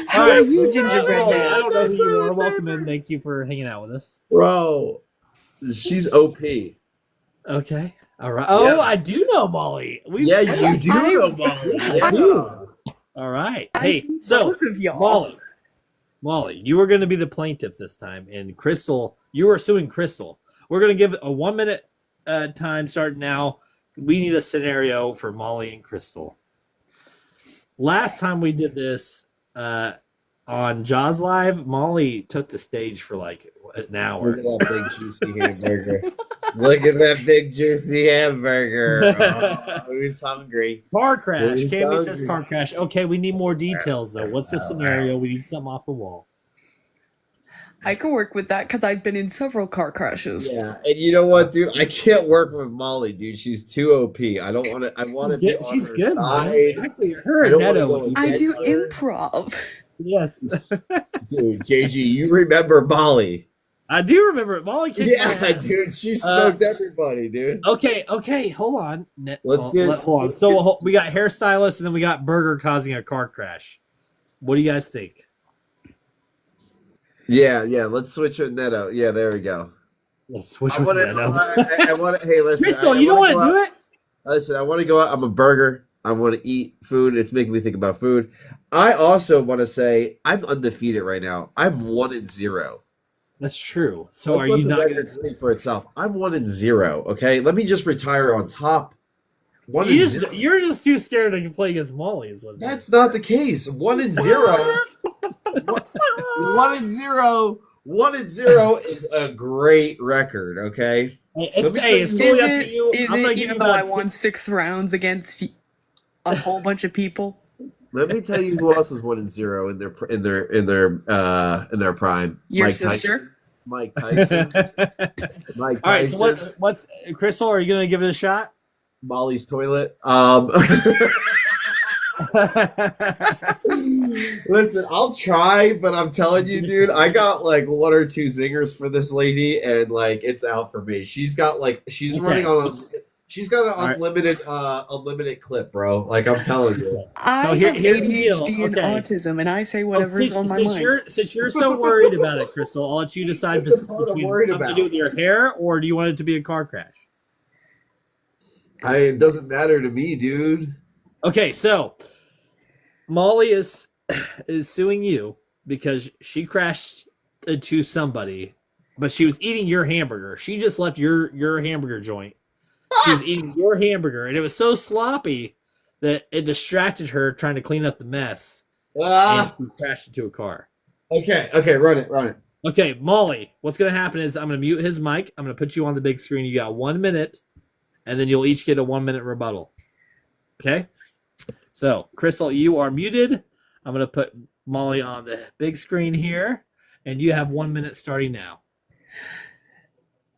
Speaker 11: How are you, gingerbread
Speaker 2: Molly,
Speaker 11: man?
Speaker 2: I don't know who you are. Welcome in. Thank you for hanging out with us.
Speaker 10: Bro, she's OP.
Speaker 2: Okay. All right. Oh,
Speaker 10: Yeah.
Speaker 2: I do know Molly.
Speaker 10: Yeah, you do
Speaker 11: I-
Speaker 10: know Molly.
Speaker 2: I do. All right. Hey, so
Speaker 11: Both of y'all.
Speaker 2: Molly, you were going to be the plaintiff this time, and Crystal, you were suing Crystal. We're going to give a 1 minute time start now. We need a scenario for Molly and Crystal. Last time we did this on Jaws Live, Molly took the stage for like an hour.
Speaker 10: Look at that big juicy hamburger. Look at that big juicy hamburger. Oh, who's hungry?
Speaker 2: Car crash.
Speaker 10: Who's
Speaker 2: Cammy says
Speaker 10: hungry?
Speaker 2: car crash. Okay, we need more details though. What's the scenario? We need something off the wall.
Speaker 11: I can work with that because I've been in several car crashes.
Speaker 10: Yeah, and you know what, dude? I can't work with Molly, dude. She's too OP. I don't want to. I want to be on
Speaker 2: She's
Speaker 10: her
Speaker 2: good,
Speaker 10: side.
Speaker 2: man. Actually, her
Speaker 10: I
Speaker 2: and
Speaker 10: don't wanna
Speaker 2: Neto.
Speaker 10: go
Speaker 2: would be
Speaker 11: I
Speaker 10: against
Speaker 11: do
Speaker 10: her.
Speaker 11: improv.
Speaker 2: Yes.
Speaker 10: Dude, JG, you remember Molly?
Speaker 2: I do remember it. Molly kicked my
Speaker 10: Yeah,
Speaker 2: ass.
Speaker 10: dude. She smoked everybody, dude.
Speaker 2: Okay, hold on.
Speaker 10: Let's get-
Speaker 2: hold on. So we got hairstylist and then we got Burger causing a car crash. What do you guys think?
Speaker 10: Yeah. Let's switch with Neto. Yeah, there we go.
Speaker 2: Let's switch
Speaker 10: I
Speaker 2: with
Speaker 10: want
Speaker 2: Neto.
Speaker 10: to. Hey, listen.
Speaker 2: Crystal,
Speaker 10: I
Speaker 2: you don't
Speaker 10: wanna
Speaker 2: want to
Speaker 10: go
Speaker 2: do
Speaker 10: out-
Speaker 2: it?
Speaker 10: Listen, I want to go out. I'm a burger. I want to eat food. It's making me think about food. I also want to say I'm undefeated right now. I'm 1-0.
Speaker 2: That's true. So
Speaker 10: Let's
Speaker 2: are
Speaker 10: let
Speaker 2: you
Speaker 10: the
Speaker 2: not
Speaker 10: record
Speaker 2: going
Speaker 10: speak for itself? I'm 1-0. Okay, let me just retire on top.
Speaker 2: to? You're just too scared to play against Molly. Is what it is.
Speaker 10: That's not the case. 1-0. 1-0. 1-0 is a great record. Okay.
Speaker 2: It's
Speaker 10: Let me tell
Speaker 2: it's
Speaker 10: you-
Speaker 2: totally
Speaker 11: Is
Speaker 2: up to
Speaker 11: it,
Speaker 2: you.
Speaker 11: is
Speaker 2: I'm gonna
Speaker 11: it
Speaker 2: give
Speaker 11: even
Speaker 2: you
Speaker 11: though I
Speaker 2: about
Speaker 11: won 6 rounds against a whole bunch of people?
Speaker 10: Let me tell you who else is 1-0 in their prime.
Speaker 11: Your
Speaker 10: Mike
Speaker 11: sister?
Speaker 10: Tyson. Mike Tyson. Mike
Speaker 2: All right.
Speaker 10: Tyson.
Speaker 2: So what's Crystal? Are you gonna give it a shot?
Speaker 10: Molly's toilet. Listen, I'll try, but I'm telling you, dude, I got like 1 or 2 zingers for this lady, and like it's out for me. She's got like she's
Speaker 2: Okay.
Speaker 10: running on. She's got an
Speaker 2: All right.
Speaker 10: unlimited clip, bro. Like I'm telling you.
Speaker 11: I
Speaker 2: here-
Speaker 11: have
Speaker 2: here's the deal.
Speaker 11: ADHD and
Speaker 2: Okay.
Speaker 11: autism, and I say whatever's
Speaker 2: since,
Speaker 11: on my
Speaker 2: since
Speaker 11: mind.
Speaker 2: Since you're so worried about it, Crystal, I'll let you decide
Speaker 10: What's the part I'm
Speaker 2: between
Speaker 10: worried
Speaker 2: something to
Speaker 10: about?
Speaker 2: do with your hair or do you want it to be a car crash?
Speaker 10: It doesn't matter to me, dude.
Speaker 2: Okay, so Molly is suing you because she crashed into somebody, but she was eating your hamburger. She just left your hamburger joint. She was eating your hamburger, and it was so sloppy that it distracted her trying to clean up the mess, and she crashed into a car.
Speaker 10: Okay, run it.
Speaker 2: Okay, Molly, what's going to happen is I'm going to mute his mic. I'm going to put you on the big screen. You got 1 minute, and then you'll each get a 1 minute rebuttal. Okay? So, Crystal, you are muted. I'm going to put Molly on the big screen here, and you have 1 minute starting now.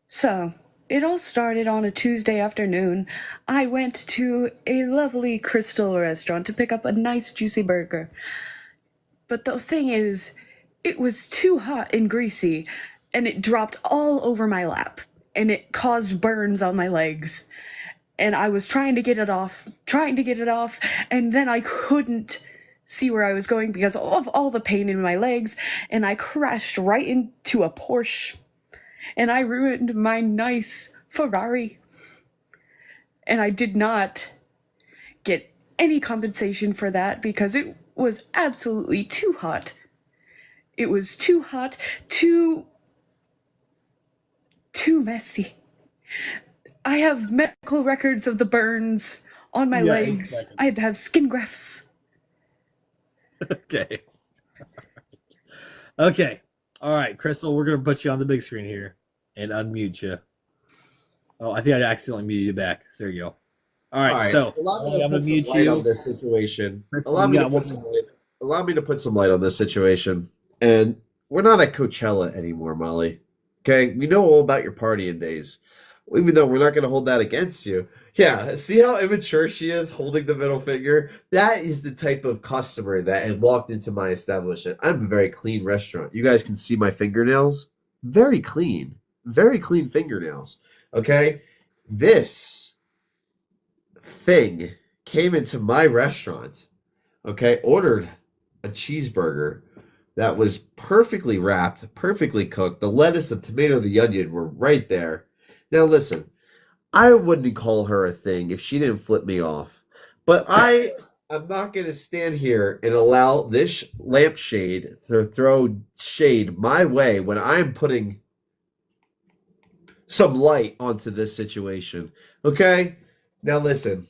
Speaker 11: So, it all started on a Tuesday afternoon. I went to a lovely Crystal restaurant to pick up a nice juicy burger. But the thing is, it was too hot and greasy, and it dropped all over my lap, and it caused burns on my legs. And I was trying to get it off, and then I couldn't see where I was going because of all the pain in my legs, and I crashed right into a Porsche. And I ruined my nice Ferrari. and I did not get any compensation for that because it was absolutely too hot. It was too hot, too messy. I have medical records of the burns on my
Speaker 2: Yeah,
Speaker 11: legs.
Speaker 2: exactly.
Speaker 11: I had to have skin grafts.
Speaker 2: Okay. Okay. All right, Crystal, we're gonna put you on the big screen here and unmute you. Oh, I think I accidentally muted you back. There you go. All right, so
Speaker 10: allow
Speaker 2: I'm
Speaker 10: me to
Speaker 2: gonna
Speaker 10: put some
Speaker 2: mute
Speaker 10: light on
Speaker 2: you.
Speaker 10: this situation.
Speaker 2: Crystal,
Speaker 10: Allow
Speaker 2: you
Speaker 10: me to
Speaker 2: got
Speaker 10: put
Speaker 2: one
Speaker 10: some
Speaker 2: minute.
Speaker 10: light. Allow me to put some light on this situation. And we're not at Coachella anymore, Molly. Okay, we know all about your partying days, even though we're not going to hold that against you. Yeah, see how immature she is holding the middle finger? That is the type of customer that had walked into my establishment. I'm a very clean restaurant. You guys can see my fingernails. Very clean fingernails. Okay, this thing came into my restaurant, okay, ordered a cheeseburger that was perfectly wrapped, perfectly cooked. The lettuce, the tomato, the onion were right there. Now, listen, I wouldn't call her a thing if she didn't flip me off. But I'm not going to stand here and allow this lampshade to throw shade my way when I'm putting some light onto this situation. Okay? Now, listen.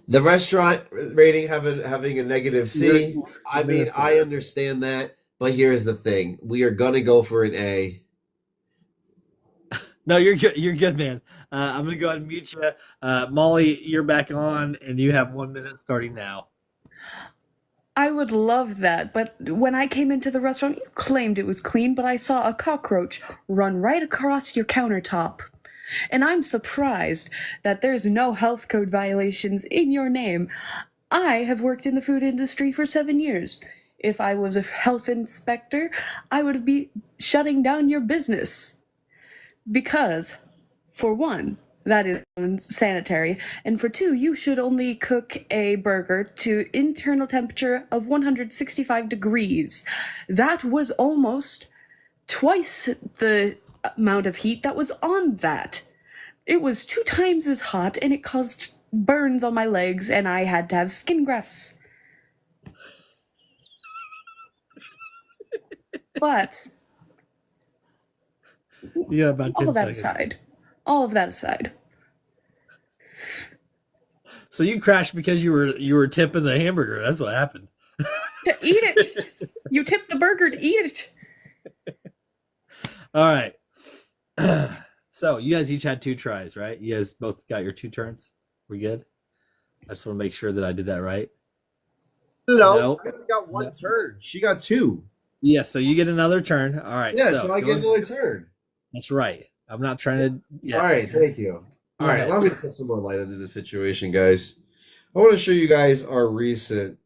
Speaker 10: The restaurant rating having a negative C. I mean, I understand that, but here's the thing: we are gonna go for an A.
Speaker 2: No, you're good. You're good, man. I'm gonna go ahead and mute you. Molly, you're back on, and you have 1 minute starting now.
Speaker 11: I would love that, but when I came into the restaurant, you claimed it was clean, but I saw a cockroach run right across your countertop. And I'm surprised that there's no health code violations in your name. I have worked in the food industry for 7 years. If I was a health inspector, I would be shutting down your business. Because, for one, that is unsanitary, and for two, you should only cook a burger to internal temperature of 165 degrees. That was almost twice the amount of heat that was on that. It was 2 times as hot, and it caused burns on my legs, and I had to have skin grafts. But
Speaker 2: You got about 10
Speaker 11: all of that
Speaker 2: seconds.
Speaker 11: aside,
Speaker 2: So you crashed because you were tipping the hamburger. That's what happened.
Speaker 11: to eat it. You tip the burger to eat it.
Speaker 2: All right. So you guys each had 2 tries, right? You guys both got your 2 turns. We good? I just want to make sure that I did that right.
Speaker 10: No, I only got 1 turn. She got 2.
Speaker 2: Yeah, so you get another turn. All right.
Speaker 10: Yeah, so I get another turn.
Speaker 2: That's right. I'm not trying to. Yeah.
Speaker 10: All right, thank you. All right,
Speaker 2: ahead.
Speaker 10: allow me to put some more light into the situation, guys. I want to show you guys our recent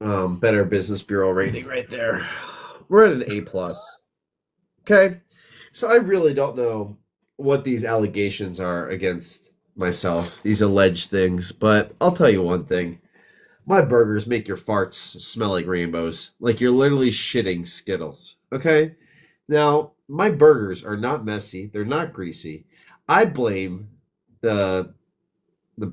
Speaker 10: Better Business Bureau rating right there. We're at an A plus. Okay, so I really don't know what these allegations are against myself, these alleged things, but I'll tell you one thing. My burgers make your farts smell like rainbows, like you're literally shitting Skittles. Okay? Now, my burgers are not messy, they're not greasy. I blame the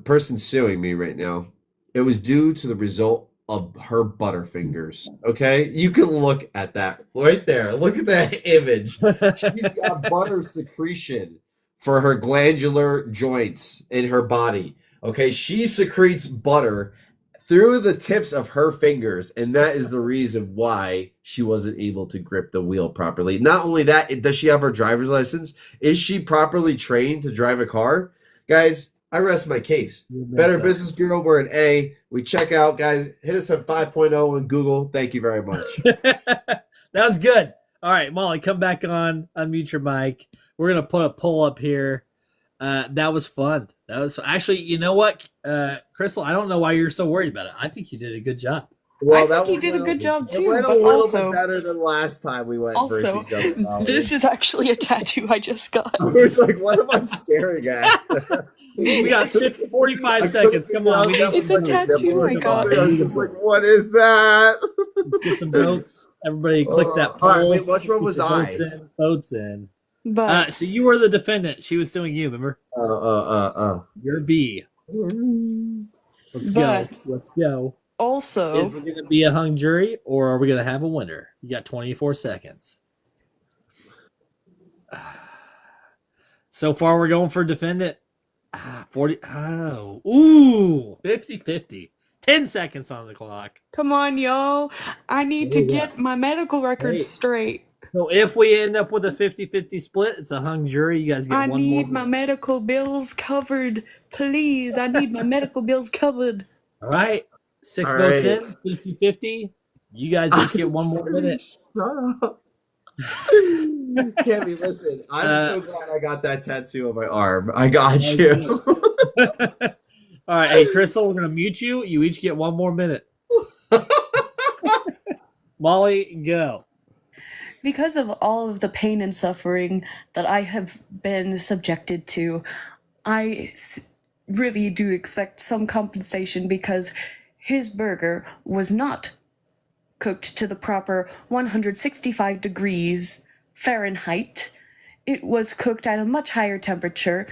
Speaker 10: person suing me right now. It was due to the result of her Butterfingers. Okay? You can look at that right there. Look at that image. She's got butter secretion for her glandular joints in her body. Okay? She secretes butter through the tips of her fingers, and that is the reason why she wasn't able to grip the wheel properly. Not only that, does she have her driver's license? Is she properly trained to drive a car? Guys, I rest my case. Better Business Bureau, we're an A. We check out, guys. Hit us at 5.0 on Google. Thank you very much.
Speaker 2: That was good. All right, Molly, come back on. Unmute your mic. We're going to put a poll up here. That was fun. That was actually, you know what, Crystal, I don't know why you're so worried about it. I think you did a good job.
Speaker 10: Well,
Speaker 11: I think you did a good job too.
Speaker 10: It went a
Speaker 11: but
Speaker 10: little
Speaker 11: also,
Speaker 10: bit better than last time we went
Speaker 11: also,
Speaker 10: versus each other.
Speaker 11: this is actually a tattoo I just got.
Speaker 10: I was like, what am I staring at?
Speaker 2: We got 45 seconds. Come on. We need
Speaker 11: It's a tattoo I got.
Speaker 10: I was just like, what is that?
Speaker 2: Let's get some votes. Everybody click that poll.
Speaker 10: All right, wait, which one was
Speaker 2: Get
Speaker 10: I?
Speaker 2: your Votes in.
Speaker 11: But
Speaker 2: So you were the defendant. She was suing you, remember? You're B. Let's go.
Speaker 11: But-
Speaker 2: Let's go.
Speaker 11: also,
Speaker 2: Is it going to be a hung jury, or are we going to have a winner? You got 24 seconds. So far, we're going for defendant. 40. Oh. Ooh. 50-50. 10 seconds on the clock.
Speaker 11: come on, yo. I need to get my medical records straight.
Speaker 2: So if we end up with a 50-50 split, it's a hung jury. You guys get
Speaker 11: I
Speaker 2: one more.
Speaker 11: need my medical bills covered. Please, I need my medical bills covered.
Speaker 2: All right. 6
Speaker 10: All
Speaker 2: votes
Speaker 10: right.
Speaker 2: in, 50-50. You guys each get one more minute.
Speaker 10: Shut up. Tammy, listen, I'm so glad I got that tattoo on my arm. I got you.
Speaker 2: All right. Hey, Crystal, we're going to mute you. You each get one more minute. Molly, go.
Speaker 11: Because of all of the pain and suffering that I have been subjected to, really do expect some compensation because his burger was not cooked to the proper 165 degrees Fahrenheit. It was cooked at a much higher temperature.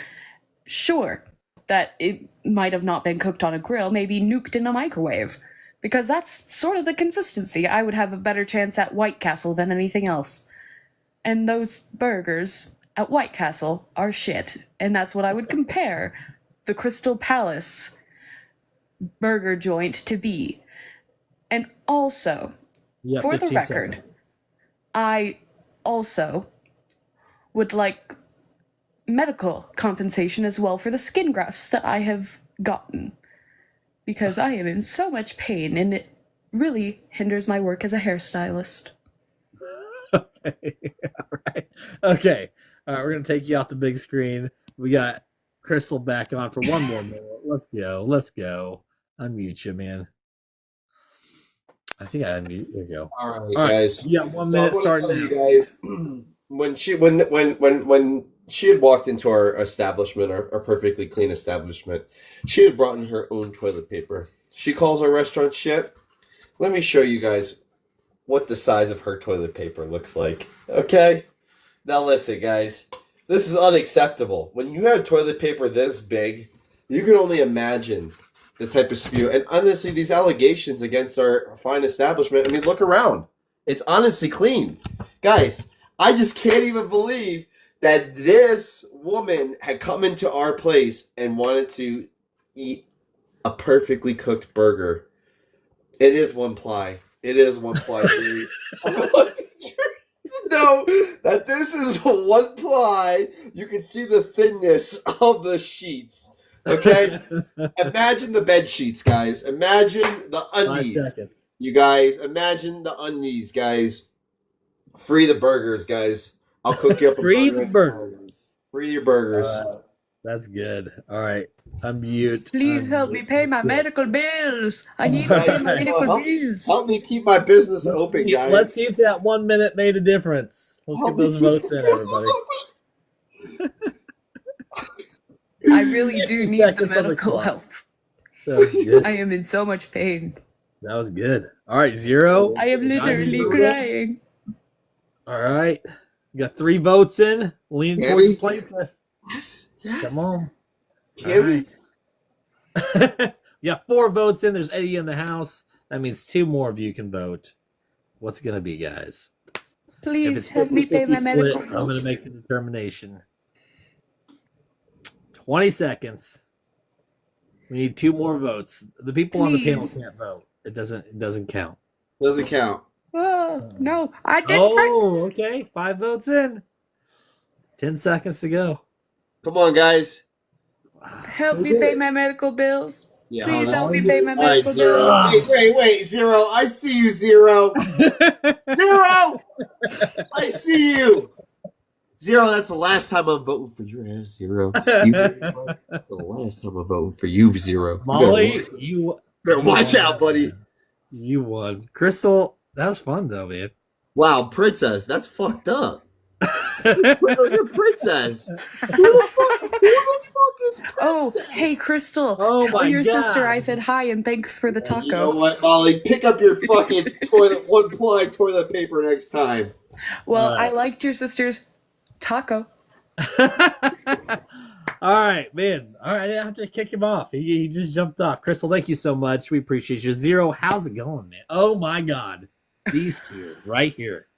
Speaker 11: Sure, that it might have not been cooked on a grill, maybe nuked in a microwave. Because that's sort of the consistency. I would have a better chance at White Castle than anything else. And those burgers at White Castle are shit. And that's what I would compare the Crystal Palace burger joint to be. And also,
Speaker 2: You got
Speaker 11: for the
Speaker 2: 15
Speaker 11: record,
Speaker 2: seconds.
Speaker 11: I also would like medical compensation as well for the skin grafts that I have gotten. Because I am in so much pain and it really hinders my work as a hairstylist.
Speaker 2: Okay. All right. Okay. All right. We're going to take you off the big screen. We got Crystal back on for one more minute. Let's go. Let's go. Unmute you, man. I think I unmute. There you go.
Speaker 10: All right,
Speaker 2: All right.
Speaker 10: guys.
Speaker 2: You got 1
Speaker 10: So I
Speaker 2: minute
Speaker 10: want to
Speaker 2: starting
Speaker 10: tell
Speaker 2: now.
Speaker 10: you guys when she had walked into our establishment, our perfectly clean establishment, she had brought in her own toilet paper. She calls our restaurant shit. Let me show you guys what the size of her toilet paper looks like. Okay? Now listen, guys. This is unacceptable. When you have toilet paper this big, you can only imagine the type of spew. And honestly, these allegations against our fine establishment, I mean, look around. It's honestly clean. Guys, I just can't even believe that this woman had come into our place and wanted to eat a perfectly cooked burger. It is one ply. It is one ply, dude. I want to know that this is one ply. You can see the thinness of the sheets. Okay? Imagine the bed sheets, guys. Imagine the
Speaker 2: 5
Speaker 10: undies.
Speaker 2: seconds.
Speaker 10: You guys, imagine the undies, guys. Free the burgers, guys. I'll cook you up a
Speaker 2: Free
Speaker 10: burger
Speaker 2: the
Speaker 10: anytime.
Speaker 2: burgers.
Speaker 10: Free your burgers.
Speaker 2: That's good. All right. Unmute.
Speaker 11: Please help me pay my
Speaker 2: Good.
Speaker 11: medical bills. I need to pay my medical bills.
Speaker 10: Help me keep my business
Speaker 2: Let's
Speaker 10: open,
Speaker 2: see,
Speaker 10: guys.
Speaker 2: let's see if that 1 minute made a difference. Let's
Speaker 10: Help
Speaker 2: get those
Speaker 10: me keep
Speaker 2: votes
Speaker 10: my
Speaker 2: in,
Speaker 10: business
Speaker 2: everybody.
Speaker 10: open.
Speaker 11: I really do
Speaker 2: 50
Speaker 11: need the
Speaker 2: seconds on the
Speaker 11: medical
Speaker 2: clock.
Speaker 11: help.
Speaker 2: That was good.
Speaker 11: I am in so much pain.
Speaker 2: That was good. All right, 0.
Speaker 11: I am literally
Speaker 2: Zero.
Speaker 11: crying.
Speaker 2: All right. You got 3 votes in. Lean
Speaker 10: Gabby?
Speaker 2: towards the plaintiff.
Speaker 10: Yes, yes.
Speaker 2: Come on.
Speaker 10: Gabby?
Speaker 2: All right. You got 4 votes in. There's Eddie in the house. That means 2 more of you can vote. What's it going to be, guys? If
Speaker 11: Please
Speaker 2: it's
Speaker 11: help me pay
Speaker 2: 50-50
Speaker 11: my
Speaker 2: split,
Speaker 11: medical
Speaker 2: I'm going
Speaker 11: bills.
Speaker 2: to make the determination. 20 seconds. We need 2 more votes. The people on the panel
Speaker 11: Please.
Speaker 2: can't vote. It doesn't count.
Speaker 10: Doesn't count.
Speaker 11: Oh, no, I didn't.
Speaker 2: Oh, okay. 5 votes in. 10 seconds to go.
Speaker 10: Come on, guys.
Speaker 11: Help me pay my medical bills.
Speaker 10: Yeah,
Speaker 11: Please help me
Speaker 10: honestly.
Speaker 11: pay my
Speaker 10: All right,
Speaker 11: medical
Speaker 10: Zero.
Speaker 11: bills.
Speaker 10: Wait, Zero. I see you, Zero. Zero! I see you. Zero, that's the last time I'm voting for your ass, Zero. That's the last time I'm voting for you, Zero.
Speaker 2: Molly, you
Speaker 10: better watch out, buddy.
Speaker 2: You won. Crystal, that was fun though, man.
Speaker 10: Wow, Princess, that's fucked up. You're Princess. Who the fuck is Princess?
Speaker 11: Oh, hey, Crystal.
Speaker 2: Oh
Speaker 11: Tell
Speaker 2: my
Speaker 11: your sister
Speaker 2: God.
Speaker 11: I said hi and thanks for the taco.
Speaker 10: You know what, Molly? Pick up your fucking one ply toilet paper next time.
Speaker 11: Well,
Speaker 2: Alright.
Speaker 11: I liked your sister's taco.
Speaker 2: All right, man. All right, I have to kick him off. He just jumped off. Crystal, thank you so much. We appreciate you. Zero, how's it going, man? Oh my God, these two right here,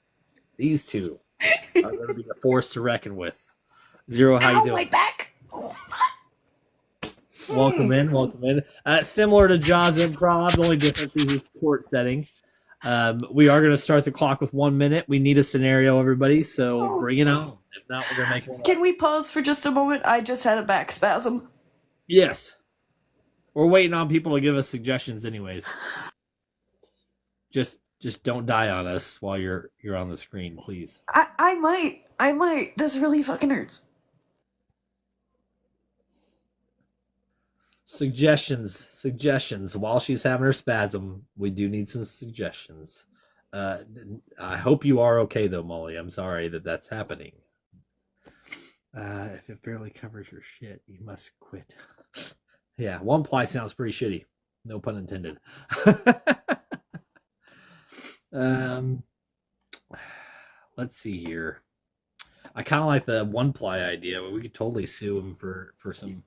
Speaker 2: these two are going to be a force to reckon with. Zero, how you doing?
Speaker 11: My back.
Speaker 2: Welcome in, welcome in. Similar to Jaws Improv, the only difference is it's court setting. We are going to start the clock with 1 minute. We need a scenario, everybody, so bring it on. If not, we're going to make it.
Speaker 11: Can we pause for just a moment? I just had a back spasm.
Speaker 2: Yes. We're waiting on people to give us suggestions anyways. Just don't die on us while you're on the screen, please.
Speaker 11: I might. This really fucking hurts.
Speaker 2: Suggestions. While she's having her spasm, we do need some suggestions. I hope you are okay though, Molly. I'm sorry that's happening. If it barely covers your shit, you must quit. Yeah, one ply sounds pretty shitty. No pun intended. Let's see here. I kind of like the one ply idea. We could totally sue him for some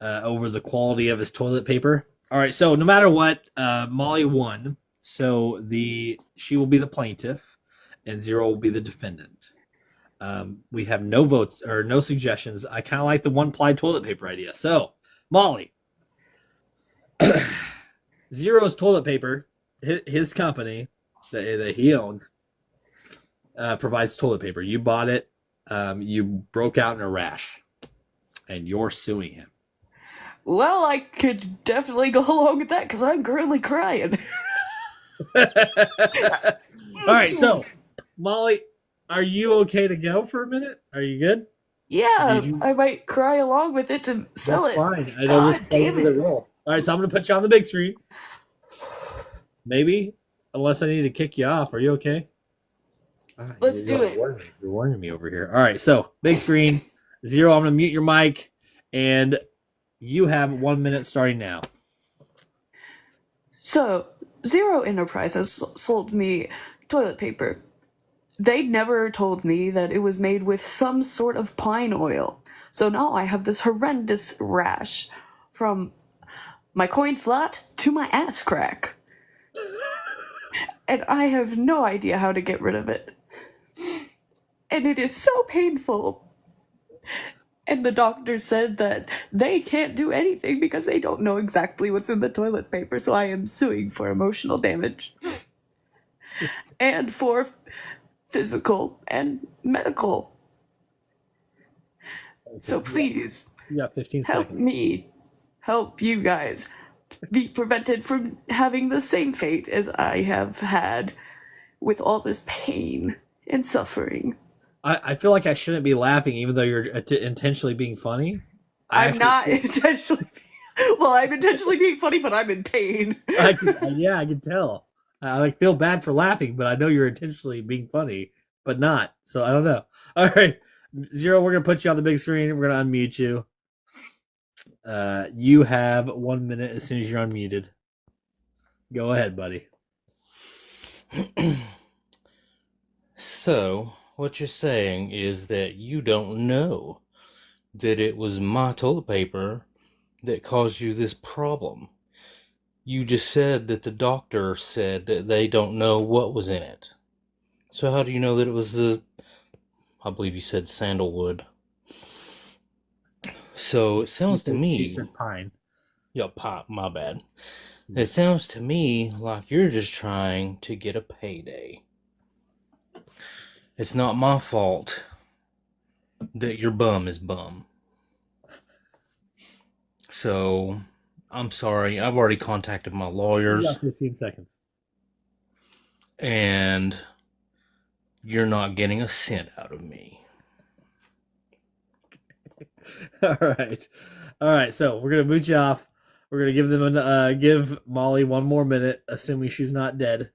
Speaker 2: over the quality of his toilet paper. All right, so no matter what, Molly won. So she will be the plaintiff, and Zero will be the defendant. We have no votes or no suggestions. I kind of like the one ply toilet paper idea. So, Molly, Zero's toilet paper, his company that he owns, provides toilet paper. You bought it. You broke out in a rash, and you're suing him.
Speaker 11: Well, I could definitely go along with that because I'm currently crying.
Speaker 2: All right, so Molly, are you okay to go for a minute? Are you good?
Speaker 11: Yeah, I might cry along with it to sell
Speaker 2: That's
Speaker 11: it.
Speaker 2: fine. I know this
Speaker 11: damn
Speaker 2: is the role. All right, so I'm going to put you on the big screen. Maybe, unless I need to kick you off. Are you okay?
Speaker 11: Let's do it.
Speaker 2: You're warning me over here. All right, so big screen. Zero, I'm going to mute your mic, and you have 1 minute starting now.
Speaker 11: So, Zero Enterprises sold me toilet paper. They never told me that it was made with some sort of pine oil. So now I have this horrendous rash from my coin slot to my ass crack. And I have no idea how to get rid of it. And it is so painful. And the doctor said that they can't do anything because they don't know exactly what's in the toilet paper. So I am suing for emotional damage. And for physical and medical. So please,
Speaker 2: you got 15
Speaker 11: help
Speaker 2: seconds.
Speaker 11: me help you guys be prevented from having the same fate as I have had with all this pain and suffering.
Speaker 2: I feel like I shouldn't be laughing, even though you're intentionally being funny.
Speaker 11: I'm not intentionally. Well, I'm intentionally being funny, but I'm in pain.
Speaker 2: I can tell. I feel bad for laughing, but I know you're intentionally being funny, but not. So I don't know. All right, Zero, we're gonna put you on the big screen. We're gonna unmute you. You have 1 minute as soon as you're unmuted. Go ahead, buddy.
Speaker 12: So, what you're saying is that you don't know that it was my toilet paper that caused you this problem. You just said that the doctor said that they don't know what was in it. So how do you know that it was I believe you said sandalwood. So it sounds to me...
Speaker 2: You said pine.
Speaker 12: Yeah, pine, my bad. It sounds to me like you're just trying to get a payday. It's not my fault that your bum is bum. So, I'm sorry. I've already contacted my lawyers.
Speaker 2: You got 15 seconds.
Speaker 12: And you're not getting a cent out of me.
Speaker 2: All right. So we're gonna boot you off. We're gonna give Molly 1 more minute, assuming she's not dead.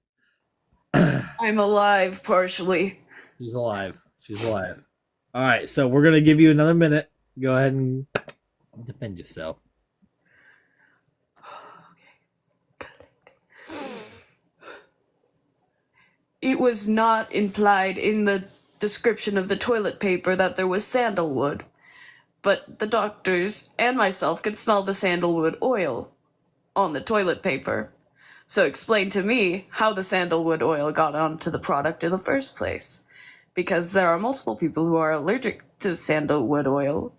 Speaker 11: I'm alive, partially.
Speaker 2: She's alive. All right. So we're gonna give you another minute. Go ahead and defend yourself.
Speaker 11: It was not implied in the description of the toilet paper that there was sandalwood, but the doctors and myself could smell the sandalwood oil on the toilet paper. So explain to me how the sandalwood oil got onto the product in the first place. Because there are multiple people who are allergic to sandalwood oil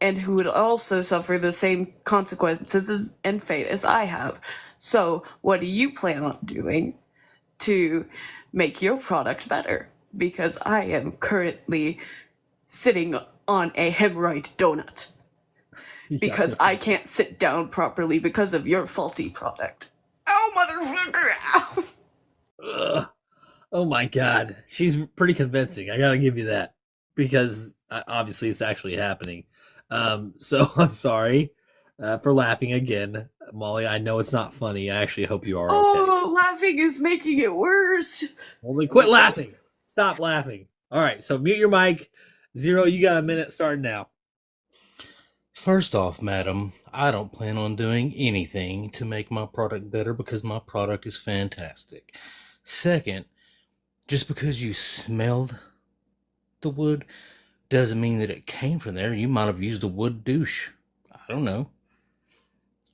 Speaker 11: and who would also suffer the same consequences and fate as I have. So what do you plan on doing to make your product better? Because I am currently sitting on a hemorrhoid donut. Because I can't sit down properly because of your faulty product. Oh, motherfucker! Ow!
Speaker 2: Ugh. Oh my god, she's pretty convincing. I gotta give you that because obviously it's actually happening. So I'm sorry for laughing again, Molly. I know it's not funny. I actually hope you are okay.
Speaker 11: Oh, laughing is making it worse.
Speaker 2: Only quit laughing. Stop laughing. All right, so mute your mic. Zero, you got a minute starting now.
Speaker 12: First off, madam, I don't plan on doing anything to make my product better because my product is fantastic. Second, just because you smelled the wood doesn't mean that it came from there. You might have used a wood douche. I don't know.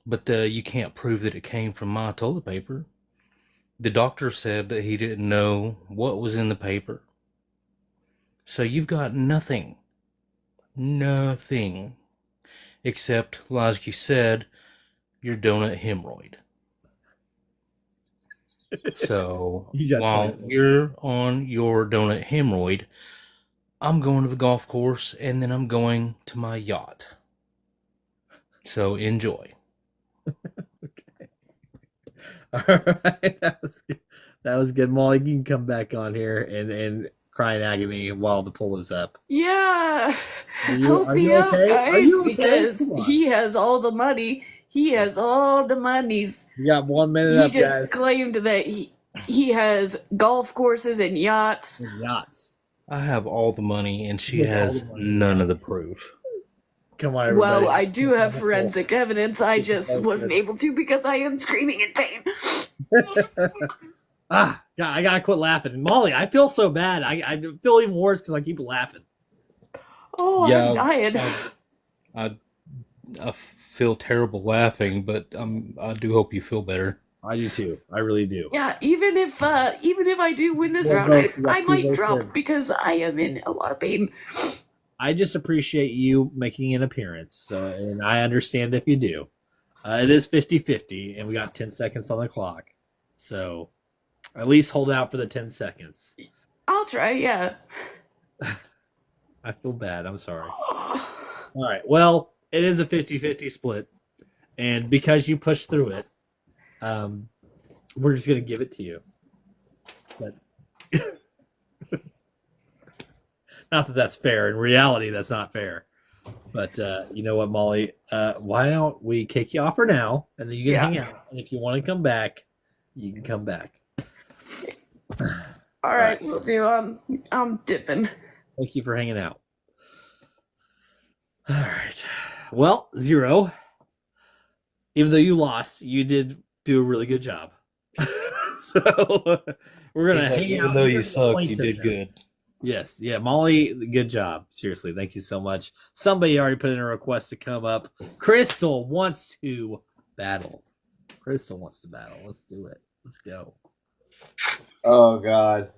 Speaker 12: But you can't prove that it came from my toilet paper. The doctor said that he didn't know what was in the paper. So you've got nothing. Nothing. Except, like you said, your donut hemorrhoid. So while you're on your donut hemorrhoid, I'm going to the golf course and then I'm going to my yacht. So enjoy.
Speaker 2: Okay. All right. That was good. Molly, you can come back on here and cry in agony while the poll is up.
Speaker 11: Yeah.
Speaker 2: Help
Speaker 11: me out, guys, because he has all the money. He has all the monies.
Speaker 2: You got 1 minute
Speaker 11: He
Speaker 2: up,
Speaker 11: just
Speaker 2: guys.
Speaker 11: claimed that he has golf courses and yachts.
Speaker 2: Yachts.
Speaker 12: I have all the money and she has none of the proof.
Speaker 2: Come on, everybody.
Speaker 11: Well, I do have forensic evidence. I just wasn't able to because I am screaming in pain.
Speaker 2: God, I gotta quit laughing. Molly, I feel so bad. I feel even worse because I keep laughing.
Speaker 11: Oh,
Speaker 12: Yeah,
Speaker 11: I'm dying.
Speaker 12: I feel terrible laughing, but I do hope you feel better.
Speaker 2: I do too. I really do.
Speaker 11: Yeah, even if I do win this round, I might drop because I am in a lot of pain.
Speaker 2: I just appreciate you making an appearance, and I understand if you do. It is 50-50, and we got 10 seconds on the clock. So at least hold out for the 10 seconds.
Speaker 11: I'll try, yeah.
Speaker 2: I feel bad. I'm sorry. All right. Well, it is a 50-50 split, and because you pushed through it, we're just going to give it to you. But not that that's fair. In reality, that's not fair. But you know what, Molly? Why don't we kick you off for now, and then you can hang out. And if you want to come back, you can come back.
Speaker 11: All right, we'll do. I'm dipping.
Speaker 2: Thank you for hanging out. All right. Well, Zero, even though you lost, you did do a really good job. So we're going to hang out.
Speaker 12: Even though you sucked, you did good.
Speaker 2: Yes. Yeah. Molly, good job. Seriously. Thank you so much. Somebody already put in a request to come up. Crystal wants to battle. Let's do it. Let's go.
Speaker 10: Oh, God.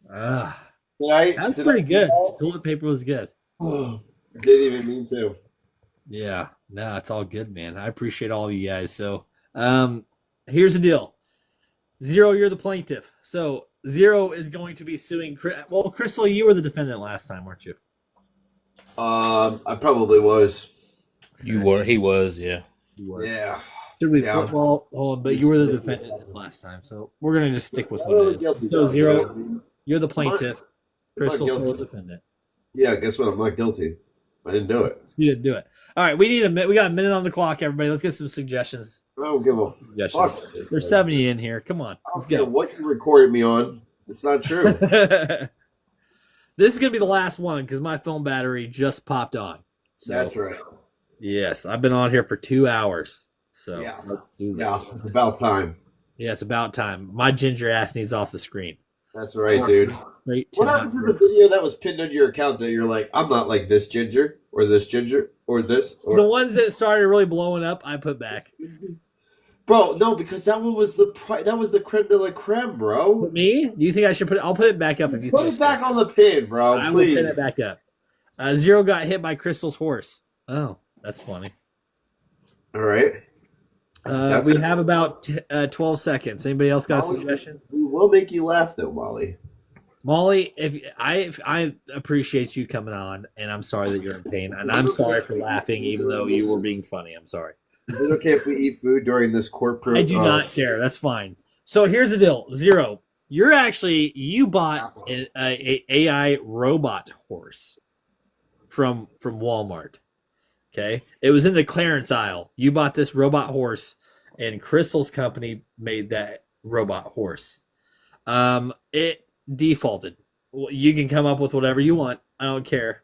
Speaker 2: That's pretty good. Toilet paper was good.
Speaker 10: Didn't even mean to.
Speaker 2: Yeah. No, it's all good, man. I appreciate all of you guys. So here's the deal. Zero, you're the plaintiff. So Zero is going to be suing. Well, Crystal, you were the defendant last time, weren't you?
Speaker 10: I probably was.
Speaker 12: You were. He was. Yeah.
Speaker 10: Yeah.
Speaker 2: Should we football? Hold on, but you were the defendant this last time, so we're gonna just stick with what it is. So Zero, you're the plaintiff. Crystal's still the defendant.
Speaker 10: Yeah. Guess what? I'm not guilty. I didn't do it.
Speaker 2: You didn't do it. All right, we got a minute on the clock, everybody. Let's get some suggestions.
Speaker 10: I don't give a fuck.
Speaker 2: There's 70 in here. Come on, let's
Speaker 10: go.
Speaker 2: go.
Speaker 10: What you recorded me on? It's not true.
Speaker 2: This is gonna be the last one because my phone battery just popped on. So,
Speaker 10: that's right.
Speaker 2: Yes, I've been on here for 2 hours. So let's do this.
Speaker 10: Yeah, it's about time.
Speaker 2: Yeah, it's about time. My ginger ass needs off the screen.
Speaker 10: That's right, dude.
Speaker 2: Straight to
Speaker 10: What happened to the video that was pinned on your account that you're like, I'm not like this ginger or this ginger or this or
Speaker 2: the ones that started really blowing up? I put back.
Speaker 10: Bro, no, because that one was that was the creme de la creme, bro.
Speaker 2: For me? Do you think I should put it? I'll put it back up. If you
Speaker 10: Put it back on the pin, bro.
Speaker 2: I will
Speaker 10: Please.
Speaker 2: pin it back up. Zero got hit by Crystal's horse. Oh, that's funny.
Speaker 10: All right.
Speaker 2: We have about 12 seconds. Anybody else got a suggestion?
Speaker 10: We will make you laugh, though, Molly.
Speaker 2: Molly, if I appreciate you coming on, and I'm sorry that you're in pain, and I'm sorry for laughing, even though you were being funny. I'm sorry.
Speaker 10: Is it okay if we eat food during this corporate?
Speaker 2: I do not care. That's fine. So here's the deal, Zero. You bought an AI robot horse from Walmart. Okay, it was in the clearance aisle. You bought this robot horse, and Crystal's company made that robot horse. It defaulted. You can come up with whatever you want. I don't care.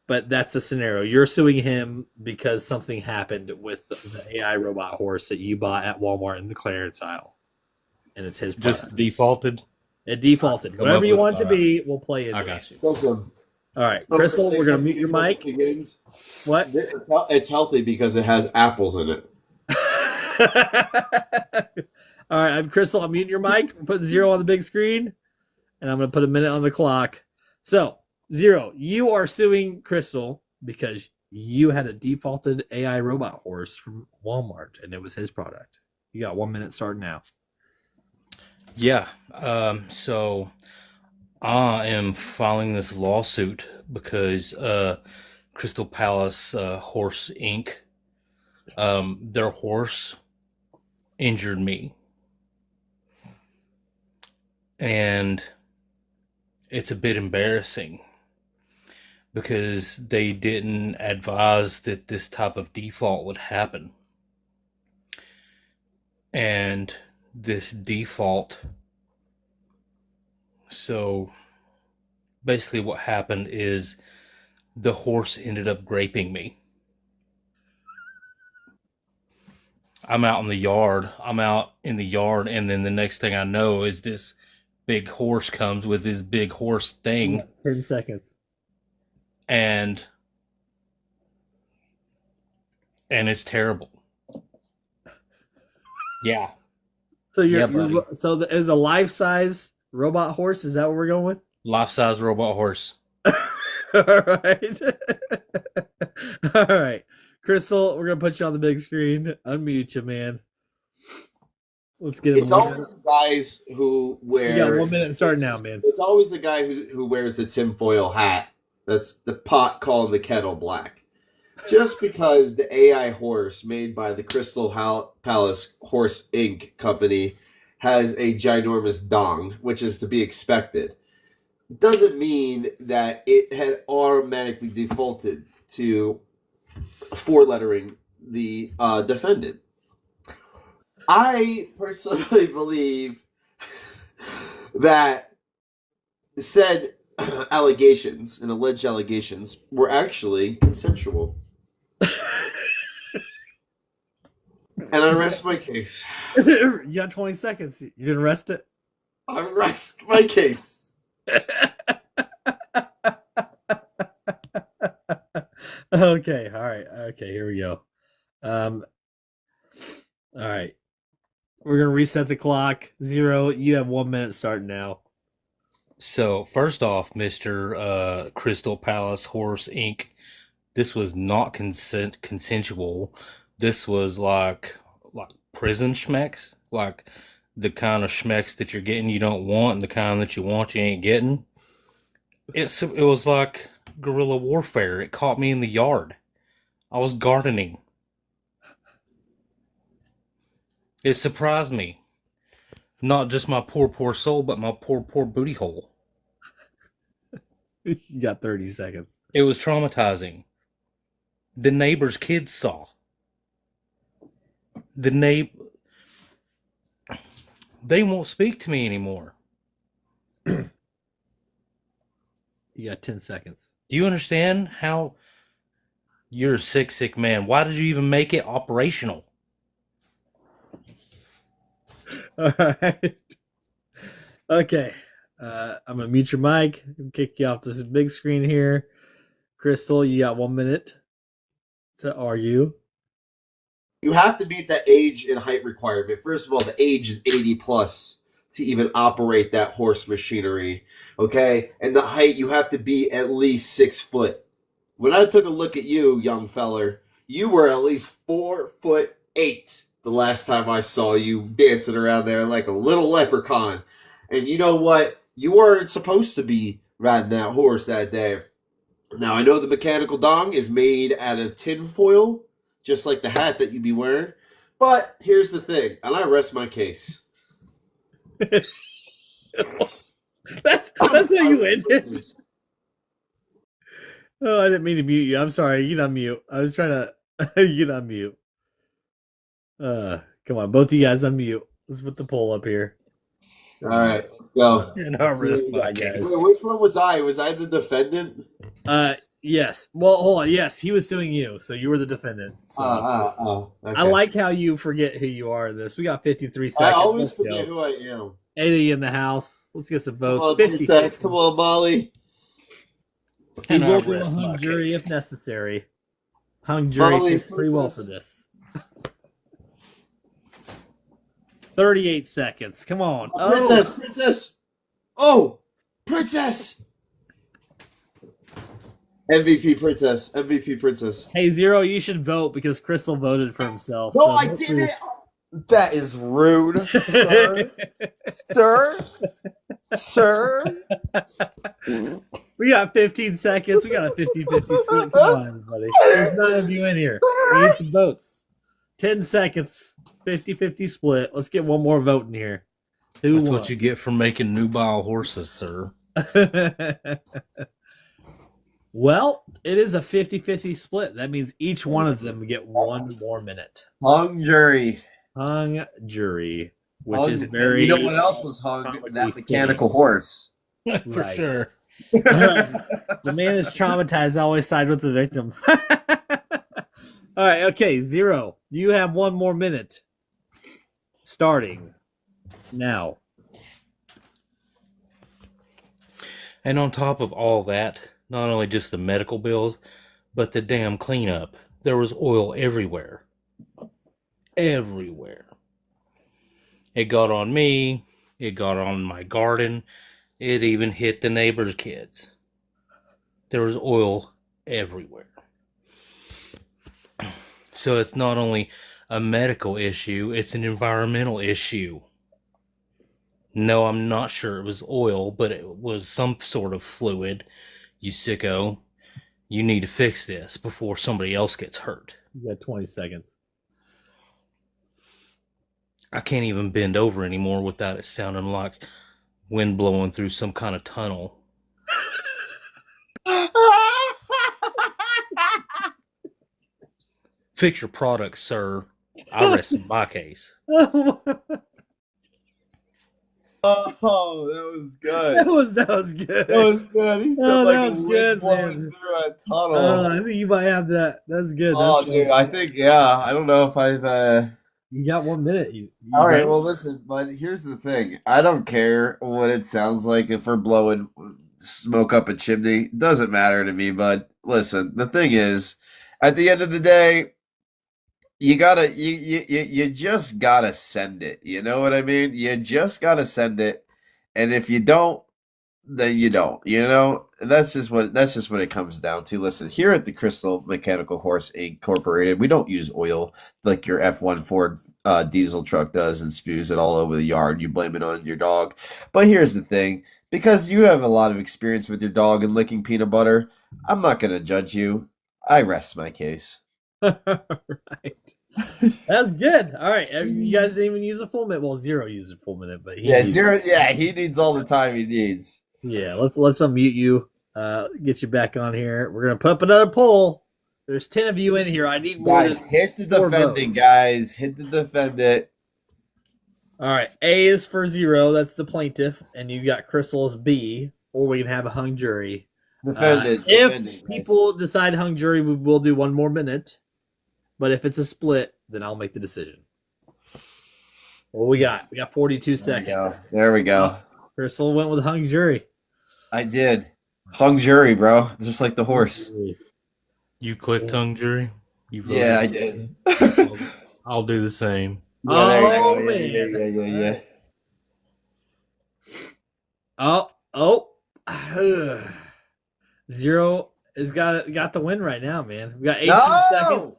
Speaker 2: But that's the scenario. You're suing him because something happened with the AI robot horse that you bought at Walmart in the clearance aisle. And it's his product.
Speaker 12: Just defaulted?
Speaker 2: It defaulted. Whatever you want it to be, we'll play it.
Speaker 12: I got you.
Speaker 10: Awesome.
Speaker 2: All right. Crystal, we're going to mute your mic. What?
Speaker 10: It's healthy because it has apples in it.
Speaker 2: All right. I'm Crystal. I'm muting your mic. We're putting Zero on the big screen. And I'm going to put a minute on the clock. So, Zero, you are suing Crystal because you had a defaulted AI robot horse from Walmart, and it was his product. You got 1 minute starting now.
Speaker 12: Yeah. So I am filing this lawsuit because Crystal Palace Horse Inc. Their horse injured me. And it's a bit embarrassing because they didn't advise that this type of default would happen. And this default, so basically what happened is the horse ended up graping me. I'm out in the yard, and then the next thing I know is this big horse comes with this big horse thing.
Speaker 2: 10 seconds.
Speaker 12: And it's terrible. Yeah.
Speaker 2: So it is a life-size robot horse? Is that what we're going with?
Speaker 12: Life-size robot horse.
Speaker 2: All right. All right. Crystal, we're going to put you on the big screen. Unmute you, man. Let's get him.
Speaker 10: It's always the guys who wear.
Speaker 2: You got 1 minute starting now, man.
Speaker 10: It's always the guy who wears the tinfoil hat. That's the pot calling the kettle black. Just because the AI horse made by the Crystal Palace Horse Inc. company has a ginormous dong, which is to be expected, doesn't mean that it had automatically defaulted to four-lettering the defendant. I personally believe that said allegations and alleged allegations were actually consensual. And I rest my case.
Speaker 2: You got 20 seconds. You gonna rest it?
Speaker 10: I rest my case.
Speaker 2: Okay. All right. Okay. Here we go. All right. We're gonna reset the clock. Zero. You have 1 minute starting now.
Speaker 12: So first off, Mr. Crystal Palace Horse Inc., this was not consensual. This was like prison schmecks, like the kind of schmecks that you're getting you don't want, and the kind that you want you ain't getting. It was like guerrilla warfare. It caught me in the yard. I was gardening. It surprised me. Not just my poor soul, but my poor booty hole.
Speaker 2: You got 30 seconds.
Speaker 12: It was traumatizing. The neighbor's kids saw. They won't speak to me anymore.
Speaker 2: You got 10 seconds.
Speaker 12: Do you understand how you're a sick man? Why did you even make it operational?
Speaker 2: All right. Okay. I'm gonna mute your mic, kick you off this big screen here. Crystal, you got 1 minute to argue.
Speaker 10: You have to meet the age and height requirement. First of all, the age is 80 plus to even operate that horse machinery. Okay? And the height, you have to be at least 6 foot. When I took a look at you, young feller, you were at least 4'8" the last time I saw you dancing around there like a little leprechaun. And you know what? You weren't supposed to be riding that horse that day. Now, I know the mechanical dong is made out of tin foil, just like the hat that you'd be wearing. But here's the thing, and I rest my case.
Speaker 2: That's how you end it. Oh, I didn't mean to mute you. I'm sorry. You can unmute. I was trying to. You can unmute. Come on, both of you guys unmute. Let's put the poll up here.
Speaker 10: All right, go.
Speaker 2: And our wrist podcast.
Speaker 10: Wait, which one was I? Was I the defendant?
Speaker 2: Yes. Well, hold on. Yes, he was suing you, so you were the defendant. So.
Speaker 10: Okay.
Speaker 2: I like how you forget who you are in this. We got 53 seconds.
Speaker 10: I always
Speaker 2: Let's
Speaker 10: forget
Speaker 2: go.
Speaker 10: who I am.
Speaker 2: 80 in the house. Let's get some votes.
Speaker 10: Come on,
Speaker 2: 50
Speaker 10: princess. Come on, Molly.
Speaker 2: He
Speaker 12: And
Speaker 2: will
Speaker 12: I
Speaker 2: do a
Speaker 12: rest
Speaker 2: hung
Speaker 12: my
Speaker 2: jury
Speaker 12: case.
Speaker 2: if necessary. Hung jury
Speaker 10: Molly,
Speaker 2: fits pretty well
Speaker 10: princess.
Speaker 2: for this. 38 seconds. Come on.
Speaker 10: Princess. Oh, princess. MVP princess.
Speaker 2: Hey, Zero, you should vote because Crystal voted for himself.
Speaker 10: No,
Speaker 2: so
Speaker 10: I
Speaker 2: hopefully-
Speaker 10: didn't.
Speaker 6: That is rude, sir. Sir.
Speaker 2: We got 15 seconds. We got a 50-50 split. Come on, everybody. There's 9 of you in here. We need some votes. 10 seconds. 50-50 split. Let's get one more vote in here. Who
Speaker 12: That's
Speaker 2: won?
Speaker 12: what you get for making nubile horses, sir.
Speaker 2: Well, it is a 50-50 split. That means each one of them get 1 more minute.
Speaker 10: Hung jury.
Speaker 2: Hung jury, which
Speaker 10: Hung-
Speaker 2: is very...
Speaker 10: You know what else was hung?
Speaker 2: comically
Speaker 10: That mechanical horse.
Speaker 12: For
Speaker 2: Right.
Speaker 12: sure.
Speaker 2: The man is traumatized. Always side with the victim. All right, okay, Zero. You have 1 more minute. Starting now.
Speaker 12: And on top of all that, not only just the medical bills, but the damn cleanup. There was oil everywhere. Everywhere. It got on me. It got on my garden. It even hit the neighbor's kids. There was oil everywhere. So it's not only a medical issue, it's an environmental issue. No, I'm not sure it was oil, but it was some sort of fluid. You sicko. You need to fix this before somebody else gets hurt.
Speaker 2: You got 20 seconds.
Speaker 12: I can't even bend over anymore without it sounding like wind blowing through some kind of tunnel. Fix your product, sir. I rest my case.
Speaker 10: Oh, that was good.
Speaker 2: That was good.
Speaker 10: That was good. He said
Speaker 2: Oh,
Speaker 10: like
Speaker 2: that
Speaker 10: a
Speaker 2: was
Speaker 10: wind
Speaker 2: good,
Speaker 10: blowing
Speaker 2: man.
Speaker 10: through a tunnel.
Speaker 2: I think you might have that. That's good.
Speaker 10: Oh,
Speaker 2: That's
Speaker 10: dude,
Speaker 2: good.
Speaker 10: I think, yeah, I don't know if I've,
Speaker 2: You got 1 minute.
Speaker 10: all right, well, listen, but here's the thing. I don't care what it sounds like if we're blowing smoke up a chimney. Doesn't matter to me, but listen, the thing is, at the end of the day, you gotta, you just gotta send it. You know what I mean? You just gotta send it. And if you don't, then you don't. You know, that's just what it comes down to. Listen, here at the Crystal Mechanical Horse Incorporated, we don't use oil like your F1 Ford diesel truck does and spews it all over the yard. You blame it on your dog. But here's the thing, because you have a lot of experience with your dog and licking peanut butter, I'm not going to judge you. I rest my case.
Speaker 2: Right. That's good. All right. You guys didn't even use a full minute. Well, Zero used a full minute, but
Speaker 10: Yeah, Zero. Yeah, he needs all the time he needs.
Speaker 2: Yeah, let's unmute you. Get you back on here. We're gonna put up another poll. There's 10 of you in here. I need more.
Speaker 10: Guys,
Speaker 2: than
Speaker 10: hit the
Speaker 2: 4
Speaker 10: defending,
Speaker 2: votes.
Speaker 10: guys. Hit the defendant.
Speaker 2: All right. A is for Zero. That's the plaintiff, and you got Crystal as B, or we can have a hung jury.
Speaker 10: Defendant.
Speaker 2: If
Speaker 10: defendant, guys.
Speaker 2: people decide hung jury, we will do 1 more minute. But if it's a split, then I'll make the decision. What we got? We got 42 seconds.
Speaker 10: There we go.
Speaker 2: Crystal went with hung jury.
Speaker 10: I did. Hung jury, bro. Just like the horse.
Speaker 12: You clicked hung jury? You voted?
Speaker 10: Yeah, I did.
Speaker 12: I'll do the same.
Speaker 10: Yeah, there you
Speaker 2: Oh,
Speaker 10: go.
Speaker 2: man.
Speaker 10: Yeah.
Speaker 2: Oh. Zero has got the win right now, man. We got 18 seconds.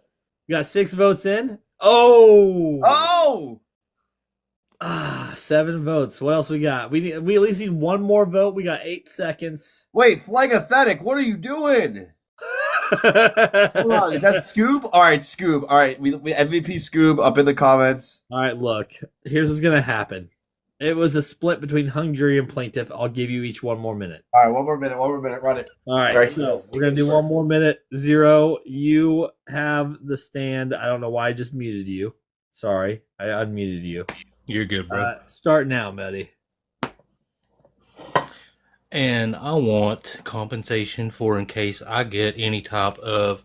Speaker 2: We got 6 votes in. Oh! 7 votes. What else we got? We at least need one more vote. We got 8 seconds.
Speaker 10: Wait, Flagathetic, what are you doing? Hold on, is that Scoob? All right, Scoob. All right, we MVP Scoob up in the comments.
Speaker 2: All right, look. Here's what's gonna happen. It was a split between hung jury and plaintiff. I'll give you each 1 more minute.
Speaker 10: All right, one more minute. Run it.
Speaker 2: All right, so we're gonna do 1 more minute. Zero, you have the stand. I don't know why I just muted you. Sorry, I unmuted you.
Speaker 12: You're good, bro.
Speaker 2: Start now, Maddie.
Speaker 12: And I want compensation for in case I get any type of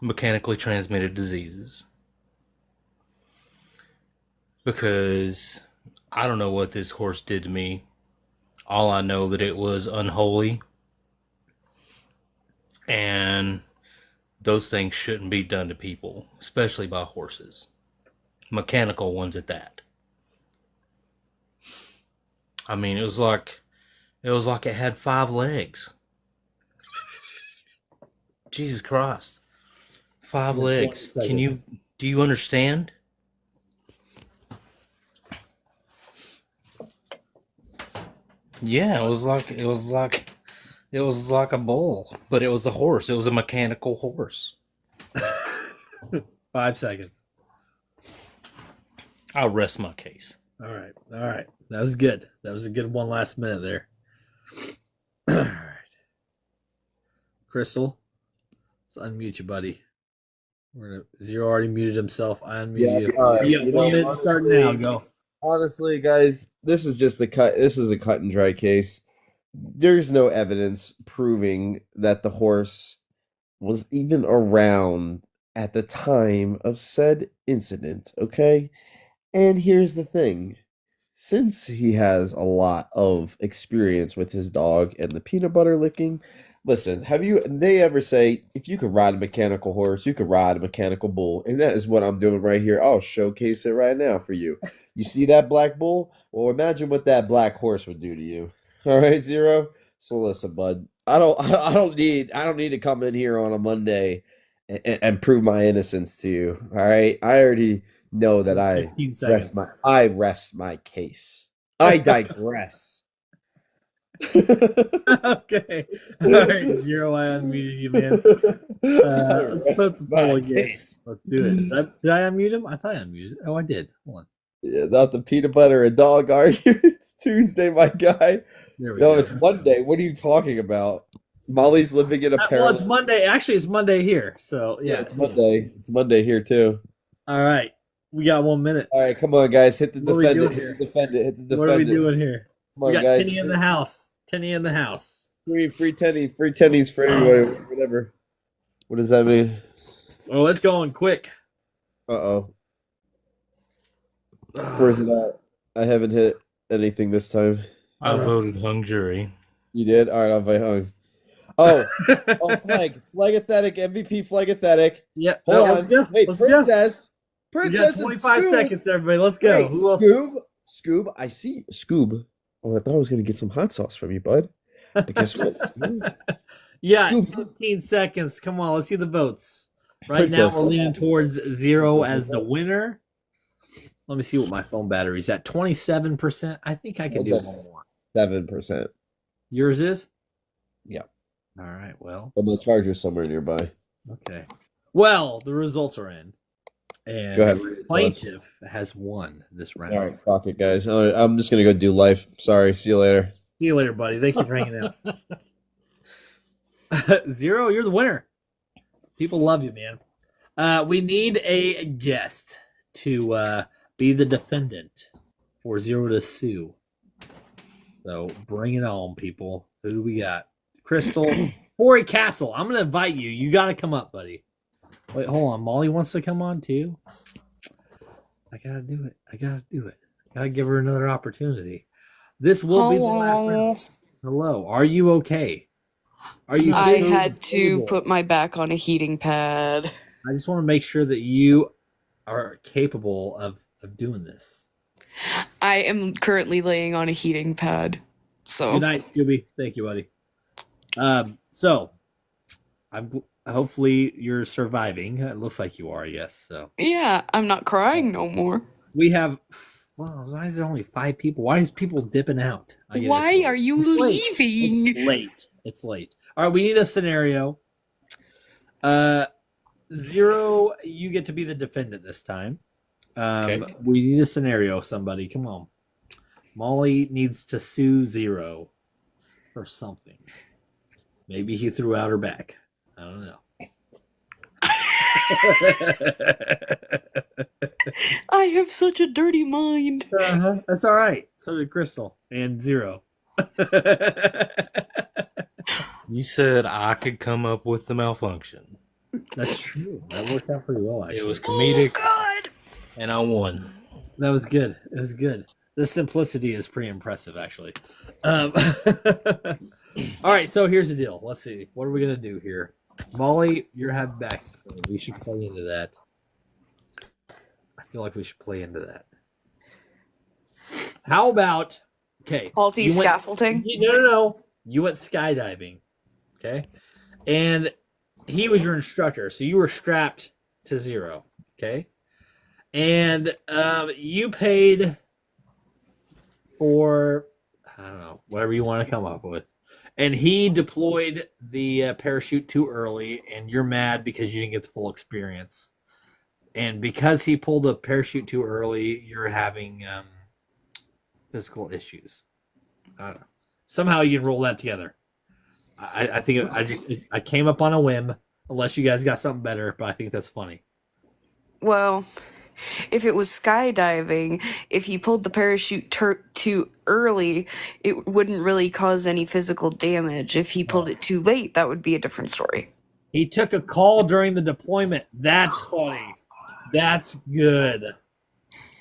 Speaker 12: mechanically transmitted diseases. Because I don't know what this horse did to me. All I know that it was unholy. And those things shouldn't be done to people, especially by horses. Mechanical ones at that. I mean, it was like it had 5 legs. Jesus Christ. 5 legs. Do you understand? Yeah, it was like a bull, but it was a horse. It was a mechanical horse.
Speaker 2: 5 seconds.
Speaker 12: I'll rest my case.
Speaker 2: All right. That was good. That was a good 1 last minute there. All right. Crystal, let's unmute you, buddy. Zero already muted himself. I unmuted you. Yeah, 1 minute start now. Go.
Speaker 10: Honestly, guys, this is just a cut. This is a cut and dry case. There's no evidence proving that the horse was even around at the time of said incident. Okay, and here's the thing: since he has a lot of experience with his dog and the peanut butter licking, listen, they ever say, if you could ride a mechanical horse, you could ride a mechanical bull? And that is what I'm doing right here. I'll showcase it right now for you. You see that black bull? Well, imagine what that black horse would do to you. All right, Zero? So listen, bud, I don't need to come in here on a Monday and prove my innocence to you. All right? I already know that I rest my case. I digress.
Speaker 2: Okay. All right, Zero, I unmuted you, man. Let's put the poll again. Let's do it. Did I unmute him? I thought I unmuted. Oh, I did. Hold on.
Speaker 10: Yeah, not the peanut butter and dog argument. It's Tuesday, my guy. No, it's Monday. What are you talking about? Molly's living in a parallel.
Speaker 2: Well, it's Monday. Actually, it's Monday here. So, yeah.
Speaker 10: It's Monday. It's Monday here, too.
Speaker 2: All right. We got 1 minute.
Speaker 10: All right, come on, guys. Hit the defend it. Hit the defend it. Hit the defend it.
Speaker 2: What are we doing here?
Speaker 10: Come on,
Speaker 2: we got
Speaker 10: guys.
Speaker 2: Tenny in the house. Tenny in the house.
Speaker 10: Free tenny. Free tennies for everybody. Whatever. What does that mean?
Speaker 2: Well, let's go on quick.
Speaker 10: Uh-oh. Where's it at? I haven't hit anything this time.
Speaker 12: I voted hung jury.
Speaker 10: You did? All right, I'll vote hung. Oh, Flagathetic, MVP Flagathetic.
Speaker 2: Yep.
Speaker 10: Hold on.
Speaker 2: Go.
Speaker 10: Wait, Princess.
Speaker 2: We got 25 seconds, everybody. Let's go.
Speaker 10: Wait, Scoob. I see. Scoob. Oh, I thought I was going to get some hot sauce from you, bud. But guess what? Scoob?
Speaker 2: Yeah,
Speaker 10: Scoob.
Speaker 2: 15 seconds. Come on, let's see the votes. Right now, we're leaning towards Zero as the winner. Let me see what my phone battery's at. 27%. I think I can do one more.
Speaker 10: 7%.
Speaker 2: Yours is?
Speaker 10: Yeah.
Speaker 2: All right, well.
Speaker 10: I'm going to charge you somewhere nearby.
Speaker 2: Okay. Well, the results are in. And
Speaker 10: go ahead.
Speaker 2: Plaintiff has won this round.
Speaker 10: All right, fuck it, guys. All right, I'm just going to go do life. Sorry. See you later.
Speaker 2: See you later, buddy. Thank you for hanging out. Zero, you're the winner. People love you, man. We need a guest to be the defendant for Zero to sue. So bring it on, people. Who do we got? Crystal. Corey Castle. I'm going to invite you. You got to come up, buddy. Wait, hold on. Molly wants to come on too. I got to do it. I got to give her another opportunity. This will be the last round. Hello, are you okay? Are you?
Speaker 11: I
Speaker 2: physically
Speaker 11: had to
Speaker 2: able?
Speaker 11: put my back on a heating pad.
Speaker 2: I just want to make sure that you are capable of doing this.
Speaker 11: I am currently laying on a heating pad. So
Speaker 2: Good night, Scooby. Thank you, buddy. So hopefully you're surviving. It looks like you are, yes. So
Speaker 11: yeah, I'm not crying no more.
Speaker 2: we have. Well, why is there only 5 people? Why is people dipping out?
Speaker 11: Why are you leaving?
Speaker 2: It's late. It's late. All right, we need a scenario. Zero, you get to be the defendant this time.
Speaker 12: Okay.
Speaker 2: We need a scenario, somebody. Come on. Molly needs to sue Zero for something. Maybe he threw out her back. I don't know.
Speaker 11: I have such a dirty mind.
Speaker 2: That's all right. So did Crystal and Zero.
Speaker 12: You said I could come up with the malfunction.
Speaker 2: That's true. That worked out pretty well, actually.
Speaker 12: It was comedic.
Speaker 11: Oh, God.
Speaker 12: And I won.
Speaker 2: That was good. It was good. The simplicity is pretty impressive, actually. All right, so here's the deal. Let's see. What are we going to do here? Molly, you're having back. We should play into that. I feel like we should play into that. How about, okay.
Speaker 11: Faulty scaffolding?
Speaker 2: No. You went skydiving, okay? And he was your instructor, so you were strapped to Zero, okay? And you paid for, I don't know, whatever you want to come up with. And he deployed the parachute too early, and you're mad because you didn't get the full experience. And because he pulled the parachute too early, you're having physical issues. I don't know. Somehow you can roll that together. I think I came up on a whim, unless you guys got something better, but I think that's funny.
Speaker 11: Well, if it was skydiving, if he pulled the parachute too early, it wouldn't really cause any physical damage. If he pulled it too late, that would be a different story.
Speaker 2: He took a call during the deployment. That's funny. That's good.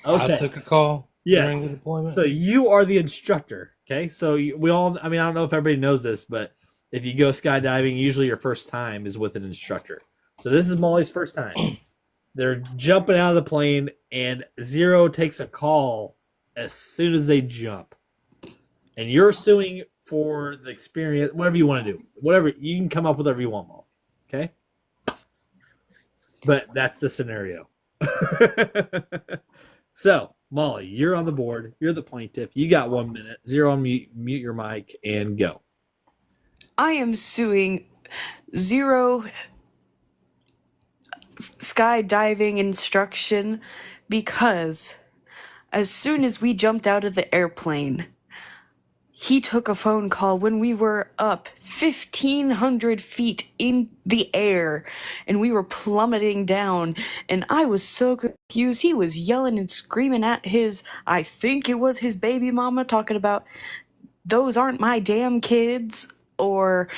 Speaker 2: Okay.
Speaker 12: I took a call during the deployment.
Speaker 2: So you are the instructor. Okay. So we all, I mean, I don't know if everybody knows this, but if you go skydiving, usually your first time is with an instructor. So this is Molly's first time. They're jumping out of the plane, and Zero takes a call as soon as they jump. And you're suing for the experience, whatever you want to do. Whatever, you can come up with whatever you want, Molly. Okay? But that's the scenario. So, Molly, you're on the board. You're the plaintiff. You got 1 minute. Zero, mute your mic and go.
Speaker 11: I am suing Zero skydiving instruction because as soon as we jumped out of the airplane, he took a phone call when we were up 1,500 feet in the air and we were plummeting down, and I was so confused. He was yelling and screaming at I think it was his baby mama, talking about those aren't my damn kids, or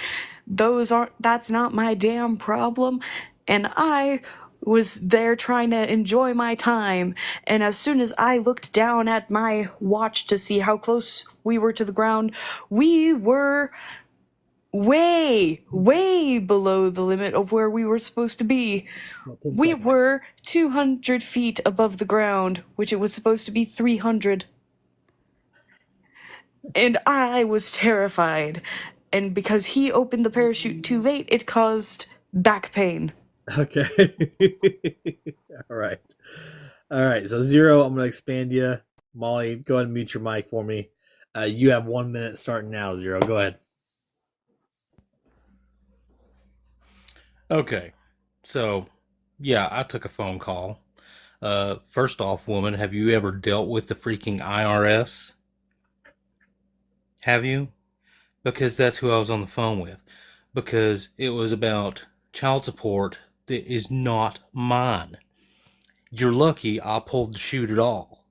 Speaker 11: that's not my damn problem. And I was there trying to enjoy my time, and as soon as I looked down at my watch to see how close we were to the ground, we were way, way below the limit of where we were supposed to be. We were 200 feet above the ground, which it was supposed to be 300. And I was terrified. And because he opened the parachute too late, it caused back pain.
Speaker 2: Okay. All right. So Zero, I'm going to expand you. Molly, go ahead and mute your mic for me. You have 1 minute starting now, Zero. Go ahead.
Speaker 12: Okay. So, yeah, I took a phone call. First off, woman, have you ever dealt with the freaking IRS? Have you? Because that's who I was on the phone with. Because it was about child support that is not mine. You're lucky I pulled the chute at all.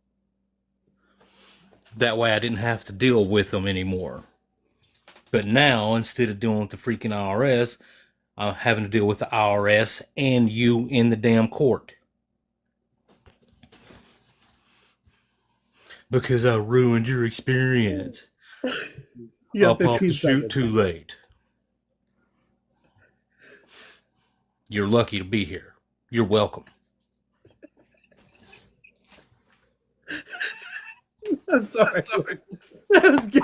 Speaker 12: That way I didn't have to deal with them anymore. But now, instead of dealing with the freaking IRS, I'm having to deal with the IRS and you in the damn court. because I ruined your experience.
Speaker 2: You got
Speaker 12: Up off
Speaker 2: 15
Speaker 12: the chute
Speaker 2: seconds.
Speaker 12: too late. You're lucky to be here. You're welcome.
Speaker 2: I'm sorry. That was good.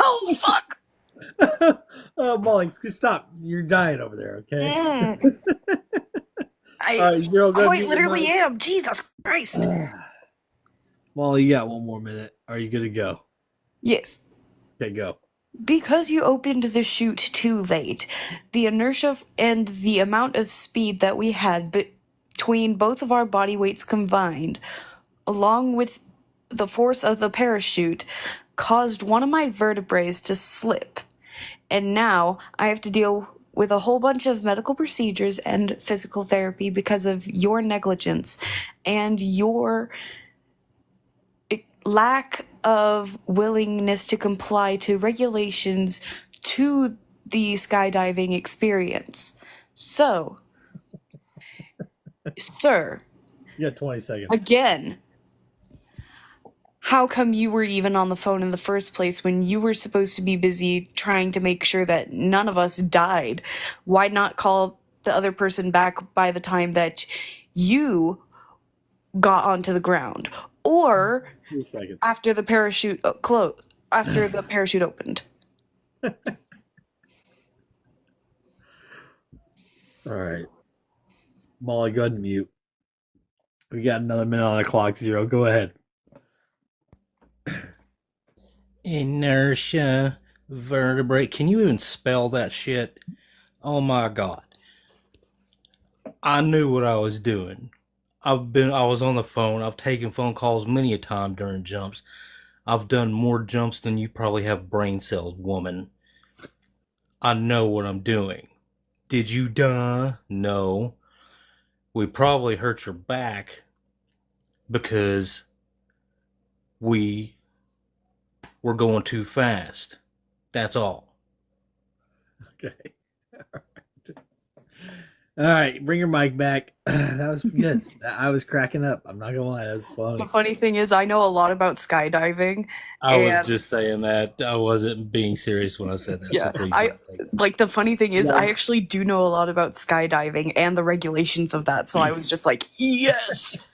Speaker 11: Oh, fuck.
Speaker 2: Molly, stop. You're dying over there, okay?
Speaker 11: I
Speaker 2: All right, Zero, go
Speaker 11: quite
Speaker 2: ahead and
Speaker 11: literally
Speaker 2: mute
Speaker 11: am. Jesus Christ.
Speaker 2: your mic. Molly, you got one more minute. Are you good to go?
Speaker 11: Yes.
Speaker 2: Okay, go.
Speaker 11: Because you opened the chute too late, the inertia and the amount of speed that we had between both of our body weights combined, along with the force of the parachute, caused one of my vertebrae to slip. And now I have to deal with a whole bunch of medical procedures and physical therapy because of your negligence and your lack of willingness to comply to regulations to the skydiving experience. So, sir,
Speaker 2: You got 20 seconds.
Speaker 11: again, how come you were even on the phone in the first place when you were supposed to be busy trying to make sure that none of us died? Why not call the other person back by the time that you got onto the ground? Or
Speaker 2: 3 seconds.
Speaker 11: after the parachute closed, after the parachute opened.
Speaker 2: All right. Molly, go ahead and mute. We got another minute on the clock, Zero. Go ahead.
Speaker 12: Inertia, vertebrae. Can you even spell that shit? Oh my god. I knew what I was doing. I was on the phone. I've taken phone calls many a time during jumps. I've done more jumps than you probably have brain cells, woman. I know what I'm doing. Did you die? No. We probably hurt your back because we were going too fast. That's all.
Speaker 2: Okay. All right, bring your mic back. That was good. I was cracking up. I'm not gonna lie, that's funny.
Speaker 11: The funny thing is, I know a lot about skydiving.
Speaker 12: I was
Speaker 11: and
Speaker 12: just saying that. I wasn't being serious when I said that.
Speaker 11: Yeah,
Speaker 12: so please don't take it.
Speaker 11: like the funny thing is,
Speaker 2: Yeah.
Speaker 11: I actually do know a lot about skydiving and the regulations of that. So I was just like, yes.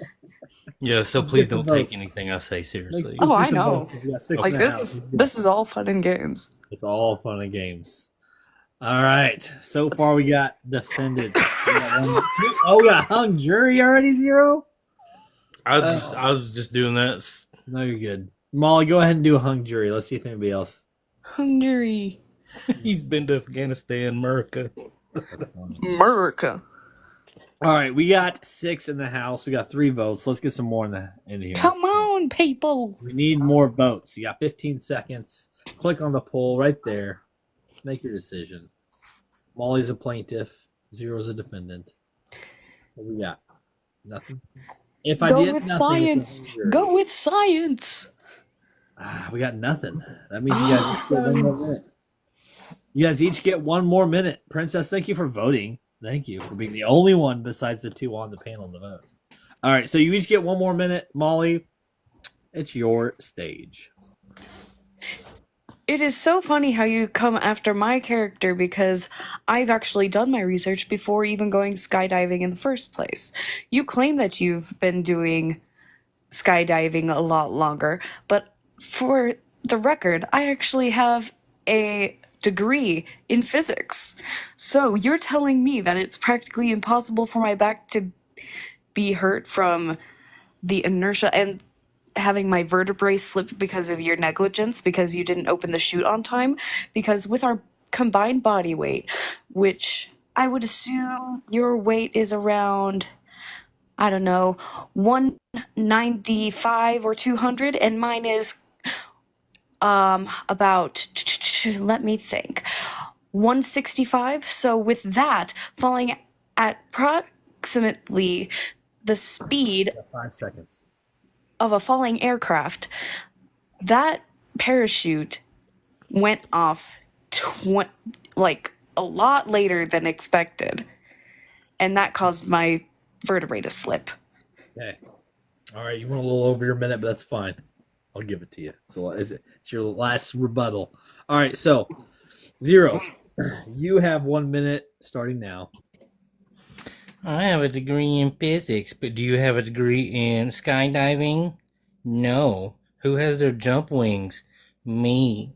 Speaker 12: Yeah, so
Speaker 2: Let's
Speaker 12: please
Speaker 2: get some
Speaker 12: don't take
Speaker 2: votes.
Speaker 12: anything I say seriously.
Speaker 11: Oh,
Speaker 2: Let's
Speaker 11: I
Speaker 2: do some
Speaker 11: know.
Speaker 2: votes. We got 6
Speaker 11: Like
Speaker 2: and a
Speaker 11: this
Speaker 2: half.
Speaker 11: is this is all fun and games.
Speaker 2: It's all fun and games. All right. So far, we got defended. We got hung jury already, Zero?
Speaker 12: I was just doing that.
Speaker 2: No, you're good. Molly, go ahead and do a hung jury. Let's see if anybody else.
Speaker 11: Hungary.
Speaker 12: He's been to Afghanistan, America.
Speaker 11: America.
Speaker 2: All right. We got 6 in the house. We got 3 votes. Let's get some more in here.
Speaker 11: Come on, people.
Speaker 2: We need more votes. You got 15 seconds. Click on the poll right there. Make your decision. Molly's a plaintiff. Zero's a defendant. What we got? Nothing. If I
Speaker 11: Go
Speaker 2: did
Speaker 11: with
Speaker 2: nothing,
Speaker 11: science.
Speaker 2: it's a jury.
Speaker 11: Go with science.
Speaker 2: We got nothing. That means you guys each get 1 more minute. You guys each get 1 more minute. Princess, thank you for voting. Thank you for being the only one besides the 2 on the panel to vote. All right, so you each get 1 more minute. Molly, it's your stage.
Speaker 11: It is so funny how you come after my character because I've actually done my research before even going skydiving in the first place. You claim that you've been doing skydiving a lot longer, but for the record, I actually have a degree in physics. So you're telling me that it's practically impossible for my back to be hurt from the inertia and having my vertebrae slip because of your negligence, because you didn't open the chute on time, because with our combined body weight, which I would assume your weight is around, I don't know, 195 or 200, and mine is about, let me think, 165. So with that, falling at approximately the speed
Speaker 2: 5 seconds
Speaker 11: of a falling aircraft, that parachute went off like a lot later than expected, and that caused my vertebrae to slip.
Speaker 2: Okay. All right, you went a little over your minute, but that's fine. I'll give it to you. So it's your last rebuttal. All right, so Zero, you have 1 minute starting now.
Speaker 12: I have a degree in physics, but do you have a degree in skydiving? No. Who has their jump wings? Me.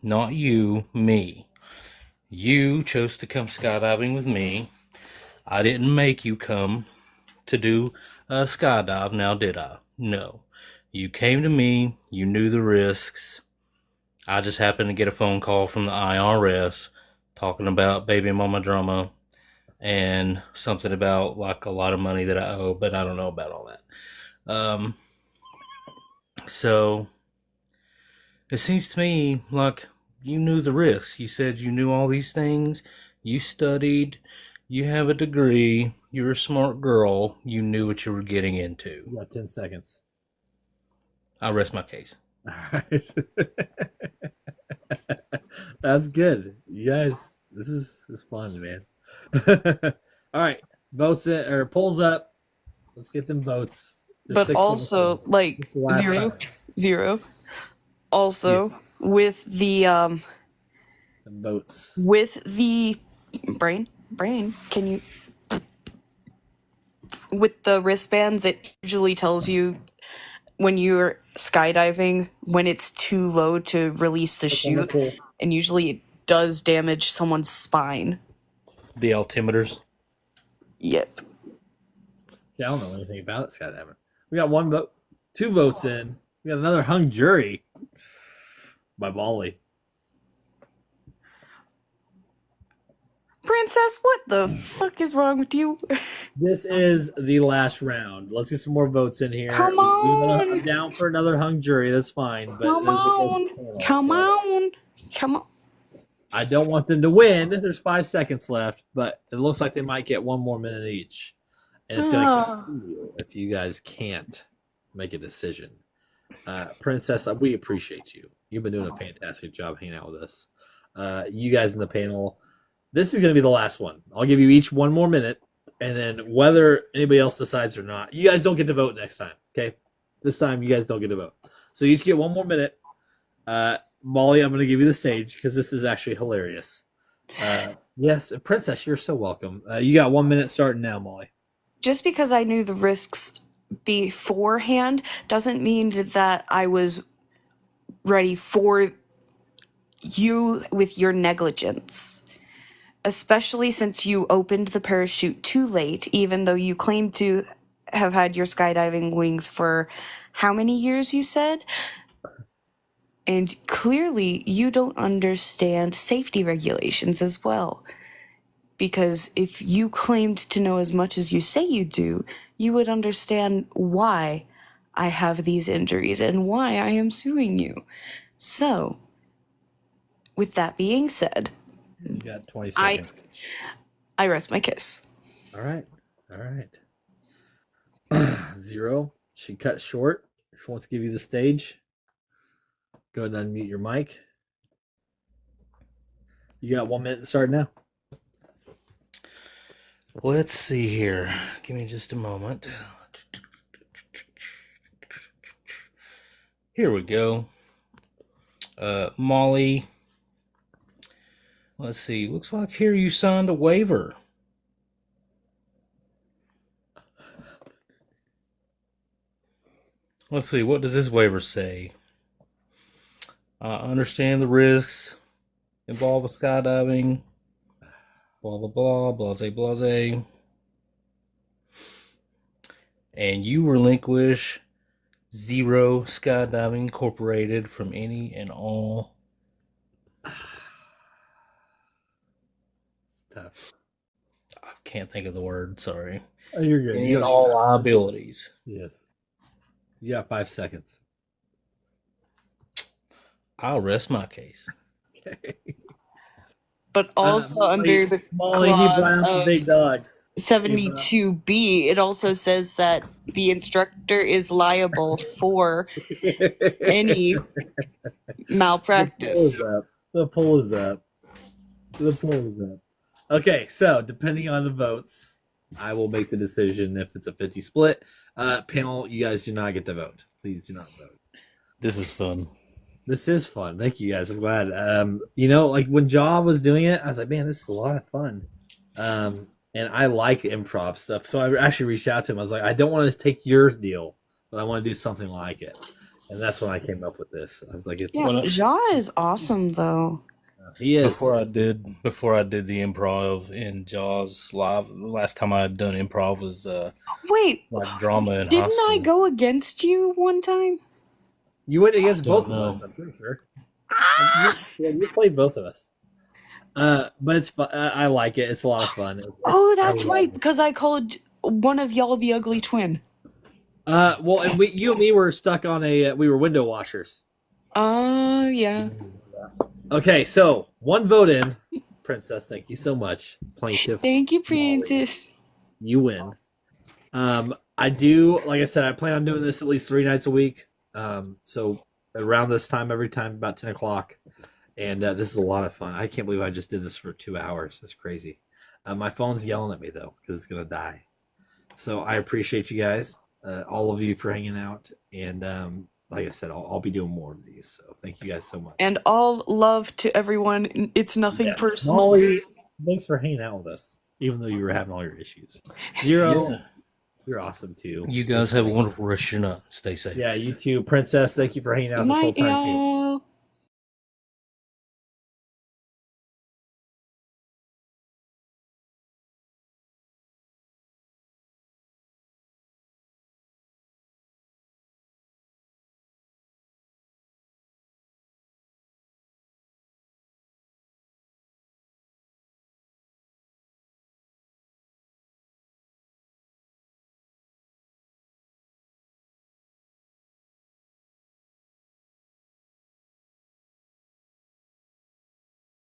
Speaker 12: Not you, me. You chose to come skydiving with me. I didn't make you come to do a skydive, now did I? No. You came to me, you knew the risks. I just happened to get a phone call from the IRS talking about baby mama drama and something about like a lot of money that I owe, but I don't know about all that. So it seems to me like you knew the risks. You said you knew all these things. You studied. You have a degree. You're a smart girl. You knew what you were getting into.
Speaker 2: You got 10 seconds.
Speaker 12: I'll rest my case.
Speaker 2: All right. That's good. You guys, this is fun, man. All right. Votes in, or polls up. Let's get them votes. There's
Speaker 11: But also, like, zero. Also, with the
Speaker 2: votes.
Speaker 11: With the brain, can you? With the wristbands, it usually tells you when you're skydiving when it's too low to release the chute, and usually it does damage someone's spine.
Speaker 12: The altimeters.
Speaker 11: Yep.
Speaker 2: Yeah, I don't know anything about it, skydiving. We got 1 vote, 2 votes in. We got another hung jury by Molly.
Speaker 11: Princess, what the fuck is wrong with you?
Speaker 2: This is the last round. Let's get some more votes in here.
Speaker 11: Come on.
Speaker 2: I'm down for another hung jury. That's fine. But
Speaker 11: Come on.
Speaker 2: I don't want them to win. There's 5 seconds left, but it looks like they might get 1 more minute each. And it's going to continue if you guys can't make a decision. Princess, we appreciate you. You've been doing a fantastic job hanging out with us. You guys in the panel, this is going to be the last one. I'll give you each 1 more minute, and then whether anybody else decides or not, you guys don't get to vote next time, okay? This time, you guys don't get to vote. So you each get 1 more minute. Molly, I'm going to give you the stage because this is actually hilarious. Yes, Princess, you're so welcome. You got 1 minute starting now, Molly.
Speaker 11: Just because I knew the risks beforehand doesn't mean that I was ready for you with your negligence. Especially since you opened the parachute too late, even though you claim to have had your skydiving wings for how many years, you said? And clearly, you don't understand safety regulations as well. Because if you claimed to know as much as you say you do, you would understand why I have these injuries and why I am suing you. So, with that being said,
Speaker 2: you got 20 seconds.
Speaker 11: I rest my case.
Speaker 2: All right. Zero. She cut short. She wants to give you the stage. Go ahead and unmute your mic. You got 1 minute to start now.
Speaker 12: Let's see here. Give me just a moment. Here we go. Molly. Let's see. Looks like here you signed a waiver. Let's see. What does this waiver say? I understand the risks involved with skydiving. Blah, blah, blah. Blase, blase. And you relinquish Zero Skydiving Incorporated from any and all.
Speaker 2: It's tough.
Speaker 12: I can't think of the word. Sorry.
Speaker 2: Oh, you're good.
Speaker 12: Any and all liabilities.
Speaker 2: Yes. You got 5 seconds.
Speaker 11: I'll
Speaker 12: rest my case.
Speaker 2: Okay.
Speaker 11: But also under the clause of
Speaker 2: big dogs.
Speaker 11: 72B, it also says that the instructor is liable for any malpractice.
Speaker 2: The poll is up. Okay, so depending on the votes, I will make the decision if it's a 50 split. Panel, you guys do not get to vote. Please do not vote.
Speaker 12: This is fun.
Speaker 2: This is fun. Thank you guys. I'm glad. You know, like when Jaw was doing it, I was like, man, this is a lot of fun. And I like improv stuff. So I actually reached out to him. I was like, I don't want to take your deal, but I want to do something like it. And that's when I came up with this. I was like,
Speaker 11: Yeah, Ja is awesome though.
Speaker 2: He is.
Speaker 12: Before I did the improv in Jaws live, the last time I had done improv was
Speaker 11: Wait,
Speaker 12: like drama in high
Speaker 11: didn't
Speaker 12: school.
Speaker 11: I go against you one time?
Speaker 2: You went against
Speaker 12: don't
Speaker 2: both
Speaker 12: know.
Speaker 2: of us, I'm pretty sure. You played both of us. But it's fun. I like it. It's a lot of fun.
Speaker 11: Oh, that's right, because I called one of y'all the ugly twin.
Speaker 2: Well, and you and me were stuck on we were window washers.
Speaker 11: Yeah.
Speaker 2: Okay, so one vote in. Princess, thank you so much. Plaintiff.
Speaker 11: Thank you, Princess.
Speaker 2: You win. I do, like I said, I plan on doing this at least 3 nights a week. So around this time, every time, about 10 o'clock. And this is a lot of fun. I can't believe I just did this for 2 hours. That's crazy. My phone's yelling at me, though, because it's going to die. So I appreciate you guys, all of you, for hanging out. And like I said, I'll be doing more of these. So thank you guys so much.
Speaker 11: And all love to everyone. It's nothing
Speaker 2: Yes.
Speaker 11: personal.
Speaker 2: Molly, thanks for hanging out with us, even though you were having all your issues. Zero,
Speaker 12: Yeah.
Speaker 2: you're awesome, too.
Speaker 12: You guys have a wonderful rest of your night. Stay safe.
Speaker 2: Yeah, you too. Princess, thank you for hanging out
Speaker 11: Good
Speaker 2: this whole
Speaker 11: night,
Speaker 2: time, too.
Speaker 11: y'all.